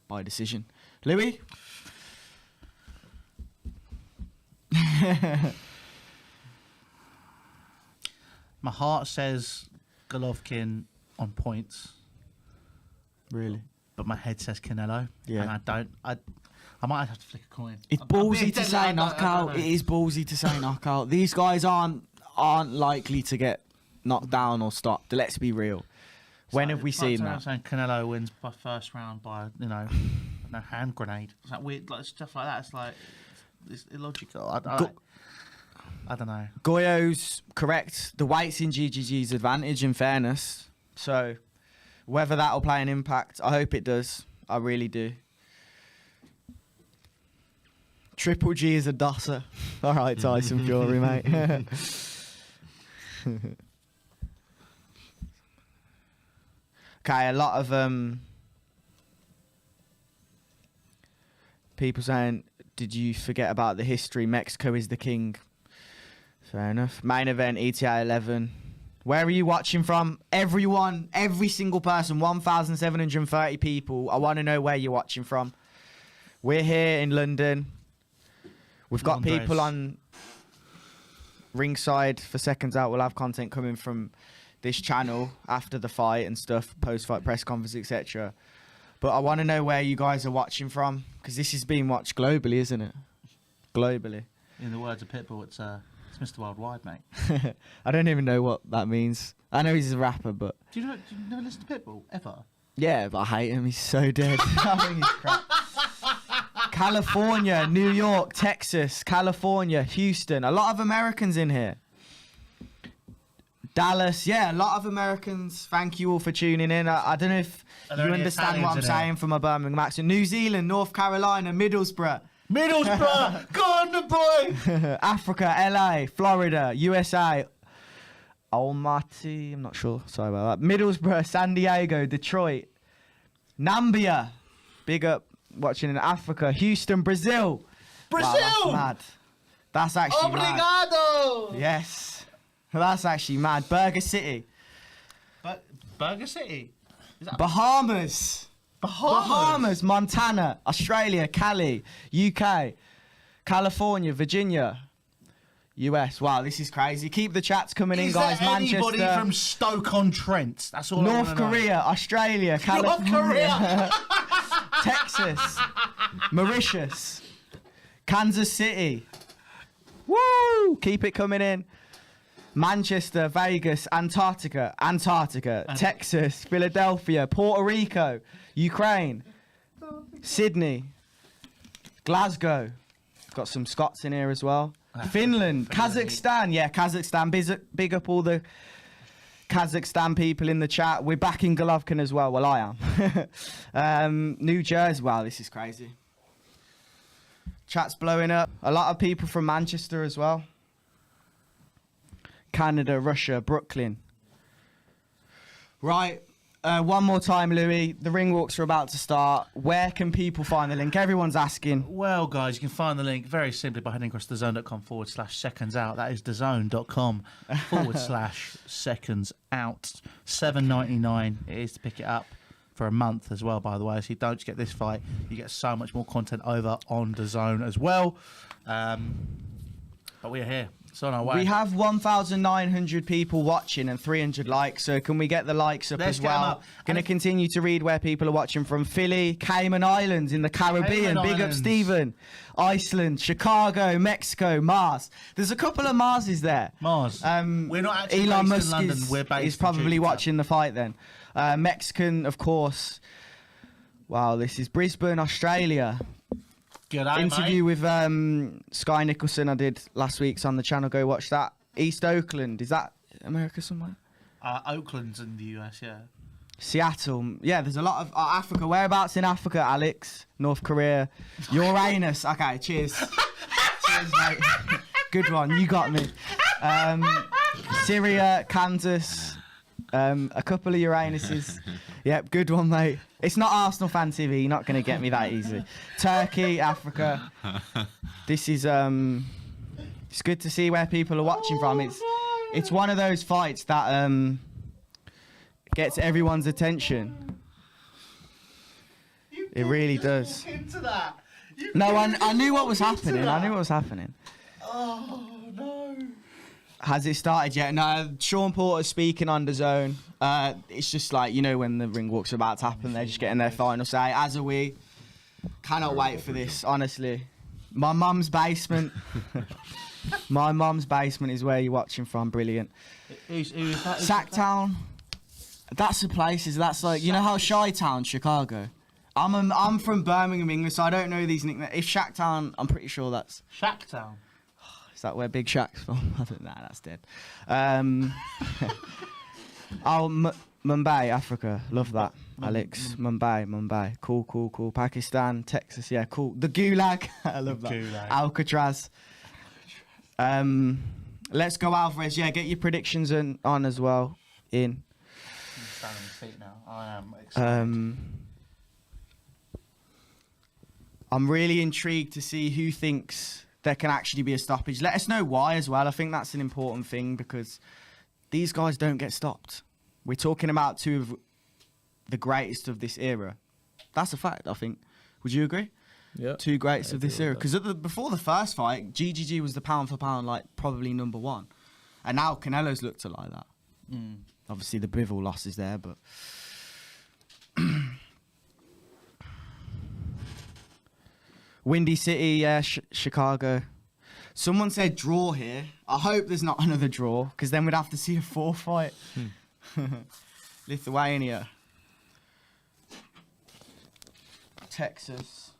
by decision. Louis? My heart says Golovkin on points. Really? But my head says Canelo. Yeah. And I might have to flick a coin. It's ballsy to say knockout. It is ballsy to say knockout. These guys aren't likely to get knocked down or stopped. Let's be real. When have we seen that? I'm saying Canelo wins by first round by, no hand grenade. It's like weird, like stuff like that. It's like it's illogical. I don't know. Goyo's correct. The weight's in GGG's advantage, in fairness. So whether that'll play an impact, I hope it does. I really do. Triple G is a dosser. All right, Tyson Fury, mate. Okay, a lot of people saying, did you forget about the history? Mexico is the king. Fair enough. Main event, ETA 11. Where are you watching from? Everyone, every single person, 1,730 people. I want to know where you're watching from. We're here in London. We've got people on ringside for Seconds Out. We'll have content coming from this channel after the fight and stuff, post-fight press conference, etc. But I want to know where you guys are watching from, because this is being watched globally, isn't it? Globally. In the words of Pitbull, it's Mr. Worldwide, mate. I don't even know what that means. I know he's a rapper, but... Do you never listen to Pitbull, ever? Yeah, but I hate him. He's so dead. I think he's crap. California, New York, Texas, California, Houston. A lot of Americans in here. Dallas, yeah, a lot of Americans. Thank you all for tuning in. I don't know if you understand what I'm saying from my Birmingham accent. New Zealand, North Carolina, Middlesbrough. Middlesbrough! Go on, the boy! Africa, LA, Florida, USA. Almaty, I'm not sure. Sorry about that. Middlesbrough, San Diego, Detroit. Nambia. Big up watching in Africa. Houston, Brazil. Brazil! Wow, that's mad. That's actually Obrigado! mad. Yes. That's actually mad. Burger City. Burger City? Bahamas. Bahamas, Montana, Australia, Cali, UK, California, Virginia, US. Wow, this is crazy. Keep the chats coming in, guys. Anybody Manchester, from Stoke-on-Trent? That's all. North Korea, Australia, California, North Korea, Texas, Mauritius, Kansas City. Woo! Keep it coming in. Manchester, Vegas, Antarctica, Texas, Philadelphia, Puerto Rico, Ukraine, Sydney, Glasgow. Got some Scots in here as well. Finland, Kazakhstan. Yeah, Kazakhstan. Big up all the Kazakhstan people in the chat. We're back in Golovkin as well. Well, I am. New Jersey. Wow, this is crazy. Chat's blowing up. A lot of people from Manchester as well. Canada, Russia, Brooklyn. Right, one more time, Louis. The ring walks are about to start. Where can people find the link? Everyone's asking. Well, guys, you can find the link very simply by heading across thezone.com/seconds-out. That is thezone.com/seconds-out. $7.99 it is to pick it up for a month as well, by the way. So you don't just get this fight, you get so much more content over on the Zone as well. But we're here. It's on our way. We have 1,900 people watching and 300 likes, so can we get the likes up Let's as get 'em well? up. Going to And- continue to read where people are watching from. Philly, Cayman Islands in the Caribbean. Cayman Big up Islands. Stephen. Iceland, Chicago, Mexico, Mars. There's a couple of Marses there. Mars. We're not actually Elon based Musk in London. is, We're based is in probably Jupiter. watching the fight then. Mexican, of course. Wow, this is Brisbane, Australia. G'day, Interview mate. with Sky Nicholson I did last week's on the channel. Go watch that. East Oakland, is that America somewhere? Oakland's in the US, yeah. Seattle, yeah. There's a lot of Africa. Whereabouts in Africa, Alex? North Korea, Uranus. Okay, cheers. Cheers, mate. Good one. You got me. Syria, Kansas. A couple of Uranuses. Yep, good one, mate. It's not Arsenal fan TV. You're not going to get me that easy. Turkey, Africa. This is it's good to see where people are watching from. It's one of those fights that gets everyone's attention. It really does. Into that. No, I knew what was happening. I knew what was happening. Oh no. Has it started yet? No, Sean Porter's speaking on the zone. It's just like, you know, when the ring walk's about to happen, they're just getting their final say, as are we. Cannot wait for this, honestly. My mum's basement. My mum's basement is where you're watching from. Brilliant. Who's that? Sacktown. That's the places. That's like, you know how Chi-Town, Chicago. I'm from Birmingham, England, so I don't know these nicknames. If Shacktown, I'm pretty sure that's. Shacktown. Is that where Big Shaq's from? I don't know. That's dead. Mumbai, Africa. Love that, Alex. Mumbai. Cool. Pakistan, Texas. Yeah, cool. The Gulag. I love that. Gulag. Alcatraz. Let's go, Alvarez. Yeah, get your predictions on as well. In. I'm standing on my feet now. I am excited. I'm really intrigued to see who thinks there can actually be a stoppage. Let us know why as well. I think that's an important thing because these guys don't get stopped. We're talking about two of the greatest of this era. That's a fact, I think. Would you agree? Yeah. Two greats of this agree era. with that. Because before the first fight, GGG was the pound for pound, like probably number one. And now Canelo's looked like that. Obviously the Bivol loss is there, but... Windy City, yeah, Chicago. Someone said draw here. I hope there's not another draw, because then we'd have to see a 4 fight. Lithuania. Texas.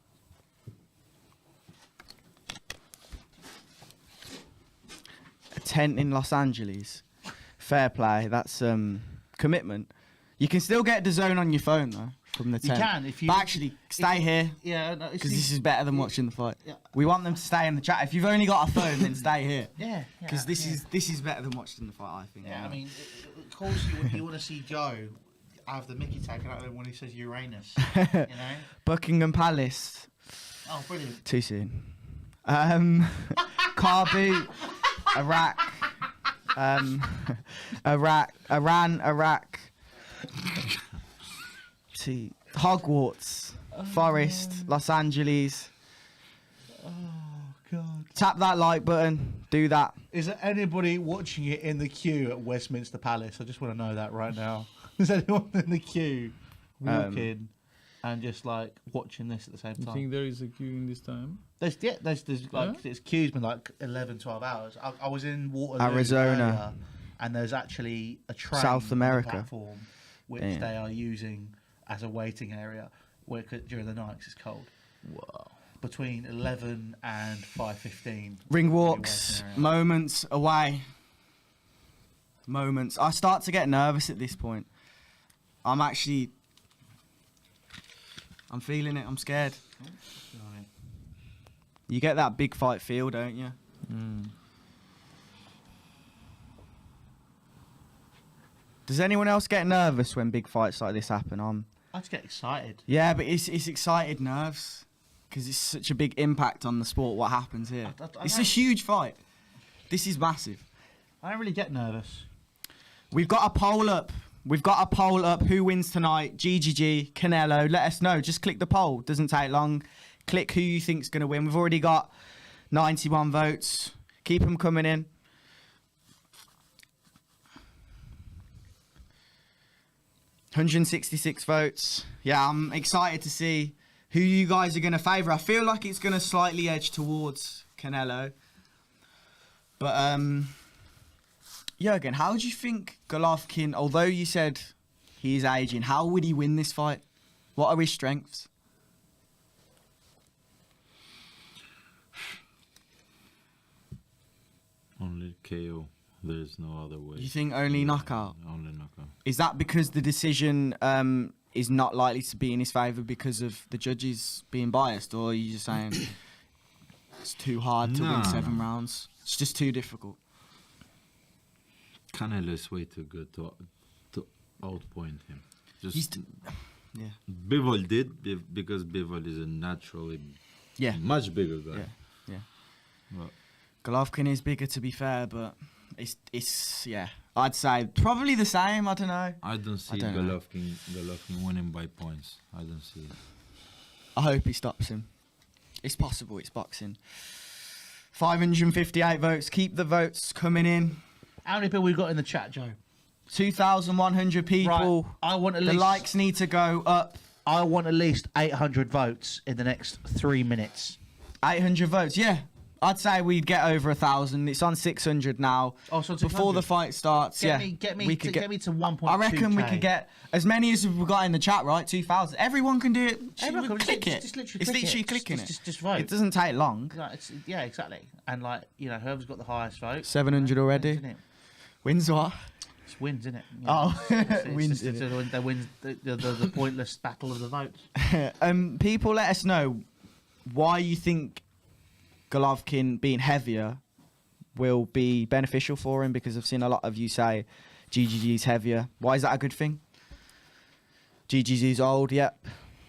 A tent in Los Angeles. Fair play. That's commitment. You can still get the zone on your phone, though. From the You 10. can if you. But actually, stay here Yeah, no, because this is better than watching the fight. Yeah. We want them to stay in the chat. If you've only got a phone, then stay here. Yeah. Because this is better than watching the fight, I think. Yeah, I mean, of course, you want to see Joe have the Mickey taken out of him when he says Uranus. You know? Buckingham Palace. Oh, brilliant. Too soon. Kabul, Iraq. Iraq. See, Hogwarts, Forest, Los Angeles. Oh God. Tap that like button. Do that. Is there anybody watching it in the queue at Westminster Palace? I just want to know that right now. Is anyone in the queue walking and just like watching this at the same You time? think there is a queue in this time? There's like there's queues been like 11, 12 hours. I was in Waterloo, Arizona. earlier, and there's actually a train South on the America. platform which Damn. they are using as a waiting area during the night 'cause it's cold. Wow. Between 11 and 5:15. Ring walks, moments away. Moments. I start to get nervous at this point. I'm feeling it. I'm scared. You get that big fight feel, don't you? Does anyone else get nervous when big fights like this happen? I just get excited. Yeah, but it's excited nerves because it's such a big impact on the sport. What happens here? It's a huge fight. This is massive. I don't really get nervous. We've got a poll up. Who wins tonight? GGG, Canelo. Let us know. Just click the poll. Doesn't take long. Click who you think's going to win. We've already got 91 votes. Keep them coming in. 166 votes. Yeah, I'm excited to see who you guys are going to favour. I feel like it's going to slightly edge towards Canelo. But, Jürgen, how do you think Golovkin, although you said he's aging, how would he win this fight? What are his strengths? Only KO. There's no other way. You think only knockout? Only knockout. Is that because the decision is not likely to be in his favour because of the judges being biased? Or are you just saying it's too hard to win 7 rounds? It's just too difficult. Canelo is way too good to outpoint him. Just yeah. Bivol did because Bivol is a naturally much bigger guy. Yeah. Well, Golovkin is bigger, to be fair, but it's I'd say probably the same. I don't know. I don't see Golovkin winning by points. I don't see it. I hope he stops him. It's possible. It's boxing. 558 votes. Keep the votes coming in. How many people we got in the chat, Joe? 2,100 people. Right. I want at the least, likes need to go up. I want at least 800 votes in the next 3 minutes. 800 votes, yeah. I'd say we'd get over 1,000. It's on 600 now. Oh, so before the fight starts, Get me to 1.2K. I reckon we could get as many as we've got in the chat, right? 2,000. Everyone can do it. Everyone can click it. Just literally it's click literally it. clicking Just vote. It doesn't take long. Yeah, exactly. And whoever's got the highest vote. 700 already. Wins what? It's wins, isn't it? Wins. They win the pointless battle of the votes. People, let us know why you think Golovkin being heavier will be beneficial for him, because I've seen a lot of you say GGG's heavier. Why is that a good thing? GGG's old, yep,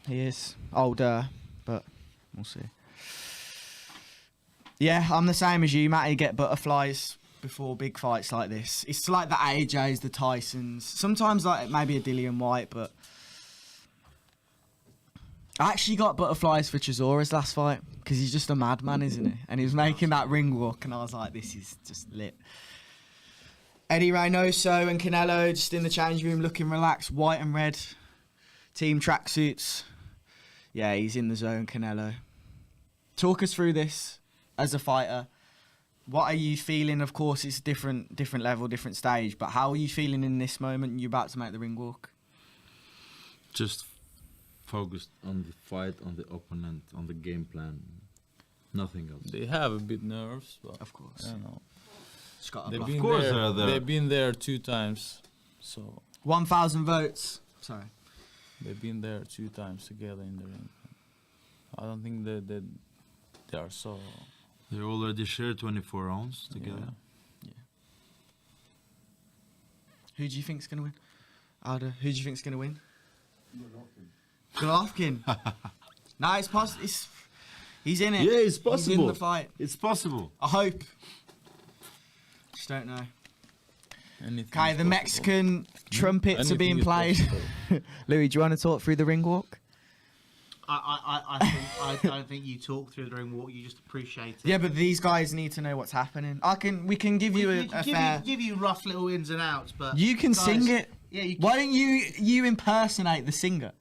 he is older, but we'll see. Yeah, I'm the same as you, Matty. Get butterflies before big fights like this. It's like the AJs, the Tysons, sometimes like maybe a Dillian White, but I actually got butterflies for Chisora's last fight because he's just a madman, isn't he? And he was making that ring walk, and I was like, this is just lit. Eddie Reynoso and Canelo just in the change room looking relaxed, white and red, team tracksuits. Yeah, he's in the zone, Canelo. Talk us through this as a fighter. What are you feeling? Of course, it's different level, different stage, but how are you feeling in this moment? You're about to make the ring walk. Just focused on the fight, on the opponent, on the game plan. Nothing else. They have a bit nerves, but of course, I don't know. They're They've been there 2 times, so 1,000 votes. Sorry, they've been there 2 times together in the ring. I don't think that they are so. They already shared 24 rounds together. Yeah. Who do you think's gonna win? Aldo, who do you think's gonna win? Golovkin. No, it's possible. He's in it. Yeah, it's possible. He's in the fight. It's possible. I hope. Just don't know. Anything Okay, the Mexican trumpets are being played. Louis, do you want to talk through the ring walk? I don't think you talk through the ring walk. You just appreciate it. Yeah, but these guys need to know what's happening. We can give you a fair. Give you rough little ins and outs, but you can guys, sing it. Yeah. Why don't you impersonate the singer?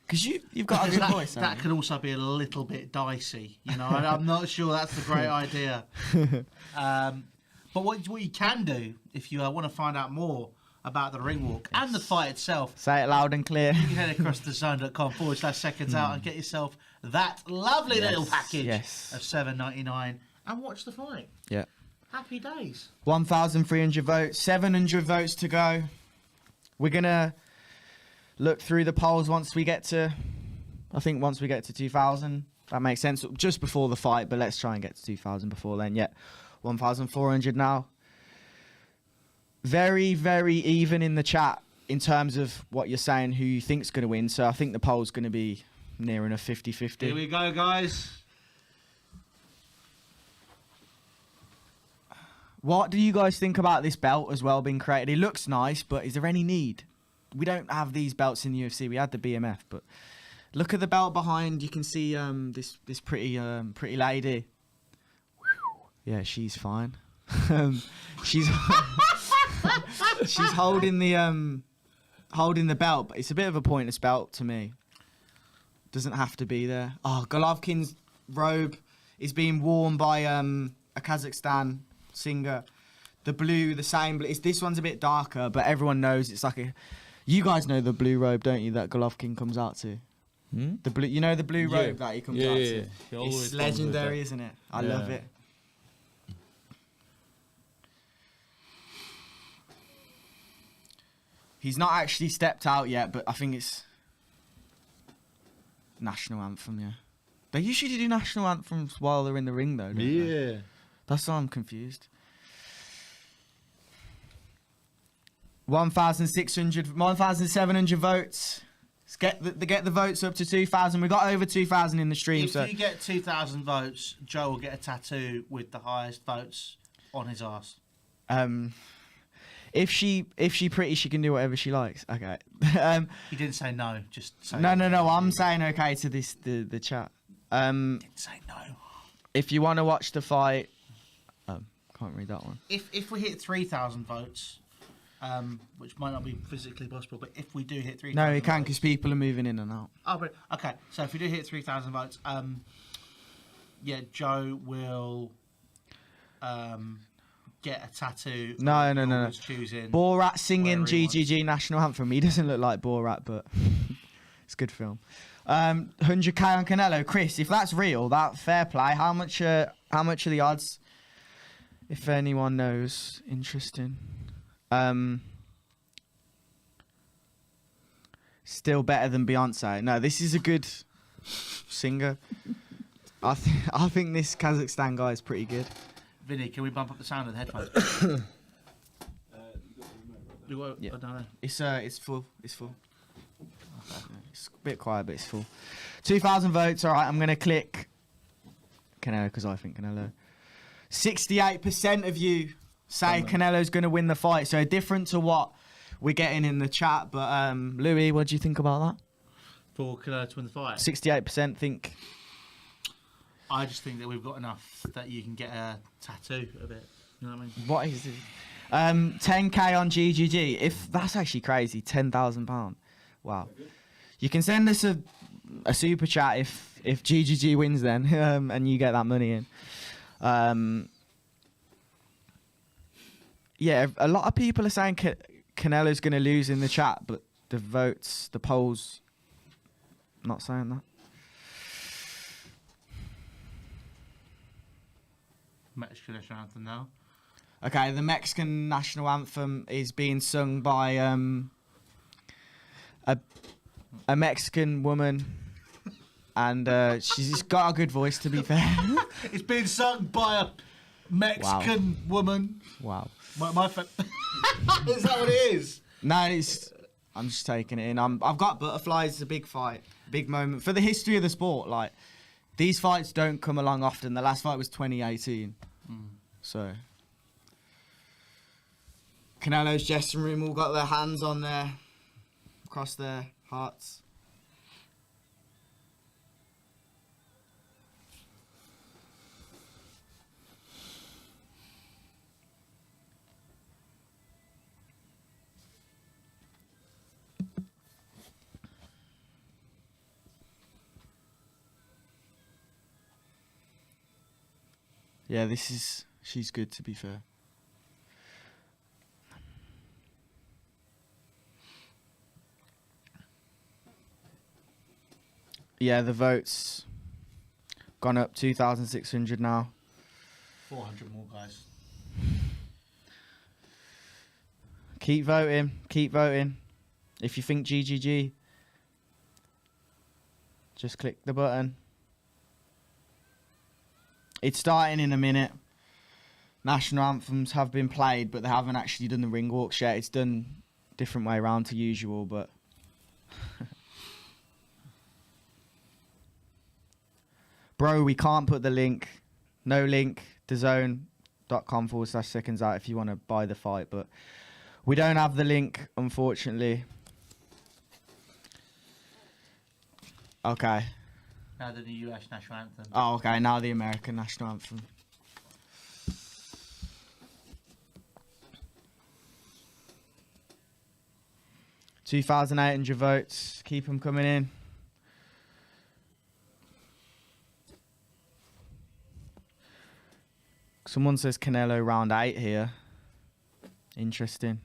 Because you've got a good voice. That could also be a little bit dicey. You know, I'm not sure that's a great idea. But what you can do if you want to find out more about the ring walk and the fight itself, say it loud and clear. You can head across to zone.com/SecondsOut and get yourself that lovely little package of $7.99 and watch the fight. Yeah. Happy days. 1,300 votes, 700 votes to go. We're gonna look through the polls once we get to 2,000. That makes sense. Just before the fight, but let's try and get to 2,000 before then. Yeah, 1,400 now. Very, very even in the chat in terms of what you're saying, who you think's going to win. So I think the poll's going to be near enough 50-50. Here we go, guys. What do you guys think about this belt as well being created? It looks nice, but is there any need? We don't have these belts in the UFC. We had the BMF, but look at the belt behind. You can see this pretty lady. Yeah, she's fine. She's she's holding the holding the belt, but it's a bit of a pointless belt to me. Doesn't have to be there. Oh, Golovkin's robe is being worn by a Kazakhstan singer. The blue, the same. This one's a bit darker, but everyone knows it's like a. You guys know the blue robe, don't you? That Golovkin comes out to. The blue, you know the blue robe that he comes out to. It's legendary, isn't it? I love it. He's not actually stepped out yet, but I think it's national anthem. Yeah, they usually do national anthems while they're in the ring, though. Don't they? That's why I'm confused. 1,700 votes. Let's get the votes up to 2,000. We got over 2,000 in the stream. If you get 2,000 votes, Joe will get a tattoo with the highest votes on his ass. If she pretty, she can do whatever she likes. Okay. He didn't say no. Just say No. I'm saying okay to the chat. Didn't say no. If you want to watch the fight, can't read that one. If we hit 3,000 votes, which might not be physically possible, but if we do hit 3,000, no, you can because people are moving in and out. Oh, but okay. So if we do hit 3,000 votes, Joe will get a tattoo. No. Choosing Borat singing GGG national anthem. He doesn't look like Borat, but it's a good film. 100k on Canelo. Chris, if that's real, that fair play. How much are the odds? If anyone knows, interesting. Still better than Beyonce. No, this is a good singer. I think this Kazakhstan guy is pretty good. Vinny, can we bump up the sound of the headphones? Yeah. I don't know. It's full. It's full. Okay. It's a bit quiet, but it's full. 2,000 votes. All right, I'm gonna click Canelo because I think Canelo. 68% of you say Canelo's gonna win the fight. So different to what we're getting in the chat. But Louis, what do you think about that? For Canelo to win the fight, 68% think. I just think that we've got enough that you can get a tattoo of it. You know what I mean? What is it? 10k on GGG. If that's actually crazy, £10,000. Wow. You can send us a super chat if GGG wins then, and you get that money in. Yeah, a lot of people are saying Canelo's going to lose in the chat, but the votes, the polls, not saying that. Mexican national anthem now. Okay, the Mexican national anthem is being sung by a Mexican woman, and she's got a good voice, to be fair. It's being sung by a Mexican woman. Wow. My is that what it is? No, I'm just taking it in. I've got butterflies. It's a big fight, big moment for the history of the sport. Like, these fights don't come along often. The last fight was 2018. So Canelo's dressing room all got their hands on their across their hearts. Yeah, she's good, to be fair. Yeah, the votes gone up 2,600 now. 400 more, guys. Keep voting. If you think GGG, just click the button. It's starting in a minute. National anthems have been played, but they haven't actually done the ring walks yet. It's done different way around to usual, but bro, we can't put the link. No link. DAZN.com/SecondsOut if you want to buy the fight, but we don't have the link, unfortunately. Okay. Now the US national anthem. Oh, okay. Now the American national anthem. 2,800 votes. Keep them coming in. Someone says Canelo round 8 here. Interesting.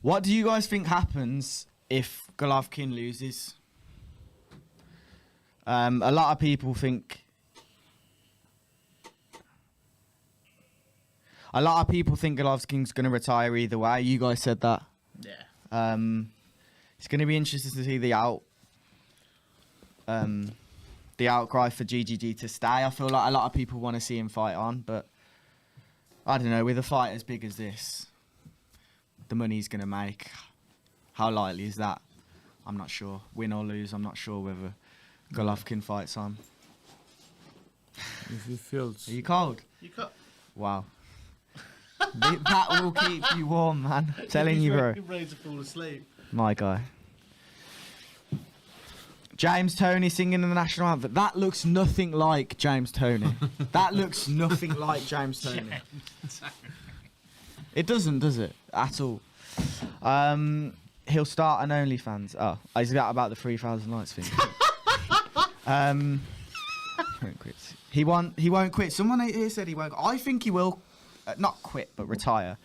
What do you guys think happens if Golovkin loses? A lot of people think... A lot of people think Golovkin's going to retire either way. You guys said that. Yeah. It's going to be interesting to see the outcry for GGG to stay. I feel like a lot of people want to see him fight on, but I don't know. With a fight as big as this, the money he's going to make, how likely is that? I'm not sure. Win or lose, I'm not sure whether Golovkin fights on. If he feels... Are you cold? You cut. Wow. That will keep you warm, man. I'm telling you, bro. He's ready to fall asleep. My guy. James Toney singing the national anthem. That looks nothing like James Toney. That looks nothing like James Toney. It doesn't, does it? At all. He'll start an OnlyFans. Oh, is that about the 3,000 likes thing? He won't quit. He won't quit. Someone here said he won't. I think he will. Not quit, but retire.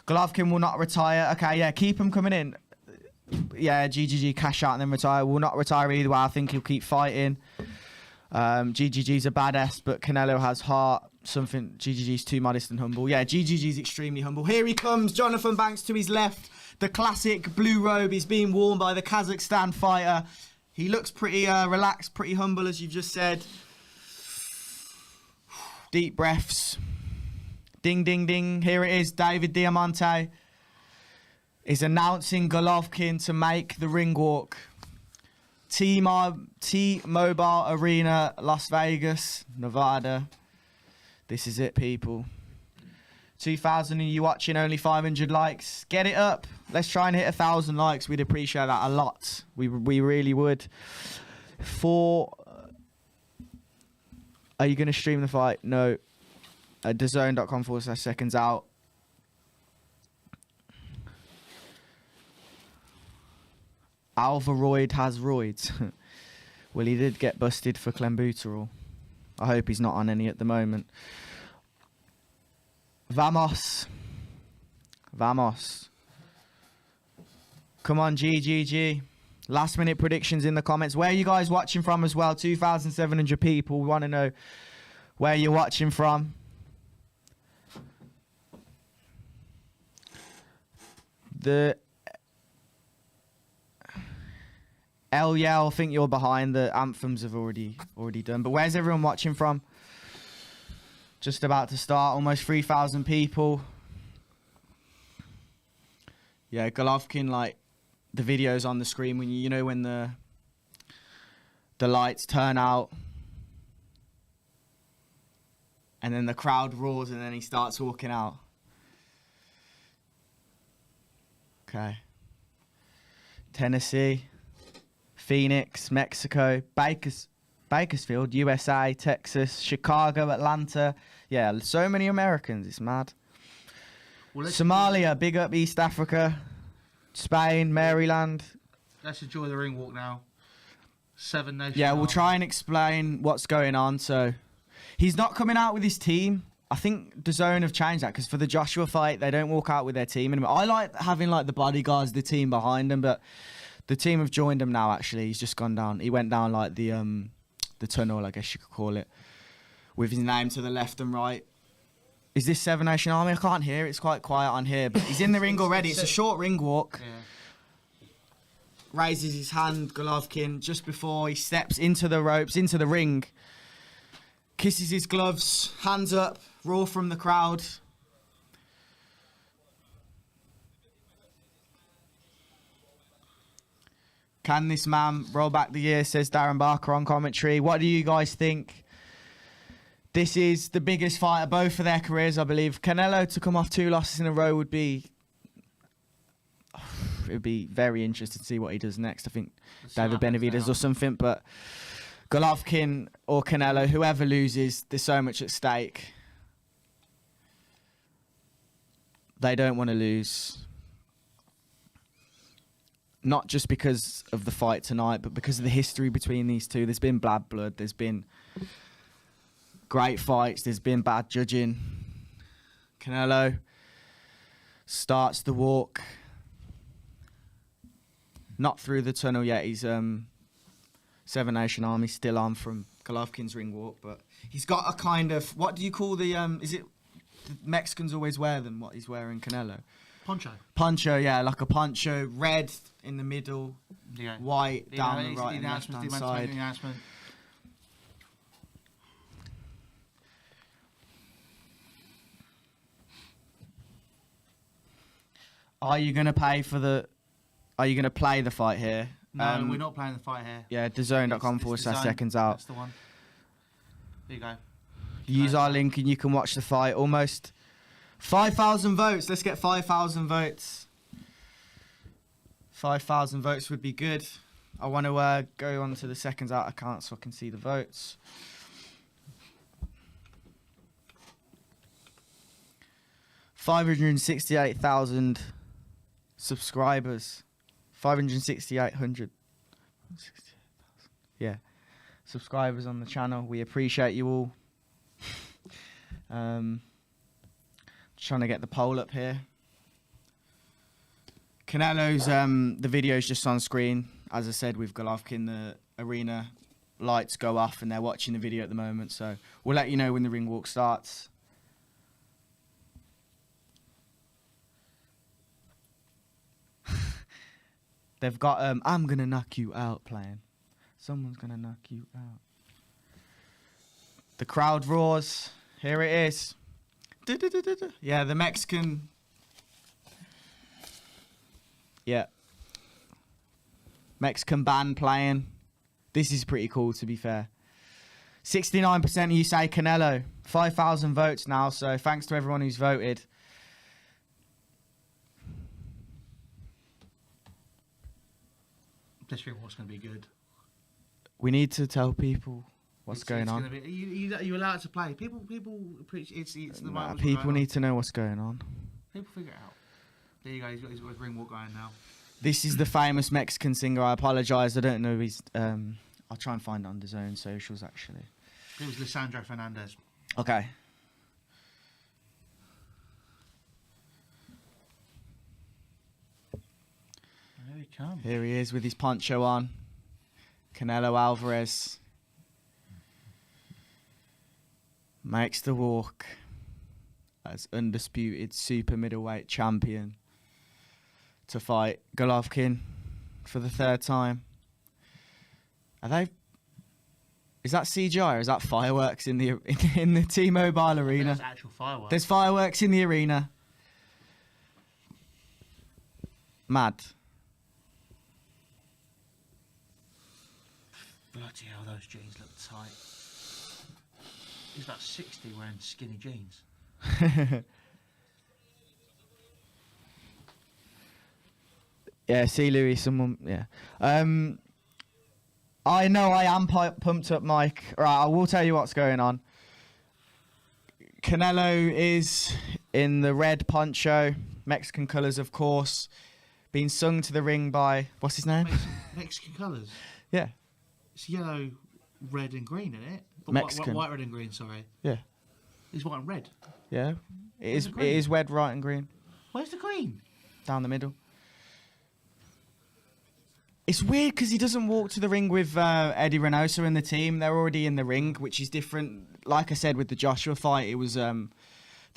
Golovkin will not retire. Okay, yeah, keep him coming in. Yeah, GGG cash out and then retire. Will not retire either way. I think he'll keep fighting. GGG's a badass, but Canelo has heart. Something GGG's too modest and humble. Yeah, GGG's extremely humble. Here he comes, Jonathan Banks to his left. The classic blue robe is being worn by the Kazakhstan fighter. He looks pretty relaxed, pretty humble, as you've just said. Deep breaths. Ding, ding, ding. Here it is. David Diamante is announcing Golovkin to make the ring walk. T-Mobile Arena, Las Vegas, Nevada. This is it, people. 2,000 of you watching, only 500 likes. Get it up. Let's try and hit 1,000 likes. We'd appreciate that a lot. We really would. Are you going to stream the fight? No. DAZN.com/SecondsOut. Alvaroid has roids. Well, he did get busted for clenbuterol. I hope he's not on any at the moment. Vamos. Vamos. Come on, GGG. Last minute predictions in the comments. Where are you guys watching from as well? 2,700 people. We want to know where you're watching from. The I think you're behind. The anthems have already done. But where's everyone watching from? Just about to start. Almost 3,000 people. Yeah, Golovkin, like the videos on the screen when you know when the lights turn out, and then the crowd roars, and then he starts walking out. Okay. Tennessee, Phoenix, Mexico, Bakersfield, USA, Texas, Chicago, Atlanta. Yeah, so many Americans. It's mad. Well, Somalia, big up East Africa. Spain, Maryland. Let's enjoy the ring walk now. 7 nations. Yeah, we'll try and explain what's going on. So, he's not coming out with his team. I think DAZN have changed that because for the Joshua fight, they don't walk out with their team anymore. I like having like the bodyguards, the team behind them, but the team have joined him now. Actually, he's just gone down. He went down like the tunnel, I guess you could call it, with his name to the left and right. Is this Seven Nation Army? I can't hear. It's quite quiet on here, but he's in the ring already. It's a short ring walk. Yeah. Raises his hand, Golovkin, just before he steps into the ropes, into the ring. Kisses his gloves, hands up, roar from the crowd. Can this man roll back the years, says Darren Barker on commentary. What do you guys think? This is the biggest fight of both of their careers, I believe. Canelo to come off 2 losses in a row would be it'd be very interesting to see what he does next. I think see what David happens Benavidez now. or something, but Golovkin or Canelo, whoever loses, there's so much at stake. They don't want to lose. Not just because of the fight tonight, but because of the history between these two. There's been bad blood. There's been great fights. There's been bad judging. Canelo starts the walk. Not through the tunnel yet. He's Seven Nation Army still on from Golovkin's ring walk, but he's got a kind of, what do you call the is it the Mexicans always wear them? What he's wearing, Canelo? Poncho. Poncho, yeah, like a poncho, red in the middle, Yeah. white down the he's- right and left announcement, hand the side. announcement. Are you gonna pay for the? Are you gonna play the fight here? No, we're not playing the fight here. Yeah, DAZN.com It's / DAZN. seconds out. That's the one. There you go. Use our link and you can watch the fight. Almost 5,000 votes. Let's get 5,000 votes. 5,000 votes would be good. I want to go on to the Seconds Out account so I can see the votes. $568,000 subscribers. 568,000. Yeah. Subscribers on the channel. We appreciate you all. Trying to get the poll up here. Canelo's the video's just on screen. As I said, with Golovkin, the arena lights go off and they're watching the video at the moment, so we'll let you know when the ring walk starts. They've got I'm gonna knock you out playing. Someone's gonna knock you out. The crowd roars. Here it is. Du-du-du-du-du. Yeah, the Mexican. Yeah. Mexican band playing. This is pretty cool, to be fair. 69% of you say Canelo. 5,000 votes now, so thanks to everyone who's voted. This ring walk's going to be good. We need to tell people what's going it's on. Gonna be, you allowed to play. People it's the Nah, moment people going on. need to know what's going on. People figure it out. There you go. He's got his ring walk going now. This is the famous Mexican singer. I apologise. I don't know his. I'll try and find it on DAZN socials actually. It was Lisandro Fernandez. Okay. Here he comes. Here he is with his poncho on. Canelo Alvarez makes the walk as undisputed super middleweight champion to fight Golovkin for the third time. Are they? Is that CGI or is that fireworks in the T-Mobile arena? There's actual fireworks. There's fireworks in the arena. Mad. Bloody hell, those jeans look tight. He's about 60 wearing skinny jeans. Yeah, see Louis, someone, yeah. I know I am pumped up, Mike. Right, I will tell you what's going on. Canelo is in the red poncho, Mexican colours, of course, being sung to the ring by, what's his name? Mexican colours. Yeah, It's yellow, red and green, isn't it? Or Mexican. White, red and green, sorry. yeah, He's white and red. yeah. It is, the it green? is red, white and green, Where's the green? down the middle. It's weird because he doesn't walk to the ring with Eddie Reynoso and the team. They're already in the ring, which is different. Like I said, with the Joshua fight, it was the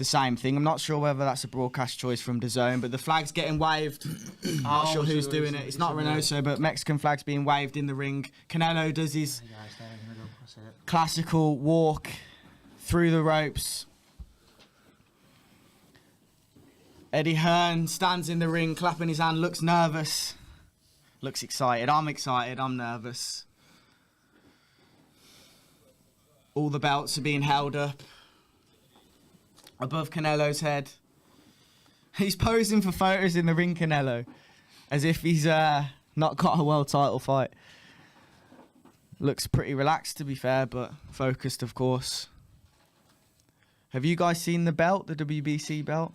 same thing. I'm not sure whether that's a broadcast choice from DAZN, but the flag's getting waved. Not sure who's doing it. It's not Reynoso, but Mexican flag's being waved in the ring. Canelo does his There you go, it's there in the middle. That's it. classical walk through the ropes. Eddie Hearn stands in the ring, clapping his hand, looks nervous. Looks excited. I'm excited. I'm nervous. All the belts are being held up above Canelo's head. He's posing for photos in the ring, Canelo. as if he's not got a world title fight. Looks pretty relaxed, to be fair, but focused, of course. Have you guys seen the belt, the WBC belt?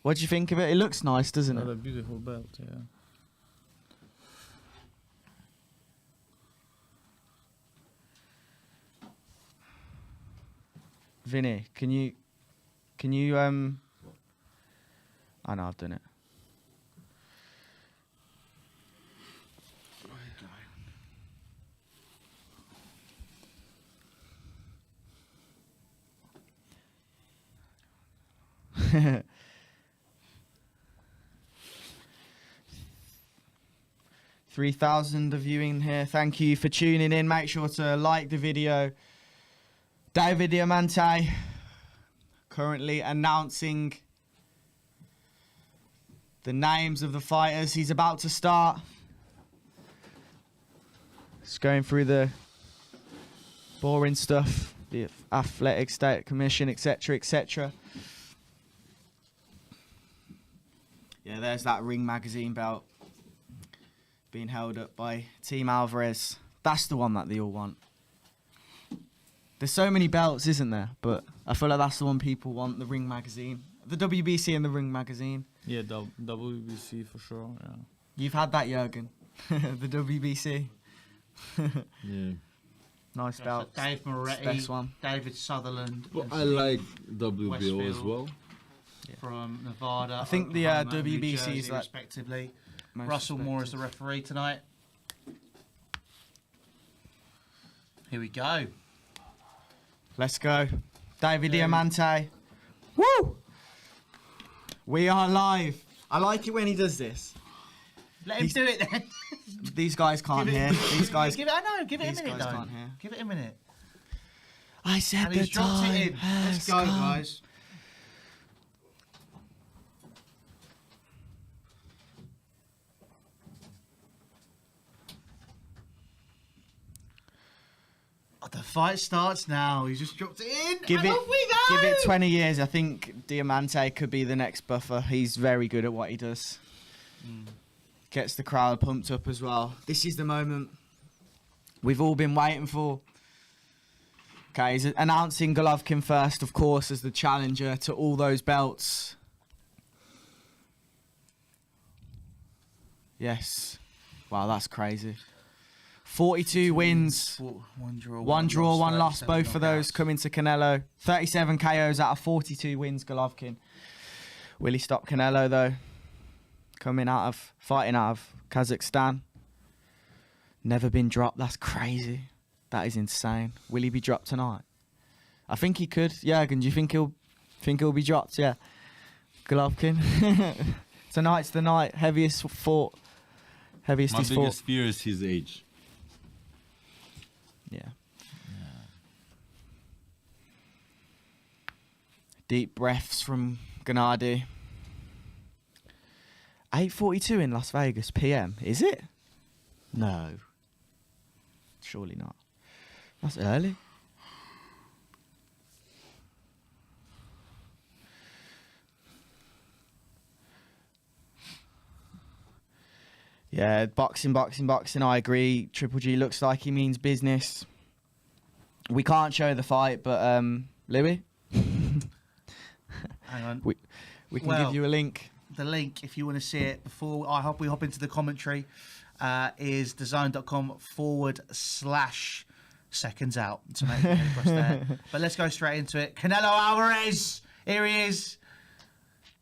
What do you think of it? It looks nice, doesn't it? Another beautiful belt, yeah. Vinny, can you I know I've done it. $3,000 of viewing here. Thank you for tuning in. Make sure to like the video. David Diamante currently announcing the names of the fighters. He's about to start. Just going through the boring stuff, the Athletic State Commission, etc., etc. Yeah, there's that Ring Magazine belt being held up by Team Alvarez. That's the one that they all want. There's so many belts, isn't there? But I feel like that's the one people want, the Ring Magazine. The WBC and the Ring Magazine. Yeah, WBC for sure, yeah. You've had that, Jurgen. The WBC. Yeah. Nice belt. Dave Moretti, Best one. David Sutherland. But and I like WBO as Westfield. well. From Nevada. I think the Oklahoma, New WBC Jersey, is that respectively. most Russell Moore is respected. the referee tonight. Here we go. Let's go. David Diamante. Woo! We are live. I like it when he does this. Let him do it then. These guys can't hear. These guys. Give it. I know. Give it a these minute. guys Though. can't hear. Give it a minute. I said And the he's dropped time it in. has Let's go, come. guys. Oh, the fight starts now. He's just dropped it in. Give and it, off we go. give it 20 years. I think Diamante could be the next buffer. He's very good at what he does. Gets the crowd pumped up as well. This is the moment we've all been waiting for. Okay, he's announcing Golovkin first, of course, as the challenger to all those belts. Yes. Wow, that's crazy. 42 wins. One draw, One loss. 37 Both of those knockouts. coming to Canelo. 37 KOs out of 42 wins, Golovkin. Will he stop Canelo, though? Fighting out of Kazakhstan. Never been dropped. That's crazy. That is insane. Will he be dropped tonight? I think he could. Jurgen, do you think he'll be dropped? Yeah. Golovkin. Tonight's the night. Heaviest fought. Heaviest My he's fought. biggest fear is his age. Yeah. Deep breaths from Gennady. 8:42 in Las Vegas PM. Is it? No. Surely not. That's early. Yeah, boxing. I agree. Triple G looks like he means business. We can't show the fight, but Louis, Hang on. we can Well, give you a link. The link, if you want to see it before we hop into the commentary, is thezone.com/SecondsOut. So make sure you get across there. But let's go straight into it. Canelo Alvarez. Here he is.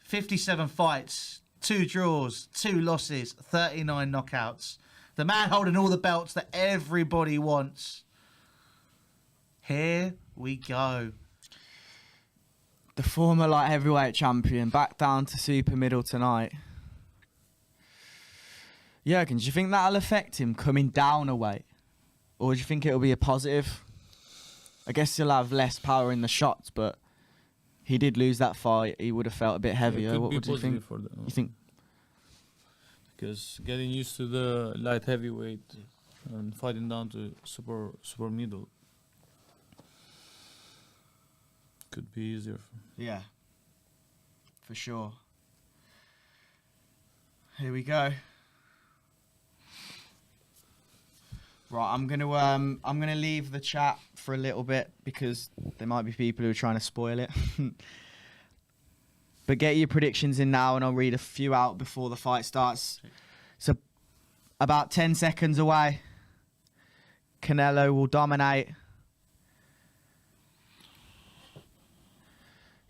57 fights, 2 draws, 2 losses, 39 knockouts. The man holding all the belts that everybody wants. Here we go. The former light heavyweight champion back down to super middle tonight. Jurgen, do you think that'll affect him coming down a weight? Or do you think it'll be a positive? I guess he'll have less power in the shots, but he did lose that fight. He would have felt a bit heavier. Could What be would you think? positive for them. You think? Because getting used to the light heavyweight and fighting down to super middle could be easier. Yeah. For sure. Here we go. Right, I'm gonna leave the chat for a little bit because there might be people who are trying to spoil it. But get your predictions in now, and I'll read a few out before the fight starts. So, about 10 seconds away. Canelo will dominate.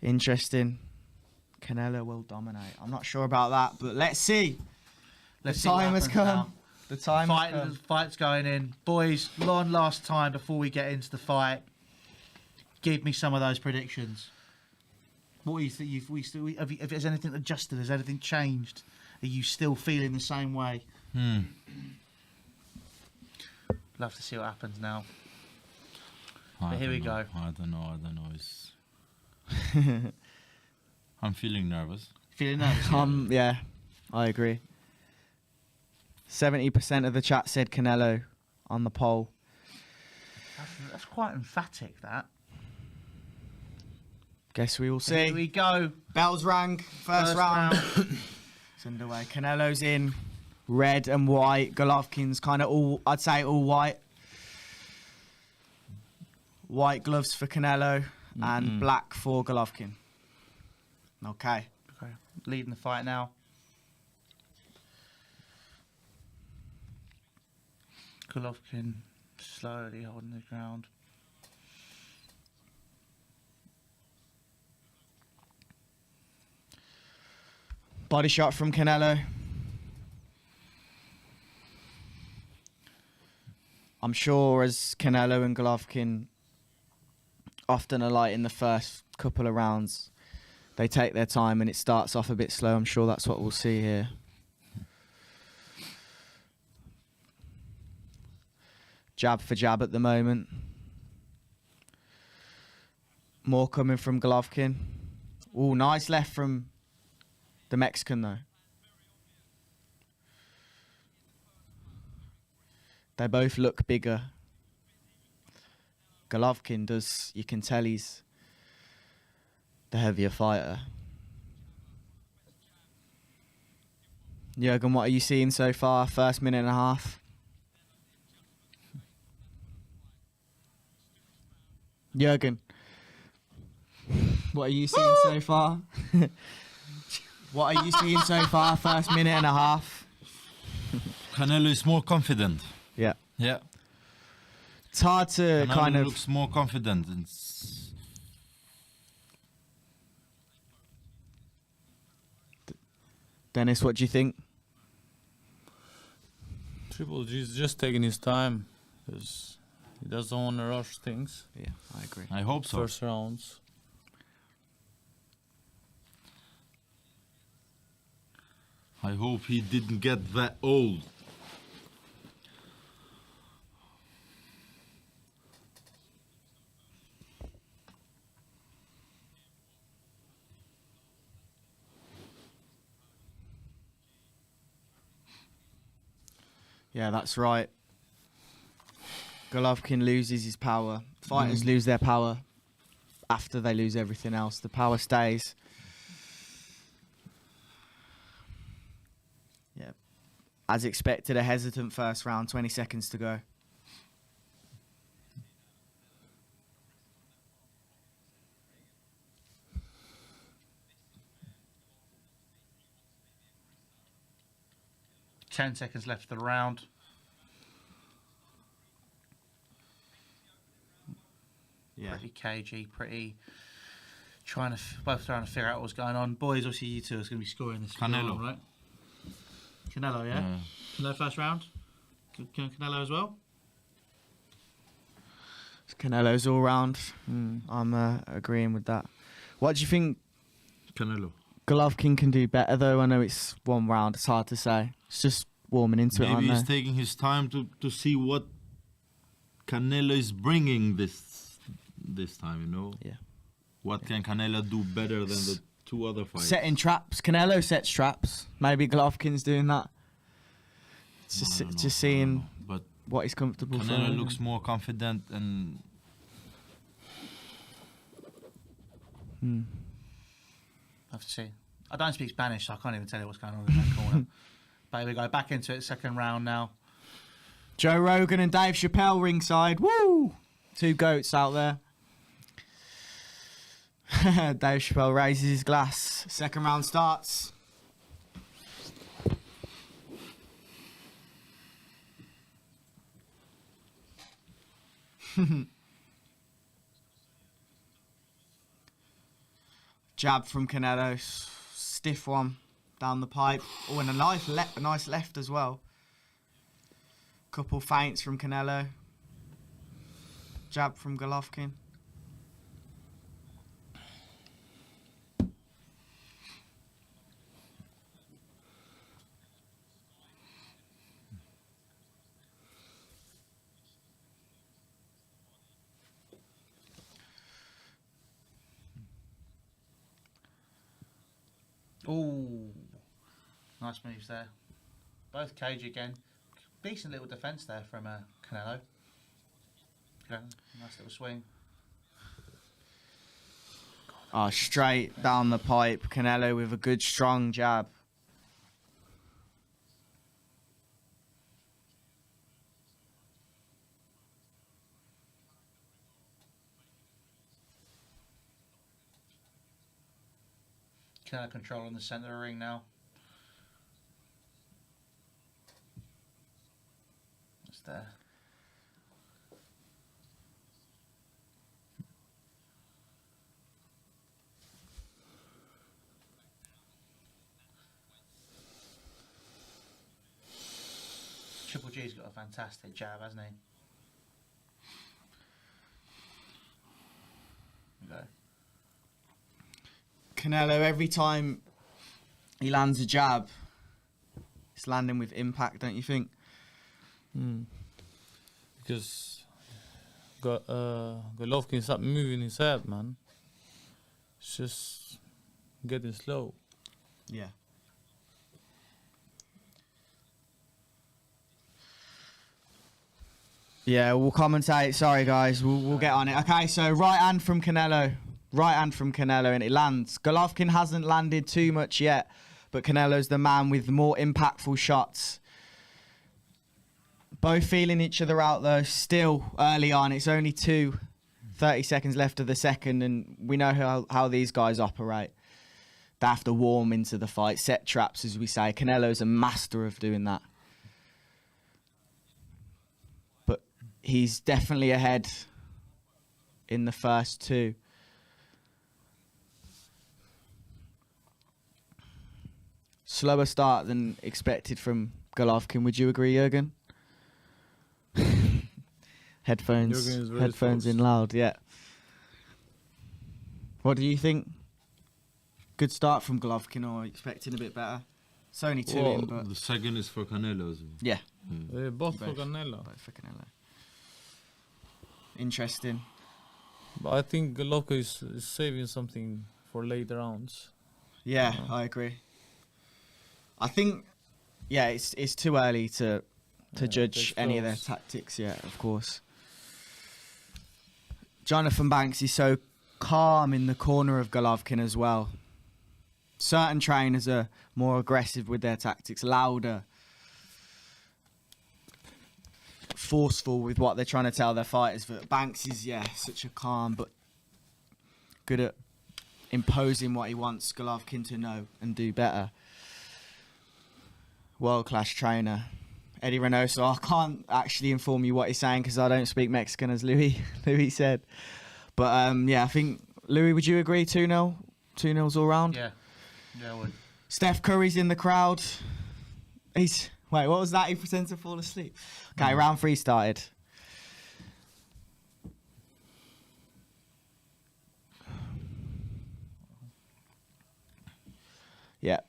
Interesting. Canelo will dominate. I'm not sure about that, but let's see. The time has come. The time has come. Fight's going in. Boys, one last time before we get into the fight. Give me some of those predictions. What do you think? If there's anything adjusted, has anything changed? Are you still feeling the same way? Love to see what happens now. But here we go. I don't know. It's I'm feeling nervous. Feeling nervous? Yeah, I agree. 70% of the chat said Canelo on the poll. That's quite emphatic, that. Guess we will see. Here we go. Bells rang. First round. It's underway. Canelo's in red and white. Golovkin's kind of I'd say all white. White gloves for Canelo and black for Golovkin. Okay. Leading the fight now. Golovkin slowly holding the ground. Body shot from Canelo. I'm sure as Canelo and Golovkin often are like in the first couple of rounds, they take their time and it starts off a bit slow. I'm sure that's what we'll see here. Jab for jab at the moment. More coming from Golovkin. Oh, nice left from the Mexican though. They both look bigger. Golovkin does, you can tell he's the heavier fighter. Jürgen, what are you seeing so far? First minute and a half. Jürgen, what are you seeing so far? What are you seeing so far? First minute and a half. Canelo is more confident. Yeah. Yeah. It's hard to Canelo kind of looks more confident. Dennis, what do you think? Triple G is just taking his time because he doesn't want to rush things. Yeah, I agree. I hope so. First rounds. I hope he didn't get that old. Yeah, that's right. Golovkin loses his power. Fighters lose their power after they lose everything else. The power stays. Yeah. As expected, a hesitant first round, 20 seconds to go. Ten seconds left of the round. Yeah. Pretty cagey, pretty both trying to figure out what's going on. Boys, obviously you two are going to be scoring this Canelo. round, right? Canelo, yeah? Canelo first round? Canelo as well? Canelo's all round. I'm agreeing with that. What do you think Canelo. Golovkin can do better, though? I know it's one round. It's hard to say. It's just warming into it, Maybe aren't he's they? taking his time to see what Canelo is bringing this time, you know? Yeah. What can Canelo do better than the two other fights? Setting traps. Canelo sets traps. Maybe Golovkin's doing that. It's I don't know, just seeing but what he's comfortable for. Canelo looks more confident and Have to see. I don't speak Spanish, so I can't even tell you what's going on in that corner. There we go. Back into it. Second round now. Joe Rogan and Dave Chappelle ringside. Woo! Two goats out there. Dave Chappelle raises his glass. Second round starts. Jab from Canelo. Stiff one down the pipe. Oh, and a nice left as well. Couple feints from Canelo. Jab from Golovkin. Ooh, nice moves there. Both cage again. Decent little defence there from Canelo. Okay, nice little swing. Oh, straight down the pipe. Canelo with a good strong jab. Canelo controlling the centre of the ring now. It's there. Triple G's got a fantastic jab, hasn't he? Okay. Canelo, every time he lands a jab, it's landing with impact, don't you think? Because Golovkin stopped moving his head, man. It's just getting slow. Yeah. Yeah, we'll commentate. Sorry, guys. We'll get on it. Okay, so right hand from Canelo. Right hand from Canelo, and it lands. Golovkin hasn't landed too much yet, but Canelo's the man with more impactful shots. Both feeling each other out, though, still early on. It's only 30 seconds left of the second, and we know how these guys operate. They have to warm into the fight, set traps, as we say. Canelo's a master of doing that. But he's definitely ahead in the first two. Slower start than expected from Golovkin. Would you agree, Jürgen? Headphones in loud, yeah. What do you think? Good start from Golovkin, or expecting a bit better? It's only two in, but the second is for Canelo as well. yeah. Both for Canelo. Both for Canelo. Interesting. But I think Golovkin is saving something for later rounds. Yeah, I agree. I think, yeah, it's too early to judge any of their tactics yet, of course. Jonathan Banks is so calm in the corner of Golovkin as well. Certain trainers are more aggressive with their tactics, louder, forceful with what they're trying to tell their fighters. But Banks is, such a calm, but good at imposing what he wants Golovkin to know and do better. World-class trainer. Eddie Reynoso. I can't actually inform you what he's saying because I don't speak Mexican, as Louis said. But, I think, Louis, would you agree 2-0? 2-0's all round? Yeah, I would. Steph Curry's in the crowd. Wait, what was that? He pretends to fall asleep. Okay, round 3 started. Yeah.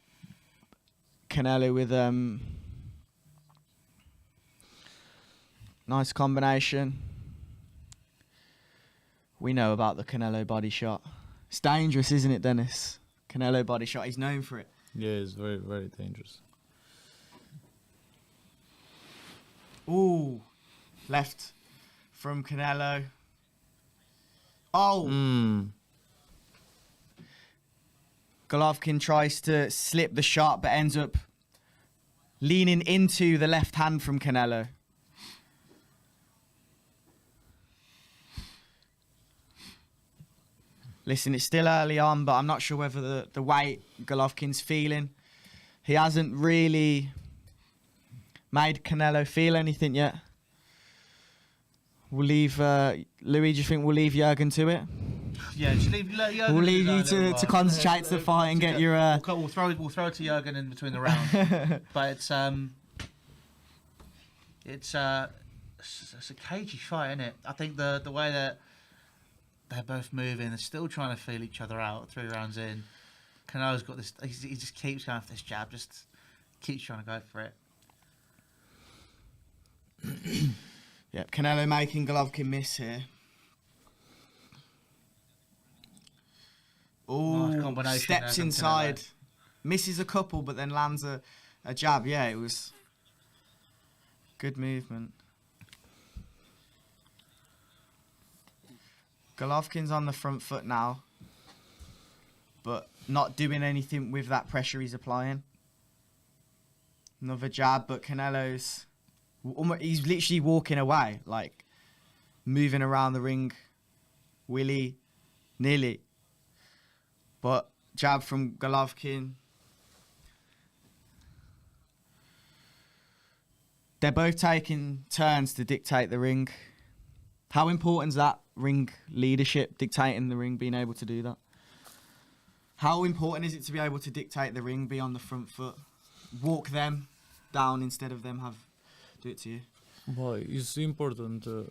Canelo with nice combination. We know about the Canelo body shot. It's dangerous, isn't it, Dennis? Canelo body shot. He's known for it. Yeah, it's very, very dangerous. Ooh, left from Canelo. Oh. Golovkin tries to slip the shot, but ends up leaning into the left hand from Canelo. Listen, it's still early on, but I'm not sure whether the weight Golovkin's feeling. He hasn't really made Canelo feel anything yet. We'll leave, Louis, do you think we'll leave Jürgen to it? Yeah, just leave Jürgen. We'll leave you to concentrate to the fight and get your... We'll throw it to Jürgen in between the rounds. But it's a cagey fight, isn't it? I think the way that they're both moving, they're still trying to feel each other out 3 rounds in. Canelo's got this, he just keeps going for this jab, just keeps trying to go for it. Yep, Canelo making Golovkin miss here. Nice Oh, combination steps there from inside. Canelo. Misses a couple, but then lands a jab. Yeah, it was good movement. Golovkin's on the front foot now, but not doing anything with that pressure he's applying. Another jab, but Canelo's... he's literally walking away, like moving around the ring, willy-nilly. But jab from Golovkin. They're both taking turns to dictate the ring. How important is that ring leadership, dictating the ring, being able to do that? How important is it to be able to dictate the ring, be on the front foot, walk them down instead of them do it to you? Well, it's important to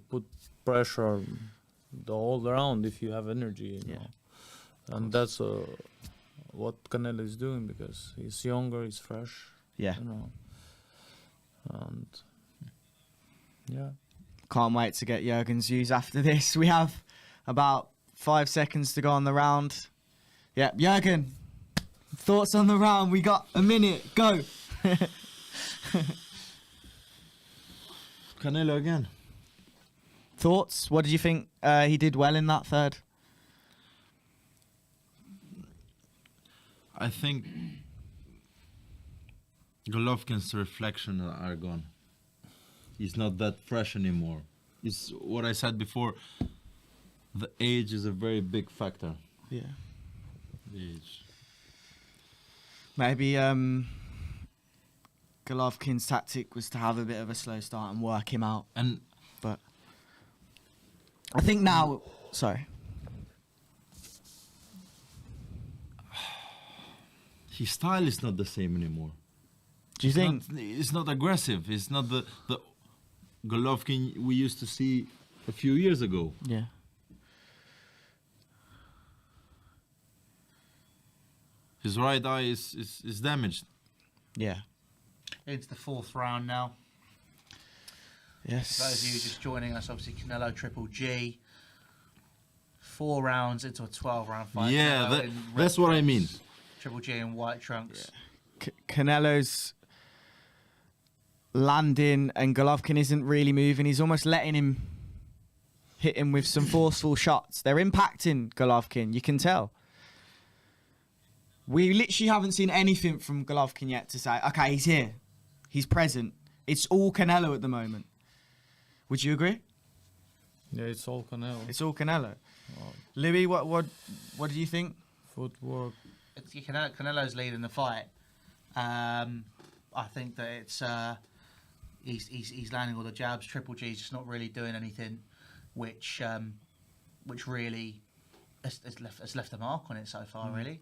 put pressure all around if you have energy, you know. And that's what Canelo is doing, because he's younger, he's fresh. Yeah. You know. And yeah. Can't wait to get Jürgen's views after this. We have about 5 seconds to go on the round. Yeah, Jürgen, thoughts on the round? We got a minute. Go. Canelo again. Thoughts? What did you think he did well in that third? I think Golovkin's reflection are gone. He's not that fresh anymore. It's what I said before. The age is a very big factor. Yeah. The age. Maybe Golovkin's tactic was to have a bit of a slow start and work him out. But I think now... Sorry. His style is not the same anymore. Do you think? It's not aggressive. It's not the Golovkin we used to see a few years ago. Yeah. His right eye is damaged. Yeah. Into the 4th round now. Yes. For those of you just joining us, obviously Canelo Triple G. 4 rounds into a 12-round fight. Yeah, that's what I mean. Triple G in white trunks. Yeah. Canelo's landing and Golovkin isn't really moving. He's almost letting him hit him with some forceful shots. They're impacting Golovkin, you can tell. We literally haven't seen anything from Golovkin yet to say, okay, he's here. He's present. It's all Canelo at the moment. Would you agree? Yeah, it's all Canelo. It's all Canelo. Louis, what do you think? Footwork. Canelo's leading the fight. I think that it's he's landing all the jabs. Triple G's just not really doing anything, which really has left a mark on it so far. Really.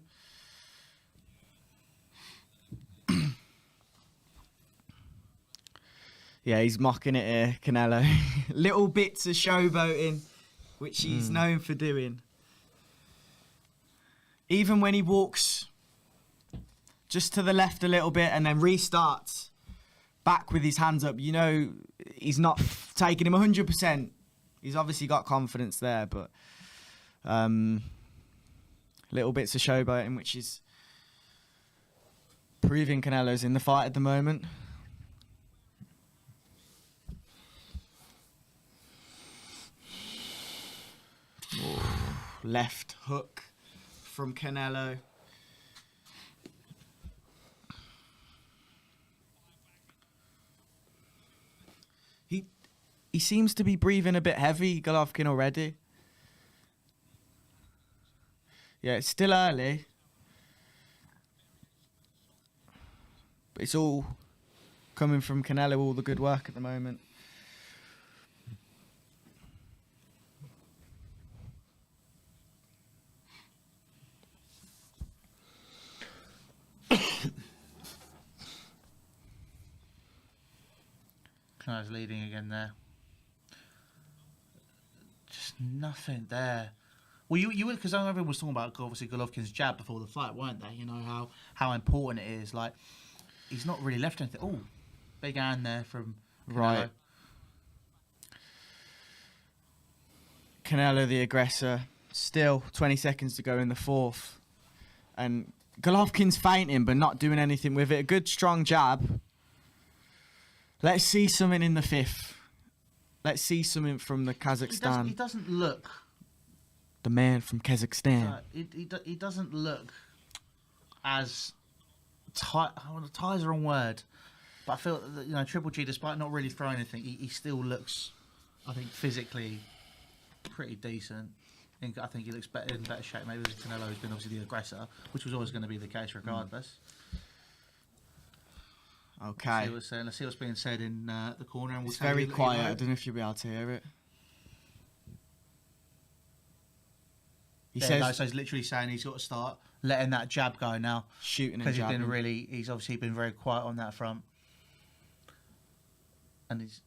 Yeah, he's mocking it here, Canelo. Little bits of showboating, which he's known for doing. Even when he walks just to the left a little bit and then restarts back with his hands up, you know he's not taking him 100%. He's obviously got confidence there, but little bits of showboating, which is proving Canelo's in the fight at the moment. Left hook from Canelo. He seems to be breathing a bit heavy, Golovkin, already. Yeah, it's still early. But it's all coming from Canelo, all the good work at the moment. Canelo's leading again there. Just nothing there. Well, you because everyone was talking about obviously Golovkin's jab before the fight, weren't they? You know how important it is. Like he's not really left anything. Oh, big hand there from Canelo. Right. Canelo, the aggressor. Still 20 seconds to go in the fourth. And Golovkin's fainting, but not doing anything with it. A good, strong jab. Let's see something in the fifth. Let's see something from the Kazakhstan. He doesn't look. The man from Kazakhstan. He doesn't look as tight. Tight is the wrong word, but I feel that, Triple G, despite not really throwing anything, he still looks, I think, physically pretty decent. I think he looks in better shape. Maybe with Canelo, who's been obviously the aggressor, which was always going to be the case regardless. Okay. Let's see what's being said in the corner. And It's very quiet. I don't know if you'll be able to hear it. He says so he's literally saying he's got to start letting that jab go now. Shooting and because jabbing. he's obviously been very quiet on that front. And he's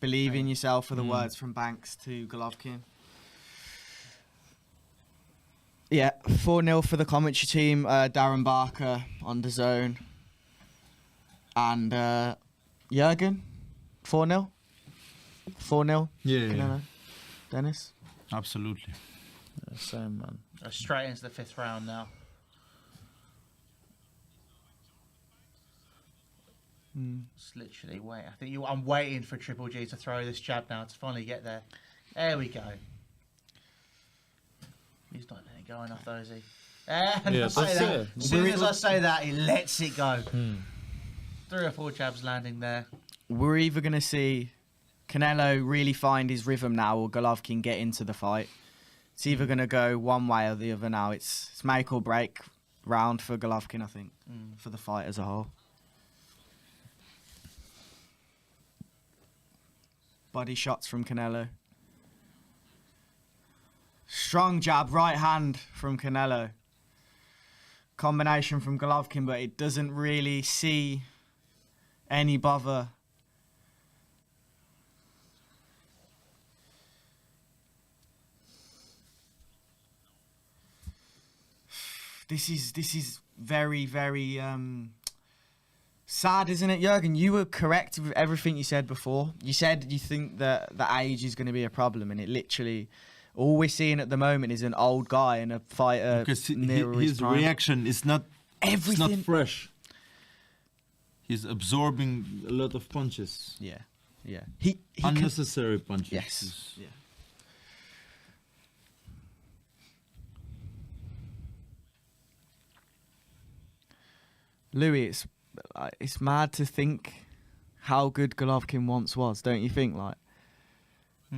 believe in yourself for the words from Banks to Golovkin. Yeah, 4-0 for the commentary team. Darren Barker on the zone. And Jürgen, 4-0. 4-0. Yeah. Dennis? Absolutely. Yeah, same, man. straight into the fifth round now. It's literally wait. I think I'm waiting for Triple G to throw this jab now to finally get there. There we go. He's not letting it go enough, though, is he? Yes, that's it. As soon as I say that, he lets it go. 3 or 4 jabs landing there. We're either going to see Canelo really find his rhythm now or Golovkin get into the fight. It's either going to go one way or the other now. It's make or break round for Golovkin, I think, for the fight as a whole. Body shots from Canelo. Strong jab, right hand from Canelo. Combination from Golovkin, but it doesn't really see any bother. This is very, very sad, isn't it, Jürgen? You were correct with everything you said before. You said you think that the age is going to be a problem, and it literally... All we're seeing at the moment is an old guy and a fighter because near his prime. reaction is not Everything. It's not fresh. He's absorbing a lot of punches. Yeah, yeah. He unnecessary punches. Yes. Yeah. Louis, it's mad to think how good Golovkin once was, don't you think? Like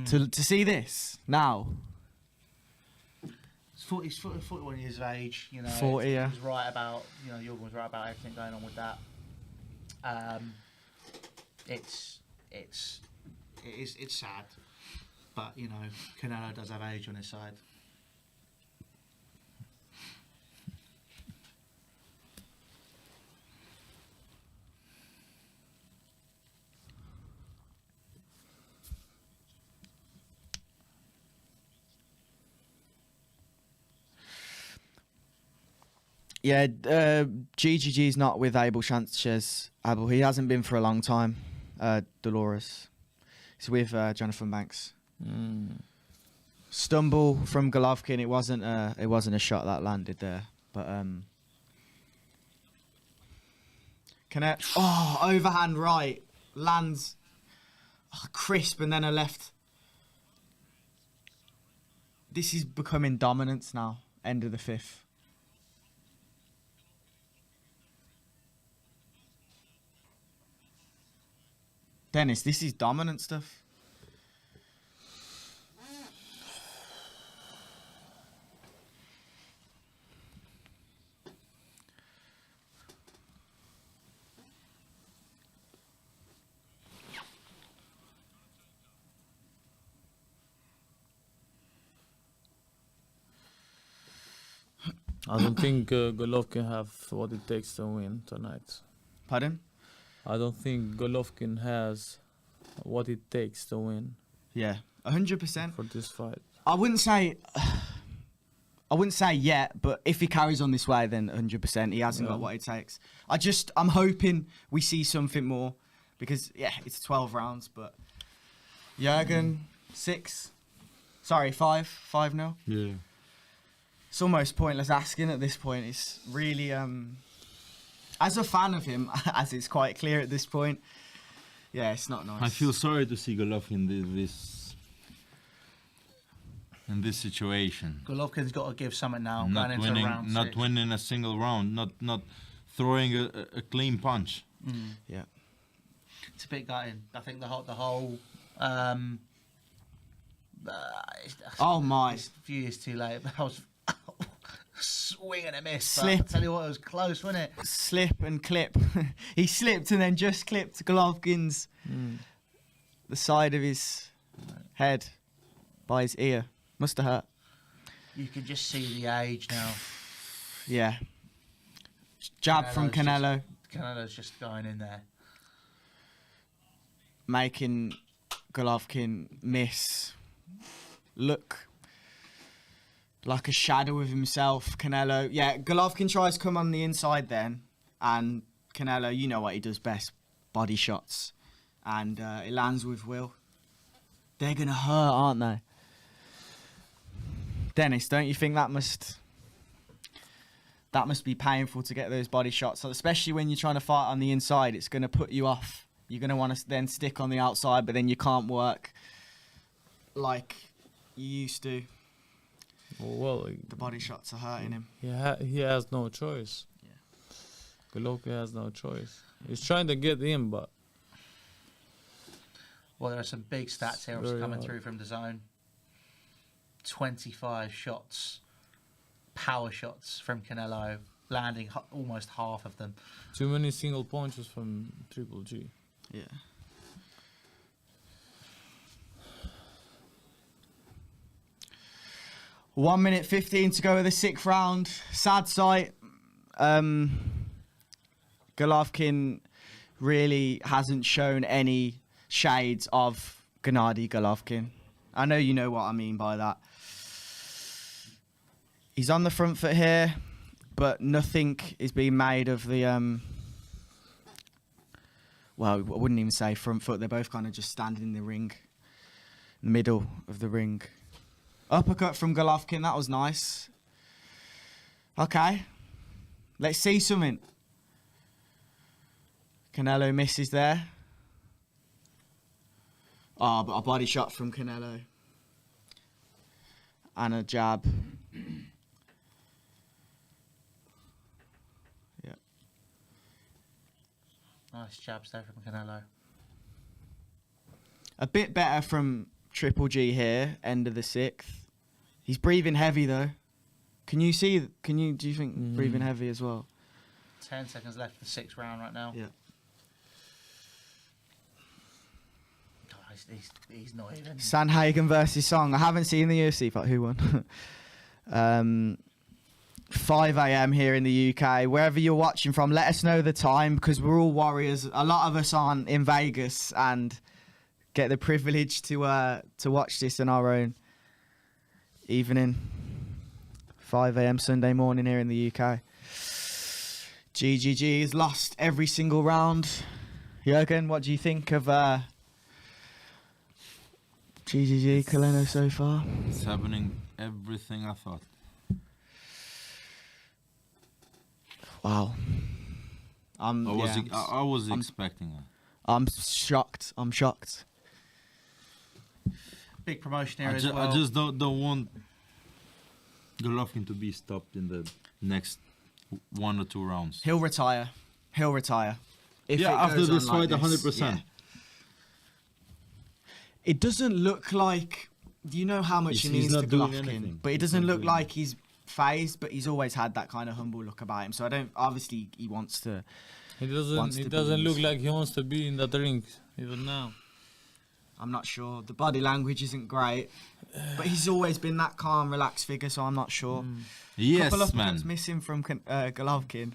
to see this now. He's 41 years of age. 40, yeah. He was right about Jürgen was right about everything going on with that. It's sad, but Canelo does have age on his side. Yeah, GGG's not with Abel Sanchez. Abel, he hasn't been for a long time. Dolores, he's with Jonathan Banks. Stumble from Golovkin. It wasn't a shot that landed there, but overhand right lands crisp and then a left. This is becoming dominance now. End of the fifth. Dennis, this is dominant stuff. I don't think Golovkin have what it takes to win tonight. Pardon? I don't think Golovkin has what it takes to win Yeah, 100%. for this fight. I wouldn't say yet, but if he carries on this way, then 100%. He hasn't got what it takes. I'm hoping we see something more because, yeah, it's 12 rounds, but Jürgen, 5 now. Yeah. It's almost pointless asking at this point. It's really, as a fan of him, as it's quite clear at this point, yeah, it's not nice. I feel sorry to see Golovkin in this situation. Golovkin's got to give something now. Not going into winning, round not 6. winning a single round, not throwing a clean punch. Yeah. It's a bit gutting. I think the whole. Oh my! It's a few years too late. But I was swing and a miss. Slip. But I tell you what, it was close, wasn't it? Slip and clip. He slipped and then just clipped Golovkin's the side of his head by his ear. Must have hurt. You can just see the age now. Yeah. Jab from Canelo, Canelo's just going in there. making Golovkin miss. Look like a shadow of himself. Canelo, yeah, Golovkin tries to come on the inside then, and Canelo, you know what he does best, body shots, and it lands with will. They're gonna hurt, aren't they? Dennis, don't you think that must be painful to get those body shots, especially when you're trying to fight on the inside? It's gonna put you off. You're gonna want to then stick on the outside, but then you can't work like you used to. Well, The body shots are hurting him. he has no choice. Yeah. Golovkin has no choice. He's trying to get in, but Well, there are some big stats here Very coming hard. through from the zone. 25 shots, power shots from Canelo, landing almost half of them. too many single punches from Triple G. Yeah. One minute 15 to go with the 6th round. Sad sight. Golovkin really hasn't shown any shades of Gennady Golovkin. I know you know what I mean by that. He's on the front foot here, but nothing is being made of the... well, I wouldn't even say front foot. They're both kind of just standing in the ring, in the middle of the ring. Uppercut from Golovkin, that was nice. Okay, let's see something. Canelo misses there. Oh, but a body shot from Canelo. And a jab. Yeah. Nice jabs there from Canelo. A bit better from Triple G here, end of the 6th. He's breathing heavy though. Do you think breathing heavy as well? 10 seconds left for the 6th round right now. Yeah. God, he's not even. Sanhagen versus Song. I haven't seen the UFC fight. Who won? 5 a.m. here in the UK. Wherever you're watching from, let us know the time because we're all warriors. A lot of us aren't in Vegas and get the privilege to watch this in our own evening. 5 a.m. Sunday morning here in the UK. GGG has lost every single round. Jürgen, what do you think of GGG Canelo so far? It's happening everything I thought. Wow. I was expecting it. I'm shocked. Big promotion here as well. I just don't want Golovkin to be stopped in the next 1 or 2 rounds. He'll retire. If Yeah, it after goes this on like fight, this. 100%. Yeah. It doesn't look like. You know how much he He's means not to doing Golovkin, anything. but it He's doesn't not look doing like he's phased. But he's always had that kind of humble look about him. So I don't. Obviously, he wants to. He Wants doesn't. to He be doesn't look used. like he wants to be in that ring even now. I'm not sure. The body language isn't great, but he's always been that calm, relaxed figure. So I'm not sure. Yes, Couple of man. hooks missing from Golovkin.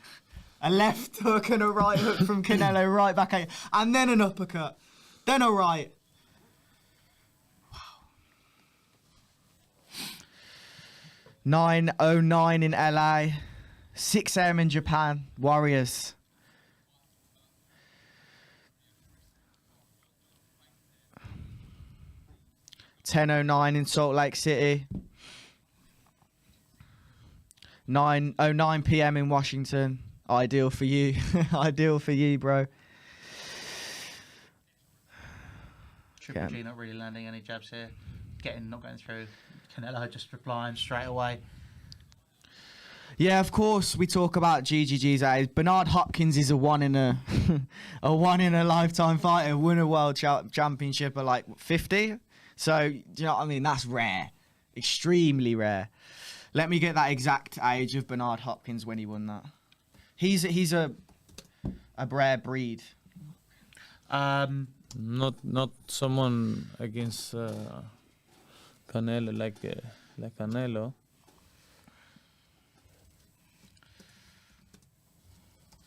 A left hook and a right hook from Canelo right back at you. And then an uppercut. Then a right. Wow. 9:09 in LA. 6 a.m. in Japan. Warriors. $10:09 in Salt Lake City. 9:09 p.m. in Washington. Ideal for you. Ideal for you, bro. Triple Yeah. G not really landing any jabs here. Not going through. Canelo just replying straight away. Yeah, of course we talk about GGG's age. Bernard Hopkins is a one in a a one in a lifetime fighter. Won a world championship at like 50. So, do you know what I mean? That's rare. Extremely rare. Let me get that exact age of Bernard Hopkins when he won that. He's a rare breed. Not someone against Canelo like Canelo.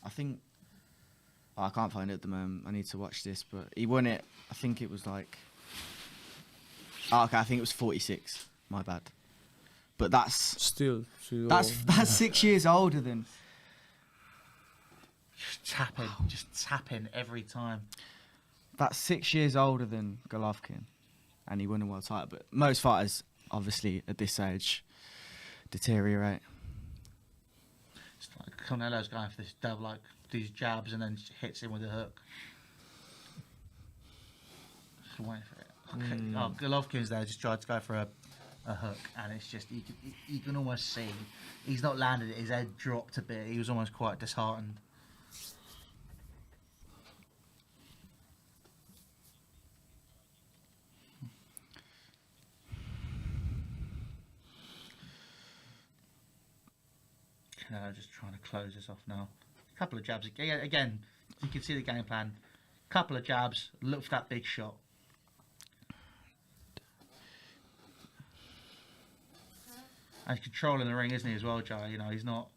I think I can't find it at the moment. I need to watch this, but he won it. I think it was like. Oh, okay, I think it was 46. My bad. But that's Still, that's 6 years older than. Just tapping every time. That's 6 years older than Golovkin, and he won a world title. But most fighters, obviously, at this age, deteriorate. It's like Canelo's going for this double, like these jabs, and then hits him with a hook. Just waiting for it. Okay. Oh, Golovkin's there, just tried to go for a hook, and it's just you can almost see he's not landed it. His head dropped a bit. He was almost quite disheartened. Canelo just trying to close this off now. A couple of jabs again. You can see the game plan. Couple of jabs. Look for that big shot. And he's controlling the ring, isn't he, as well, Joe? You know, he's not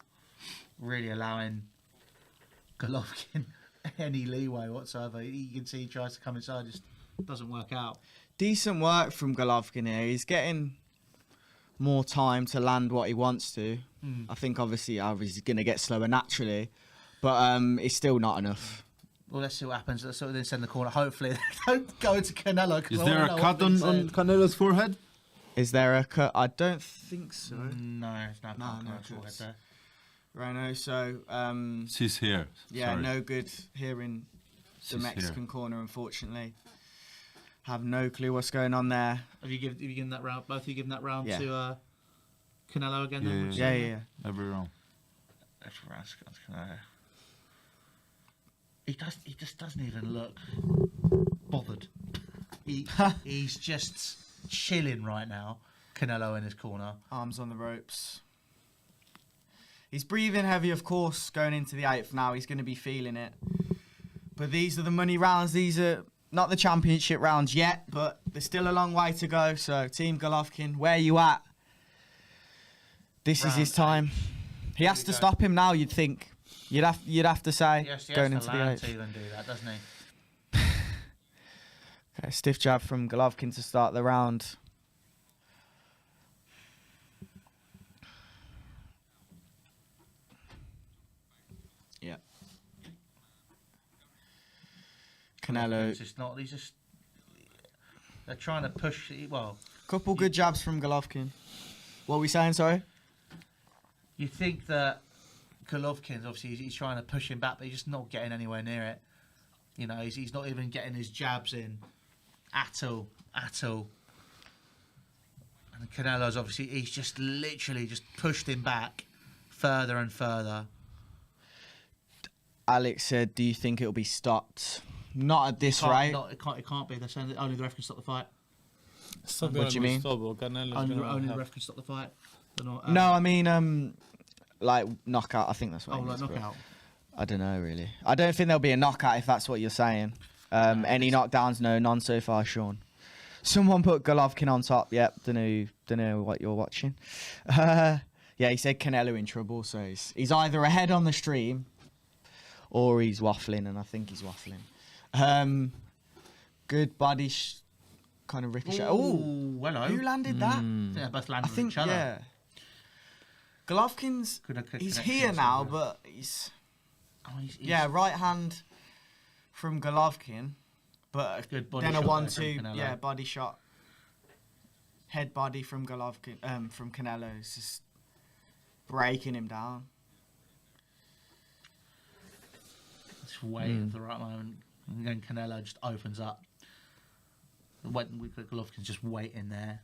really allowing Golovkin any leeway whatsoever. You can see he tries to come inside, just doesn't work out. Decent work from Golovkin here. He's getting more time to land what he wants to. I think obviously he's going to get slower naturally, but it's still not enough. Well, let's see what happens. Let's sort of then send the corner. Hopefully, they don't go to Canelo. Is there a cut on Canelo's forehead? Is there a cut? I don't think so. No, there's no cut on no Canelo's forehead cuts. there. Rhino, so She's here. yeah, Sorry. no good here in the She's Mexican corner, unfortunately. Have no clue what's going on there. Have you given that round? Both of you given that round Yeah. to Canelo again? Yeah, Then? Yeah. Every round. That's Canelo. He just doesn't even look bothered. He's just chilling right now. Canelo in his corner. Arms on the ropes. He's breathing heavy, of course, going into the 8th now. He's going to be feeling it. But these are the money rounds. These are not the championship rounds yet, but there's still a long way to go. So, Team Golovkin, where you at? This is his time. He has to stop him now, you'd think. You'd have to say, going into the 8th. to even do that, doesn't he? Okay, stiff jab from Golovkin to start the round. Yeah. Canelo. It's just not. He's just. They're trying to push. Well, Couple good jabs from Golovkin. What are we saying, sorry? you think that Golovkin's obviously he's trying to push him back, but he's just not getting anywhere near it. You know, he's not even getting his jabs in at all. And Canelo's obviously he's just literally just pushed him back further and further. Alex said, do you think it'll be stopped? Not at this rate. It can't be. They're saying that only the ref can stop the fight. It's not What gonna do you be mean? stopped. Canelo's Only gonna the have- ref can stop the fight. They're not, No, I mean, like knockout. I think that's what. Oh, it like is, but knockout. I don't know really. I don't think there'll be a knockout if that's what you're saying. Any knockdowns? No, none so far, Sean. Someone put Golovkin on top. Yep, don't know what you're watching. Yeah, he said Canelo in trouble, so he's either ahead on the stream or he's waffling, and I think he's waffling. Good body, kind of ricochet. Oh, hello. who landed that? Yeah, both landed I on think each other. yeah. Golovkin's he's here now, but he's yeah, right hand from Golovkin, but Good body then a shot 1-2, there from Canelo. yeah, body shot, head body from Golovkin, from Canelo. It's just breaking him down. Just waiting for the right moment. And then Canelo just opens up. Golovkin's just waiting there.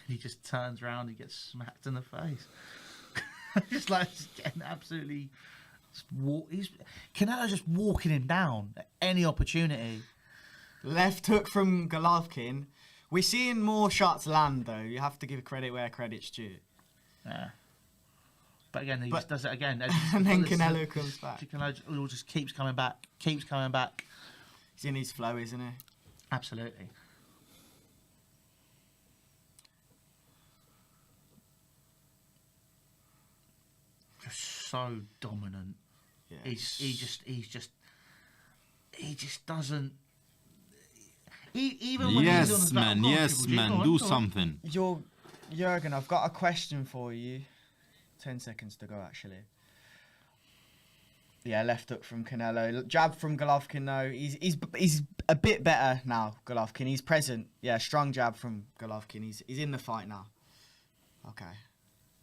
He just turns around, he gets smacked in the face. Just getting absolutely. Canelo's just walking him down at any opportunity. Left hook from Golovkin. We're seeing more shots land though. You have to give credit where credit's due. Yeah. But again, he just does it again. And then Canelo comes back. Canelo just keeps coming back. He's in his flow, isn't he? Absolutely. Just so dominant. Yeah. He just doesn't. Even when he's on Yes, his man. back, Yes, man. Do something. Jürgen, I've got a question for you. 10 seconds to go, actually. Yeah, left hook from Canelo. Jab from Golovkin, though. He's a bit better now, Golovkin. He's present. Yeah, strong jab from Golovkin. He's in the fight now. Okay.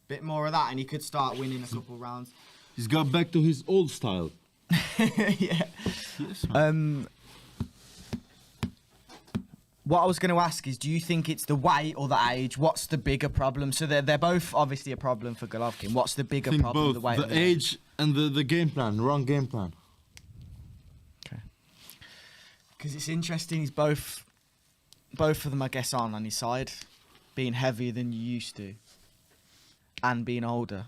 Bit more of that, and he could start winning a couple rounds. He's got back to his old style. Yeah. Yes, man. What I was going to ask is, do you think it's the weight or the age? What's the bigger problem? So they're both obviously a problem for Golovkin. What's the bigger I think problem? both The weight or the age and the game plan, wrong game plan. Okay. Because it's interesting. He's both of them, I guess, on his side, being heavier than you used to, and being older.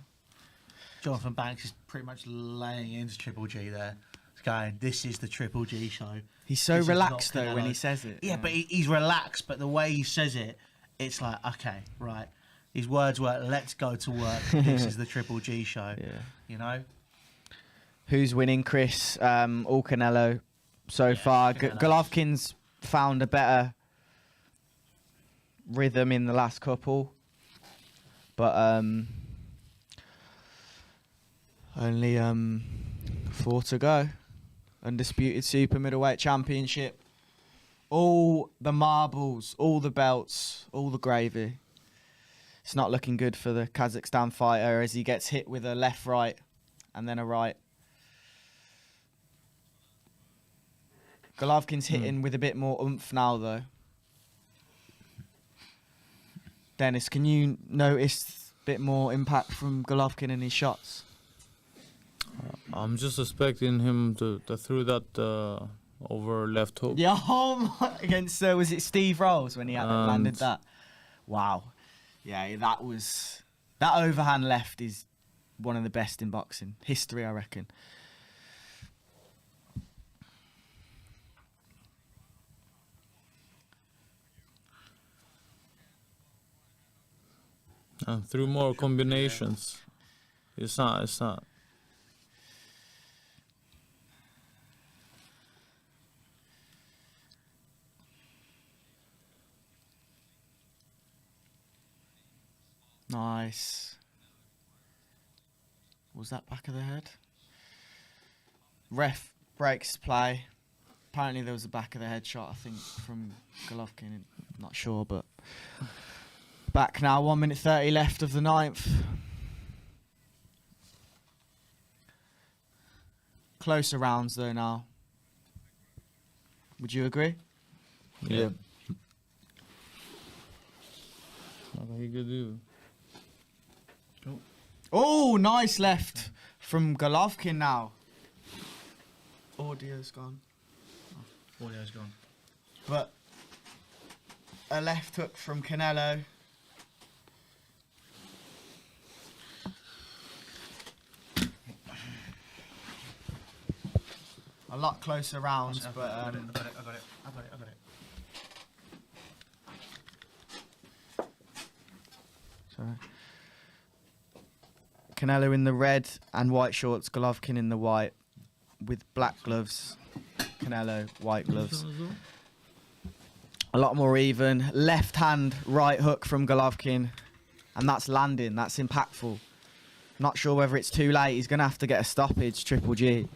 Jonathan Banks is pretty much laying into Triple G there. He's going, this is the Triple G show. He's so This is relaxed not though when Canelo. he says it. Yeah, but he's relaxed, but the way he says it, it's like, okay, right. His words were, let's go to work. This is the Triple G show. Yeah. You know? Who's winning, Chris? All Canelo so far. Canelo. Golovkin's found a better rhythm in the last couple, but only 4 to go. Undisputed super middleweight championship. All the marbles, all the belts, all the gravy. It's not looking good for the Kazakhstan fighter as he gets hit with a left, right, and then a right. Golovkin's hitting with a bit more oomph now, though. Dennis, can you notice a bit more impact from Golovkin in his shots? I'm just expecting him to throw that over left hook. Yeah, against, was it Steve Rolls when he had landed that? Wow. Yeah, that overhand left is one of the best in boxing. History, I reckon. And through more combinations. It's not. Nice. Was that back of the head? Ref breaks play. Apparently there was a back of the head shot, I think, from Golovkin. Not sure, but back now. 1 minute 30 left of the 9th. Closer rounds though now. Would you agree? Yeah. What he could do. Oh, nice left from Golovkin now. Audio's gone. Audio's gone. But a left hook from Canelo. A lot closer rounds, but I got it. sorry. Canelo in the red and white shorts, Golovkin in the white with black gloves. Canelo, white gloves. A lot more even. Left hand, right hook from Golovkin. And that's landing, that's impactful. Not sure whether it's too late. He's going to have to get a stoppage, Triple G.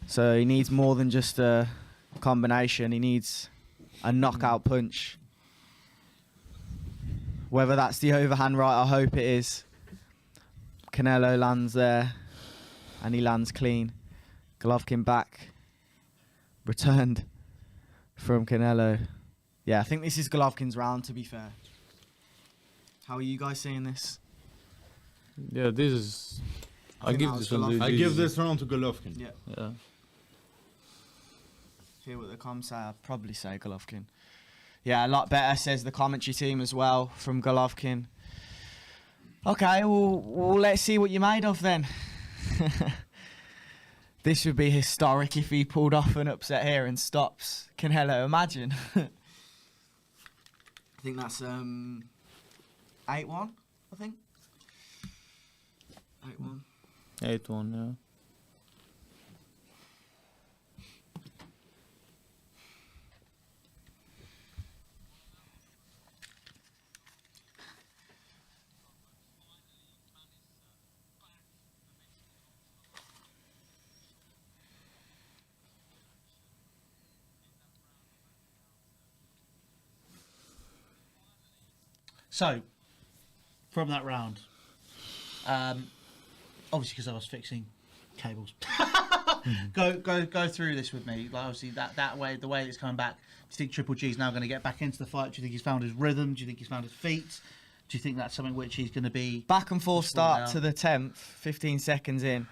So he needs more than just a combination. He needs a knockout punch. Whether that's the overhand right, I hope it is. Canelo lands there. And he lands clean. Golovkin back. Returned from Canelo. Yeah, I think this is Golovkin's round, to be fair. How are you guys seeing this? Yeah, this is. I give this one. I give this round to Golovkin. Yeah. Yeah. Hear what the comms say, I'd probably say Golovkin. Yeah, a lot better, says the commentary team as well, from Golovkin. Okay, well, let's see what you're made of then. This would be historic if he pulled off an upset here and stops Canelo. Imagine. I think that's 8-1, I think. 8-1. 8-1, yeah. So, from that round, obviously because I was fixing cables. Go through this with me. Like obviously that way, the way it's coming back. Do you think Triple G is now going to get back into the fight? Do you think he's found his rhythm? Do you think he's found his feet? Do you think that's something which he's going to be back and forth start to the 10th, 15 seconds in.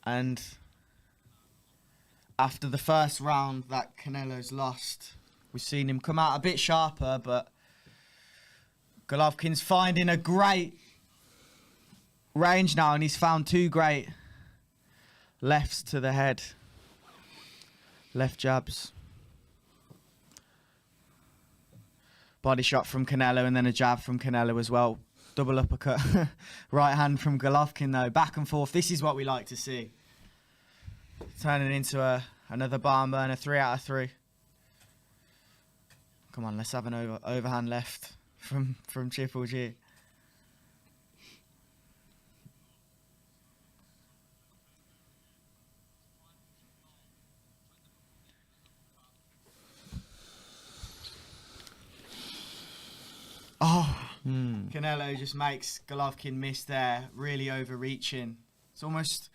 And after the first round that Canelo's lost, we've seen him come out a bit sharper, but Golovkin's finding a great range now, and he's found two great lefts to the head. Left jabs. Body shot from Canelo and then a jab from Canelo as well. Double uppercut. Right hand from Golovkin though. Back and forth. This is what we like to see. Turning into another barn burner. 3 out of 3. Come on, let's have an overhand left from Triple G. Oh, Canelo just makes Golovkin miss there, really overreaching. It's almost,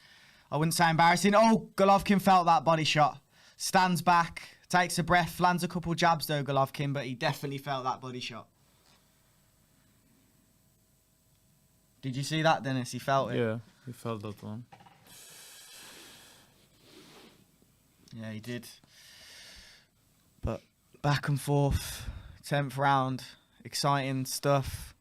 I wouldn't say embarrassing. Oh, Golovkin felt that body shot. Stands back, takes a breath, lands a couple jabs though, Golovkin, but he definitely felt that body shot. Did you see that, Dennis? He felt it. Yeah, he felt that one. Yeah, he did. But back and forth, 10th round. Exciting stuff.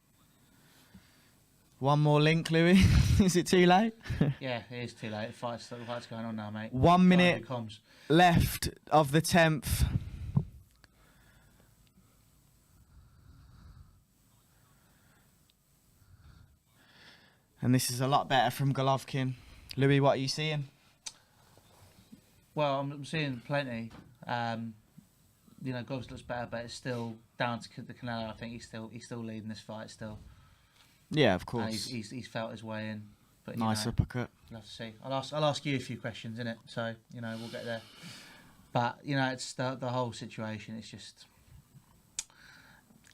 One more link, Louis. Is it too late? Yeah, it is too late. The fight's going on now, mate. 1 minute left of the 10th. And this is a lot better from Golovkin. Louis, what are you seeing? Well, I'm seeing plenty. You know, Govs looks better, but it's still down to the Canelo. I think he's still leading this fight still. Yeah, of course. He's felt his way in. But nice uppercut. We'll have to see. I'll ask you a few questions, innit? So you know we'll get there. But you know, it's the whole situation. It's just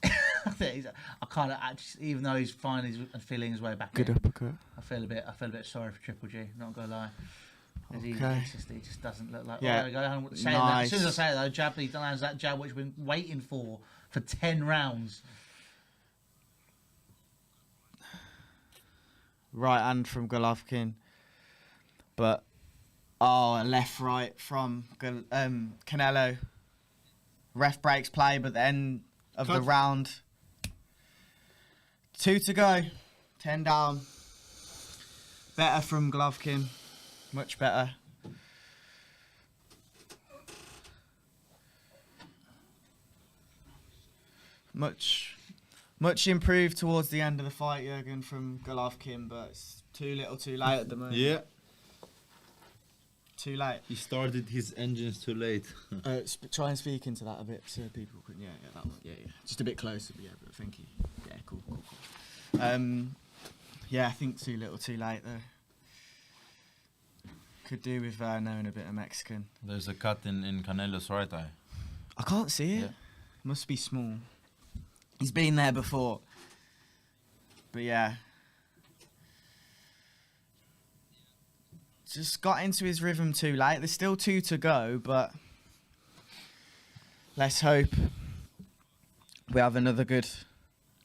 I kind of even though he's finding and feeling his way back. Good uppercut. I feel a bit sorry for Triple G. Not gonna lie. Okay. He just doesn't look like. Yeah. Nice. As soon as I say that, he lands that jab which we've been waiting for 10 rounds. Right hand from Golovkin, but Oh, left, right from Canelo. Ref breaks play, but the end of the round. 2 to go. 10 down. Better from Golovkin. Much better. Much improved towards the end of the fight, Jürgen, from Golovkin, but it's too little too late at the moment. Yeah. Too late. He started his engines too late. Try and speak into that a bit so people can. Yeah, that one. Yeah. Just a bit closer, but yeah, but thank you. Yeah, cool. Yeah, I think too little too late though. Could do with knowing a bit of Mexican. There's a cut in Canelo's right eye. I can't see it. Yeah. Must be small. He's been there before. But yeah. Just got into his rhythm too late. There's still 2 to go, but let's hope we have another good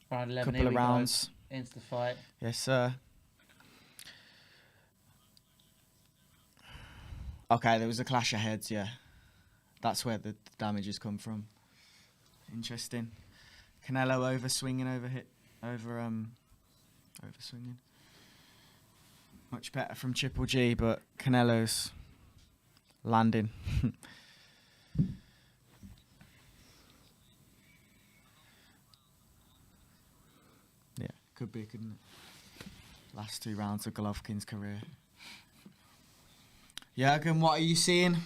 Round 11, couple of rounds. Into the fight. Yes, sir. Okay, there was a clash of heads, yeah. That's where the damage has come from. Interesting. Canelo overswinging, overswinging. Much better from Triple G, but Canelo's landing. Yeah, could be, couldn't it? Last 2 rounds of Golovkin's career. Jürgen, what are you seeing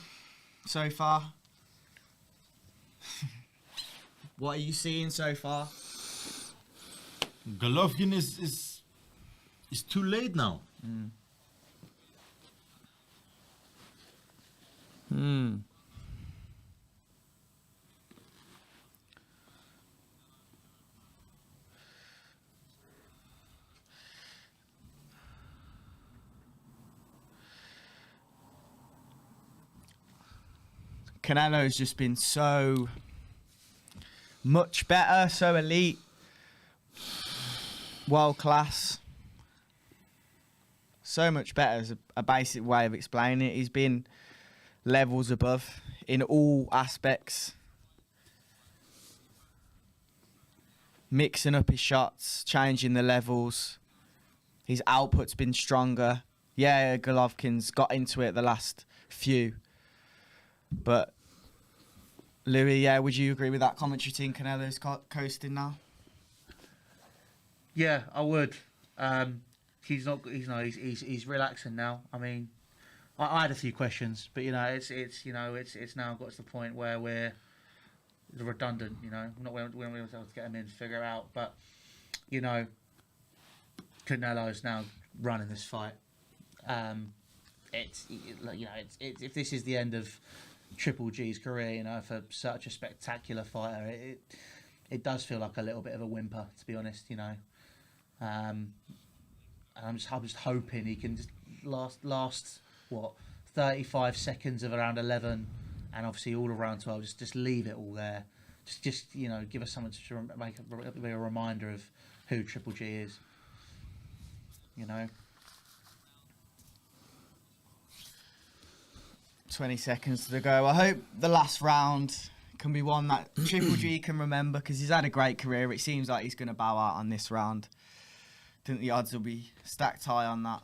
so far? What are you seeing so far? Golovkin is too late now. Canelo's just been so much better, so elite, world class. So much better is a basic way of explaining it. He's been levels above in all aspects. Mixing up his shots, changing the levels. His output's been stronger. Yeah, Golovkin's got into it the last few. But Louis, yeah, would you agree with that commentary team? Canelo's coasting now. Yeah, I would. He's relaxing now. I mean, I had a few questions, but it's now got to the point where we're redundant. We won't be able to get him in to figure it out. But Canelo's now running this fight. If this is the end of Triple G's career, for such a spectacular fighter, it does feel like a little bit of a whimper, to be honest. And I'm just hoping he can just last 35 seconds of around 11, and obviously all around 12. Just leave it all there. Just give us something to be a reminder of who Triple G is. 20 seconds to go. I hope the last round can be one that Triple G can remember, because he's had a great career. It seems like he's going to bow out on this round. I think the odds will be stacked high on that,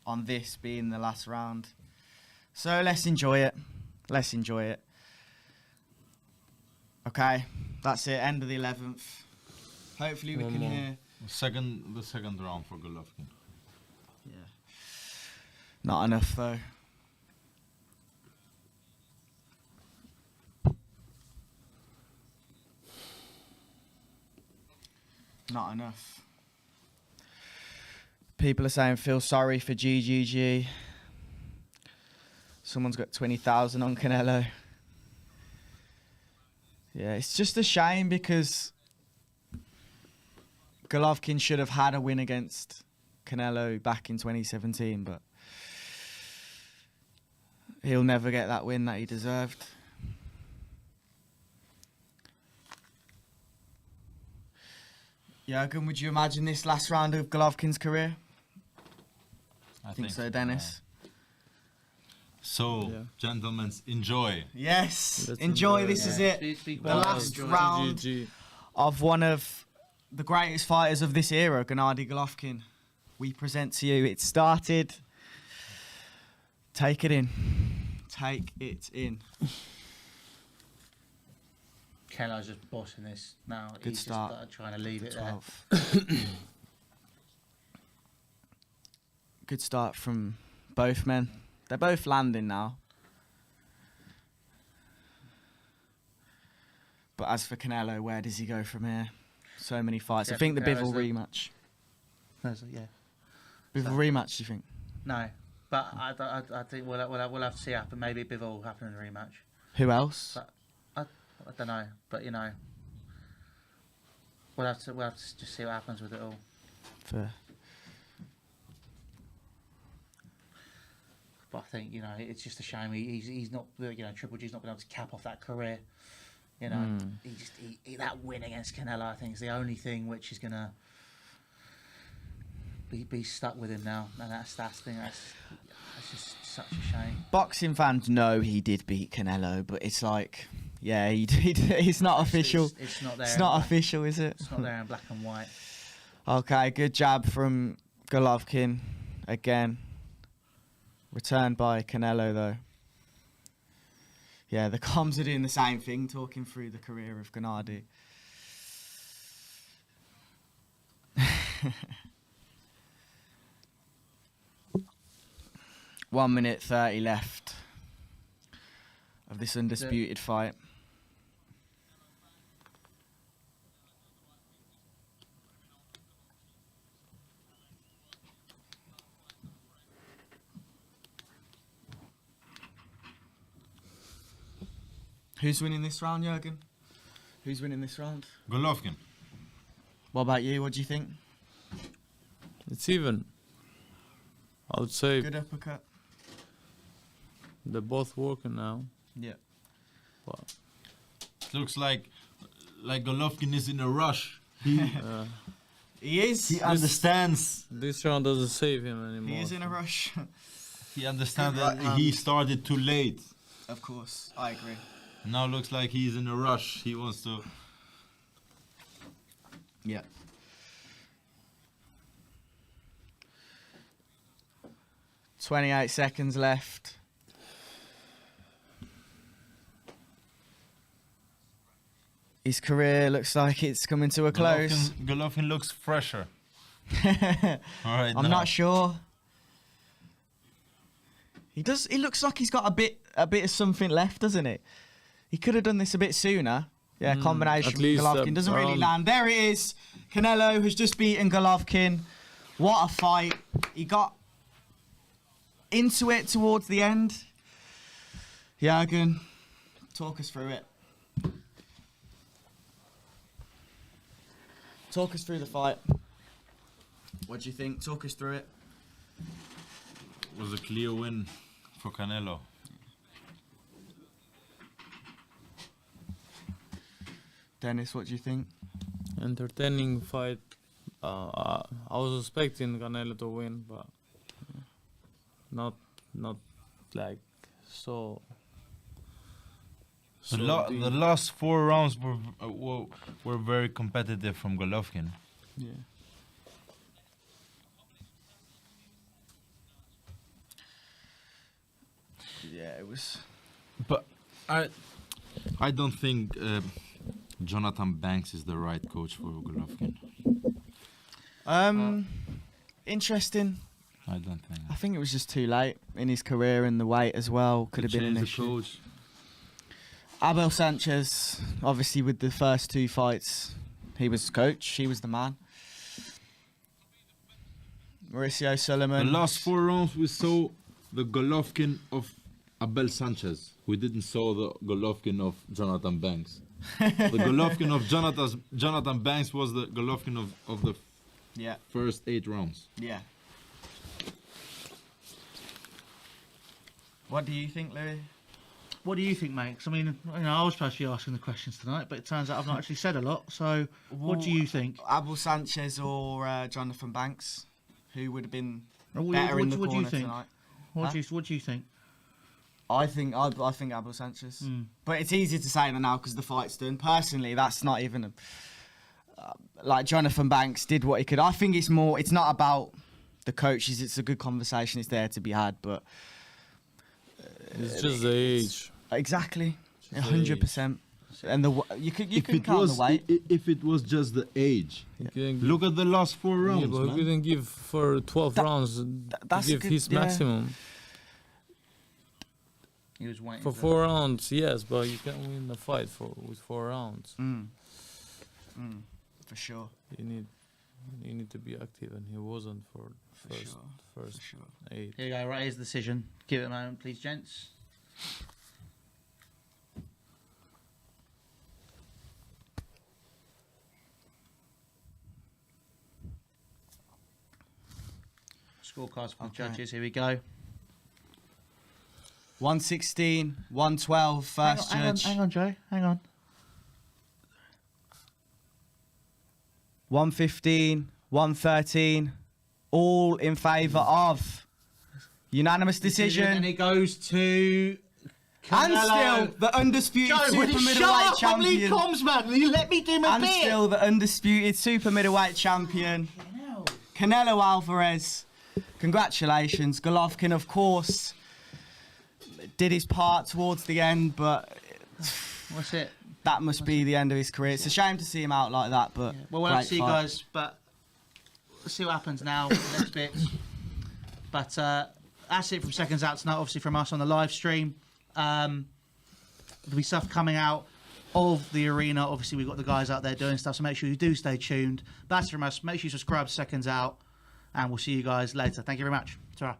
on this being the last round. So let's enjoy it. Let's enjoy it. Okay, that's it. End of the 11th. Hopefully we can hear. The second round for Golovkin. Yeah. Not enough though. Not enough. People are saying feel sorry for GGG. Someone's got 20,000 on Canelo. Yeah, it's just a shame because Golovkin should have had a win against Canelo back in 2017, but he'll never get that win that he deserved. Jürgen, would you imagine this last round of Golovkin's career? I think so, Dennis. So, gentlemen, enjoy. Yes, Let's enjoy. enjoy. This is it. Speak The well, last enjoy. round GGG. of one of the greatest fighters of this era, Gennady Golovkin. We present to you. It started. Take it in. Take it in. Kenelo's just bossing this now. Good He's start. just trying to leave it there. 12. Good start from both men. They're both landing now. But as for Canelo, where does he go from here? So many fights. Yeah, I think the Canelo's Bivol the- rematch. Yeah. Bivol rematch, do you think? No, but I think we'll have to see happen. Maybe Bivol will happen in the rematch. Who else? But I don't know. But you know, we'll have to just see what happens with it all. Fair. But I think, you know, it's just a shame he's not, you know, Triple G's not been able to cap off that career. You know, that win against Canelo, I think, is the only thing which is gonna be stuck with him now, and that's just such a shame. Boxing fans know he did beat Canelo, but it's like, yeah, it's not official. It's not there. It's not official, is it? It's not there in black and white. Okay, good jab from Golovkin again. Returned by Canelo, though. Yeah, the comms are doing the same thing, talking through the career of Gennady. 1 minute 30 left of this undisputed fight. Who's winning this round, Jürgen? Who's winning this round? Golovkin. What about you? What do you think? It's even. I would say Good uppercut. they're both working now. Yeah. But Looks like Golovkin is in a rush. He He is. he understands. this round doesn't save him anymore. He is in a rush. He understands Good that right he hand. started too late. Of course, I agree. Now looks like he's in a rush. He wants to. Yeah. .28 seconds left. His career looks like it's coming to a close. Golovkin looks fresher. All right, I'm not sure. He does. It looks like he's got a bit of something left, doesn't it? He could have done this a bit sooner. Yeah, combination at with least, Golovkin doesn't really around- land. There it is. Canelo has just beaten Golovkin. What a fight! He got into it towards the end. Jürgen, talk us through it. Talk us through the fight. What do you think? Talk us through it. It was a clear win for Canelo. Dennis, what do you think? Entertaining fight. I was expecting Canelo to win, but not like so. The, deep. the last 4 rounds were very competitive from Golovkin. Yeah. Yeah, it was. But I don't think Jonathan Banks is the right coach for Golovkin. Interesting. I don't think. I think it was just too late in his career, and the weight as well could have been an Change the issue. coach. Abel Sanchez, obviously with the first 2 fights, he was coach, he was the man. Mauricio The Sullivan. last 4 rounds we saw the Golovkin of Abel Sanchez. We didn't saw the Golovkin of Jonathan Banks. The Golovkin of Jonathan Banks was the Golovkin of the Yeah, first 8 rounds. yeah. What do you think, Louis? What do you think, mate? 'Cause I mean, you know, I was supposed to be asking the questions tonight, but it turns out I've not actually said a lot. So, what do you think? Abel Sanchez or Jonathan Banks? Who would have been What- better in the what do you corner think? tonight? What do you think? I think Abel Sanchez. But it's easy to say that now because the fight's done. Personally, that's not even like Jonathan Banks did what he could. I think it's not about the coaches. It's a good conversation. It's there to be had, but It's just the age. Exactly, 100%. And you can count the weight. If it was just the age, look at the last 4 rounds. Yeah, but he couldn't give for 12 rounds. That's give good, his yeah. maximum. He was waiting For 4 rounds, yes, but you can win the fight with 4 rounds. For sure. You need to be active, and he wasn't for first 8. Here you go, right, here's the decision. Give it a moment, please, gents. Scorecards from the judges, here we go. 116, 112, first judge. Hang on, Joe, hang on. 115, 113, all in favour of unanimous decision. And it goes to And Canelo. still the undisputed Joe, super will you shut middleweight up? I'm Lee champion. Combs, man. Will you let me do my And bit? still the undisputed super middleweight champion, Canelo Alvarez. Congratulations. Golovkin, of course, did his part towards the end, but What's it? that must be the end of his career. It's a shame to see him out like that, but Well, we'll have great to see you fight. guys, but let's see what happens now. Next bits. But that's it from Seconds Out tonight. Obviously from us on the live stream. There'll be stuff coming out of the arena. Obviously we've got the guys out there doing stuff, so make sure you do stay tuned. That's from us. Make sure you subscribe to Seconds Out, and we'll see you guys later. Thank you very much. Ta-ra.